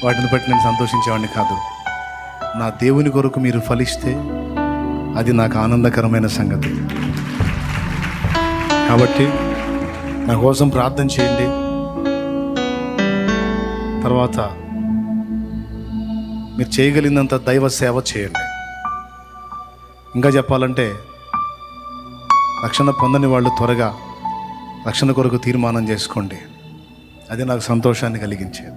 వాటిని బట్టి నేను సంతోషించేవాడిని కాదు. నా దేవుని కొరకు మీరు ఫలిస్తే అది నాకు ఆనందకరమైన సంగతి. కాబట్టి నా కోసం ప్రార్థన చేయండి. తర్వాత మీరు చేయగలిగినంత దైవ సేవ చేయండి. ఇంకా చెప్పాలంటే రక్షణ పొందని వాళ్ళు త్వరగా రక్షణ కొరకు తీర్మానం చేసుకోండి. అది నాకు సంతోషాన్ని కలిగించేది.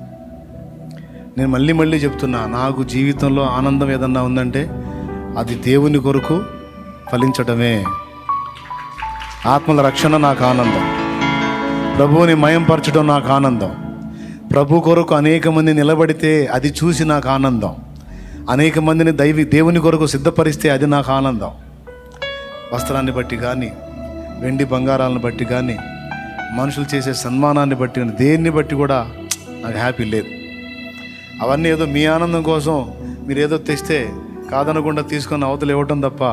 నేను మళ్ళీ చెప్తున్నా, నాకు జీవితంలో ఆనందం ఏదన్నా ఉందంటే అది దేవుని కొరకు ఫలించడమే. ఆత్మల రక్షణ నాకు ఆనందం, ప్రభువుని మయంపరచడం నాకు ఆనందం, ప్రభు కొరకు అనేక మంది నిలబడితే అది చూసి నాకు ఆనందం, అనేక మందిని దేవుని కొరకు సిద్ధపరిస్తే అది నాకు ఆనందం. వస్త్రాన్ని బట్టి కానీ, వెండి బంగారాలను బట్టి కానీ, మనుషులు చేసే సన్మానాన్ని బట్టి దేన్ని బట్టి కూడా నాకు హ్యాపీ లేదు. అవన్నీ ఏదో మీ ఆనందం కోసం మీరు ఏదో తెస్తే కాదనకుండా తీసుకొని అవతలు ఇవ్వటం తప్ప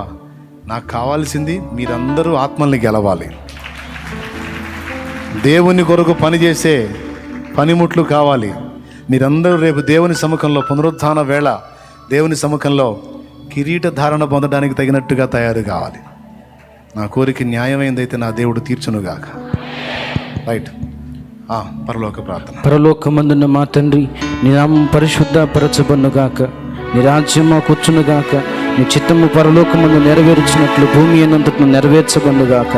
నాకు కావాల్సింది మీరందరూ ఆత్మల్ని గెలవాలి. దేవుని కొరకు పనిచేసే పనిముట్లు కావాలి. మీరందరూ రేపు దేవుని సముఖంలో పునరుత్థాన వేళ దేవుని సముఖంలో కిరీట ధారణ పొందడానికి తగినట్టుగా తయారు కావాలి. నా కోరిక న్యాయమైందైతే నా దేవుడు తీర్చునుగాక. రైట్. పరలోక ప్రార్థన. పరలోకమందున్న మా తండ్రి, నీ నామం పరిశుద్ధ పరచబడునుగాక, నీ రాజ్యం మాకు వచ్చునుగాక, నీ చిత్తము పరలోకమందు నెరవేర్చినట్లు భూమి అనంతను నెరవేర్చబడునుగాక.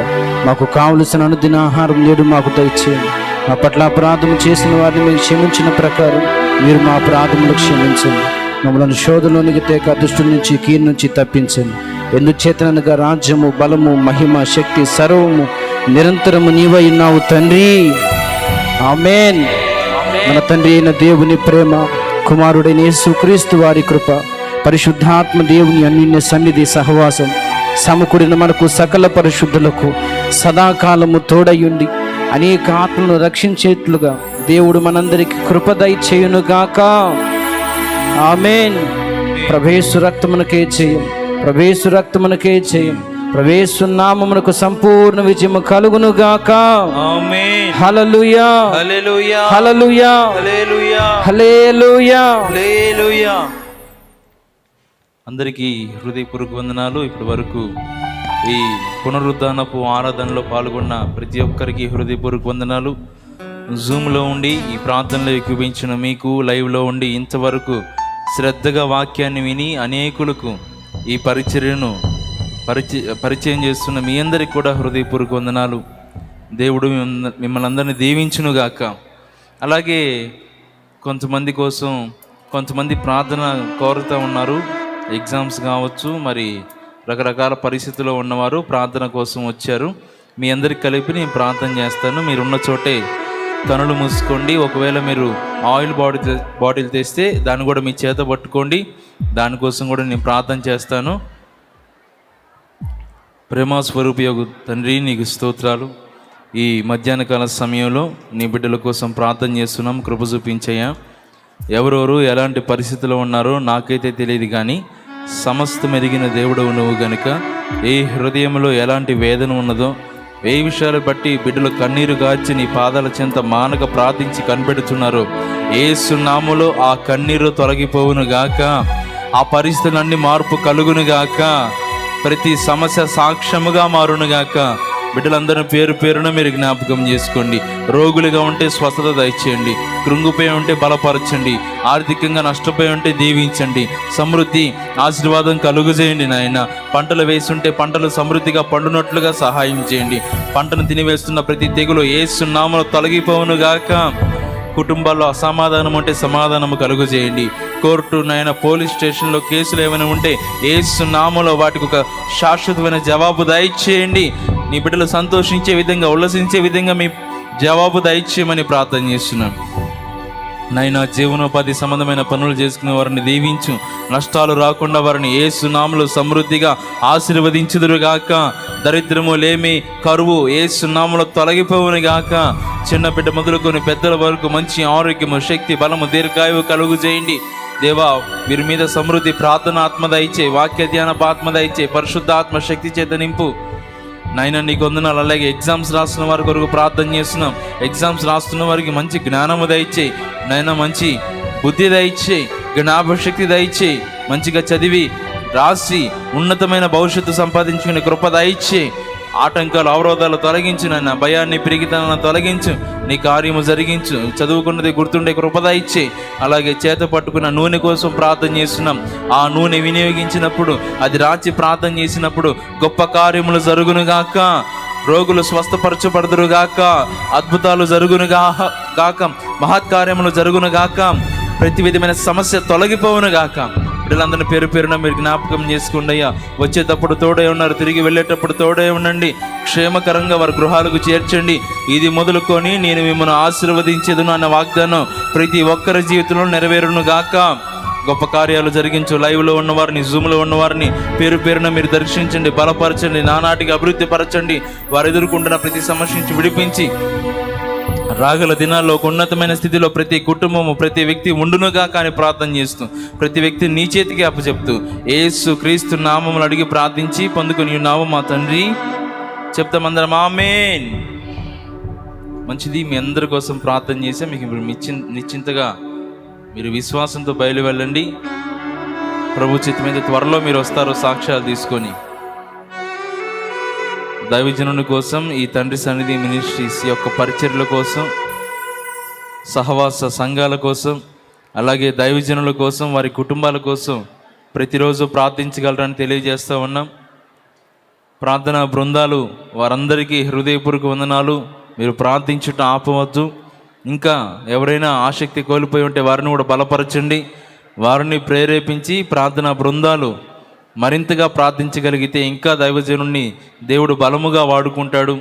మాకు కావలసిన అనుదిన ఆహారం నేడు మాకు దయచేయండి. మా పట్ల అపరాధం చేసిన వారిని మేము క్షమించిన ప్రకారం మీరు మా అపరాధములు క్షమించండి. మమ్మల్ని శోధనలోనికి తేక దుష్టుల నుంచి కీడు నుంచి తప్పించండి. ఎందుచేతనగా రాజ్యము, బలము, మహిమ, శక్తి సర్వము నిరంతరము నీవై ఉన్నావు తండ్రి. ఆమేన్. మన తండ్రి అయిన దేవుని ప్రేమ, కుమారుడైన యేసుక్రీస్తు వారి కృప, పరిశుద్ధాత్మ దేవుని అన్యోన్య సన్నిధి సహవాసం సమకూడిన మనకు సకల పరిశుద్ధులకు సదాకాలము తోడయుండి అనేక ఆత్మలను రక్షించేట్లుగా దేవుడు మనందరికి కృప దయచేయునుగాక. ఆమేన్. ప్రభేసు రక్తమునకే జయం, ప్రభేసు రక్తమునకే జయం, ప్రభేసు నామమునకు సంపూర్ణ విజయము కలుగునుగాక. ఆమేన్. హల్లెలూయా, హల్లెలూయా, హల్లెలూయా, హల్లెలూయా, హల్లెలూయా. హల్లెలూయా. అందరికీ హృదయపూర్వక వందనాలు. ఇప్పటి వరకు ఈ పునరుద్ధానపు ఆరాధనలో పాల్గొన్న ప్రతి ఒక్కరికి హృదయపూర్వక వందనాలు. జూమ్లో ఉండి ఈ ప్రార్థనలో ఎక్కువించిన మీకు, లైవ్లో ఉండి ఇంతవరకు శ్రద్ధగా వాక్యాన్ని విని అనేకులకు ఈ పరిచర్యను పరిచయం చేస్తున్న మీ అందరికి కూడా హృదయపూర్వక వందనాలు. దేవుడు మిమ్మల్ని అందరినీ దీవించునుగాక. అలాగే కొంతమంది ప్రార్థన కోరుతూ ఉన్నారు. ఎగ్జామ్స్ కావచ్చు, మరి రకరకాల పరిస్థితుల్లో ఉన్నవారు ప్రార్థన కోసం వచ్చారు. మీ అందరికి కలిపి నేను ప్రార్థన చేస్తాను. మీరున్న చోటే కనులు మూసుకోండి. ఒకవేళ మీరు ఆయిల్ బాటిల్ తెస్తే దాన్ని కూడా మీ చేత పట్టుకోండి. దానికోసం కూడా నేను ప్రార్థన చేస్తాను. ప్రేమ స్వరూపయోగు తండ్రి, నీకు స్తోత్రాలు. ఈ మధ్యాహ్న కాల సమయంలో నీ బిడ్డల కోసం ప్రార్థన చేస్తున్నాం. కృప చూపించయ్యా. ఎవరెవరు ఎలాంటి పరిస్థితిలో ఉన్నారో నాకైతే తెలియదు, కానీ సమస్తం ఎరిగిన దేవుడవు నువ్వు గనుక ఏ హృదయంలో ఎలాంటి వేదన ఉన్నదో, ఏ విషయాలు బట్టి బిడ్డలు కన్నీరు గార్చి నీ పాదాల చెంత మానక ప్రార్థించి కనిపెడుతున్నారు, యేసు నామములో ఆ కన్నీరు తొలగిపోవును గాక. ఆ పరిస్థితులన్నీ మార్పు కలుగును గాక. ప్రతి సమస్య సాక్ష్యముగా మారునుగాక. బిడ్డలందరూ పేరు పేరున మీరు జ్ఞాపకం చేసుకోండి. రోగులుగా ఉంటే స్వస్థత దయచేయండి. కృంగిపోయి ఉంటే బలపరచండి. ఆర్థికంగా నష్టపోయి ఉంటే దీవించండి. సమృద్ధి ఆశీర్వాదం కలుగజేయండి నాయన. పంటలు వేస్తుంటే పంటలు సమృద్ధిగా పండునట్లుగా సహాయం చేయండి. పంటను తినివేస్తున్న ప్రతి తెగులు యేసు నామములో తొలగిపోవునుగాక. కుటుంబాల్లో అసమాధానం ఉంటే సమాధానము కలుగజేయండి. కోర్టు నాయన, పోలీస్ స్టేషన్లో కేసులు ఏమైనా ఉంటే యేసు నామములో వాటికి ఒక శాశ్వతమైన జవాబు దయచేయండి. నీ బిడ్డలు సంతోషించే విధంగా, ఉల్లసించే విధంగా మీ జవాబు దయచేయమని ప్రార్థన చేస్తున్నాను. నాయన, జీవనోపాధి సంబంధమైన పనులు చేసుకునే వారిని దీవించు. నష్టాలు రాకుండా వారిని యేసు నామములో సమృద్ధిగా ఆశీర్వదించుదురుగాక. దరిద్రము, లేమి, కరువు యేసు నామములో తొలగిపోవునుగాక. చిన్న బిడ్డ మొదలుకొని పెద్దల వరకు మంచి ఆరోగ్యము, శక్తి, బలము, దీర్ఘాయువు కలుగు చేయండి. దేవా, వీరి మీద సమృద్ధి ప్రార్థన ఆత్మ దయచే, వాక్య ధ్యాన ఆత్మ దయచే, పరిశుద్ధ ఆత్మ శక్తి చేత నింపు. నాయన నీకు వందనాలు. అలాగే ఎగ్జామ్స్ రాస్తున్న వారి కొరకు ప్రార్థన చేస్తున్నాం. ఎగ్జామ్స్ రాస్తున్న వారికి మంచి జ్ఞానము దయచేయి నాయన, మంచి బుద్ధి దయచేయి, జ్ఞాపశక్తి దయచేయి. మంచిగా చదివి రాసి ఉన్నతమైన భవిష్యత్తు సంపాదించుకునే కృప దయచేయి. ఆటంకాలు, అవరోధాలు తొలగించు నాయన. భయాన్ని, పిరిగితనాన్ని తొలగించు. నీ కార్యము జరిగించు. చదువుకున్నది గుర్తుండే కృప దయచేయి. అలాగే చేత పట్టుకున్న నూనె కోసం ప్రార్థన చేస్తున్నాం. ఆ నూనె వినియోగించినప్పుడు, అది రాచి ప్రార్థన చేసినప్పుడు గొప్ప కార్యములు జరుగునుగాక. రోగులు స్వస్థపరచబడుదురుగాక. అద్భుతాలు జరుగునుగాక. మహత్కార్యములు జరుగునుగాక. ప్రతి విధమైన సమస్య తొలగిపోవునుగాక. బిడ్డలందరినీ పేరు పేరున మీరు జ్ఞాపకం చేసుకోండి అయ్యా. వచ్చేటప్పుడు తోడే ఉన్నారు, తిరిగి వెళ్ళేటప్పుడు తోడే ఉండండి. క్షేమకరంగా వారి గృహాలకు చేర్చండి. ఇది మొదలుకొని నేను మిమ్మల్ని ఆశీర్వదించేదును అన్న వాగ్దానం ప్రతి ఒక్కరి జీవితంలో నెరవేరును గాక. గొప్ప కార్యాలు జరిగించు. లైవ్లో ఉన్నవారిని, జూమ్లో ఉన్నవారిని పేరు పేరున మీరు దర్శించండి, బలపరచండి, నానాటికి అభివృద్ధి పరచండి. వారు ఎదుర్కొంటున్న ప్రతి సమస్య నుంచి విడిపించి రాగల దినాల్లో ఒక ఉన్నతమైన స్థితిలో ప్రతి కుటుంబము, ప్రతి వ్యక్తి ఉండునుగా కానీ ప్రార్థన చేస్తూ ప్రతి వ్యక్తి నీ చేతికి అప్పచెప్తూ యేసు క్రీస్తు నామములు అడిగి ప్రార్థించి పొందుకొని ఉన్నాము మా తండ్రి. చెప్తామందరం ఆమేన్. మంచిది. మీ అందరి కోసం ప్రార్థన చేసి మీకు నిశ్చింతగా మీరు విశ్వాసంతో బయలు వెళ్ళండి. ప్రభు చిత్తం మీద త్వరలో మీరు వస్తారు సాక్ష్యాలు తీసుకొని. దైవజనుని కోసం, ఈ తండ్రి సన్నిధి మినిస్ట్రీస్ యొక్క పరిచర్యల కోసం, సహవాస సంఘాల కోసం, అలాగే దైవజనుల కోసం, వారి కుటుంబాల కోసం ప్రతిరోజు ప్రార్థించగలరని తెలియజేస్తూ ఉన్నాం. ప్రార్థనా బృందాలు వారందరికీ హృదయపూర్వక వందనాలు. మీరు ప్రార్థించుట ఆపవద్దు. ఇంకా ఎవరైనా ఆసక్తి కోల్పోయి ఉంటే వారిని కూడా బలపరచండి. వారిని ప్రేరేపించి ప్రార్థనా బృందాలు మరింతగా ప్రార్థించగలిగితే ఇంకా దైవజనుణ్ణి దేవుడు బలముగా వాడుకుంటాడు.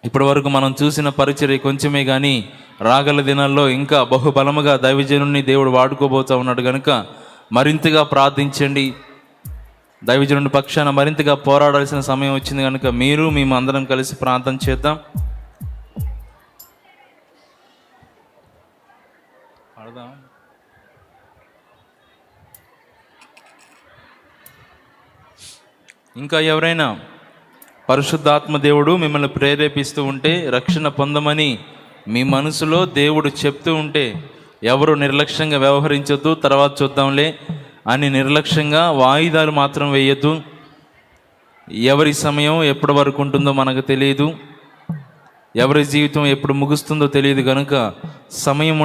ఇప్పటి వరకు మనం చూసిన పరిచర్య కొంచెమే కానీ రాగల దినాల్లో ఇంకా బహుబలముగా దైవజనుణ్ణి దేవుడు వాడుకోబోతూ ఉన్నాడు కనుక మరింతగా ప్రార్థించండి. దైవజనుడి పక్షాన మరింతగా పోరాడాల్సిన సమయం వచ్చింది కనుక మీరు మేము అందరం కలిసి ప్రార్థన చేద్దాం. ఇంకా ఎవరైనా పరిశుద్ధాత్మ దేవుడు మిమ్మల్ని ప్రేరేపిస్తూ ఉంటే, రక్షణ పొందమని మీ మనసులో దేవుడు చెప్తూ ఉంటే, ఎవరు నిర్లక్ష్యంగా వ్యవహరించొద్దు, తర్వాత చూద్దాంలే అని నిర్లక్ష్యంగా వాయిదాలు మాత్రం వేయద్దు. ఎవరి సమయం ఎప్పటి వరకు ఉంటుందో మనకు తెలియదు, ఎవరి జీవితం ఎప్పుడు ముగుస్తుందో తెలియదు కనుక సమయం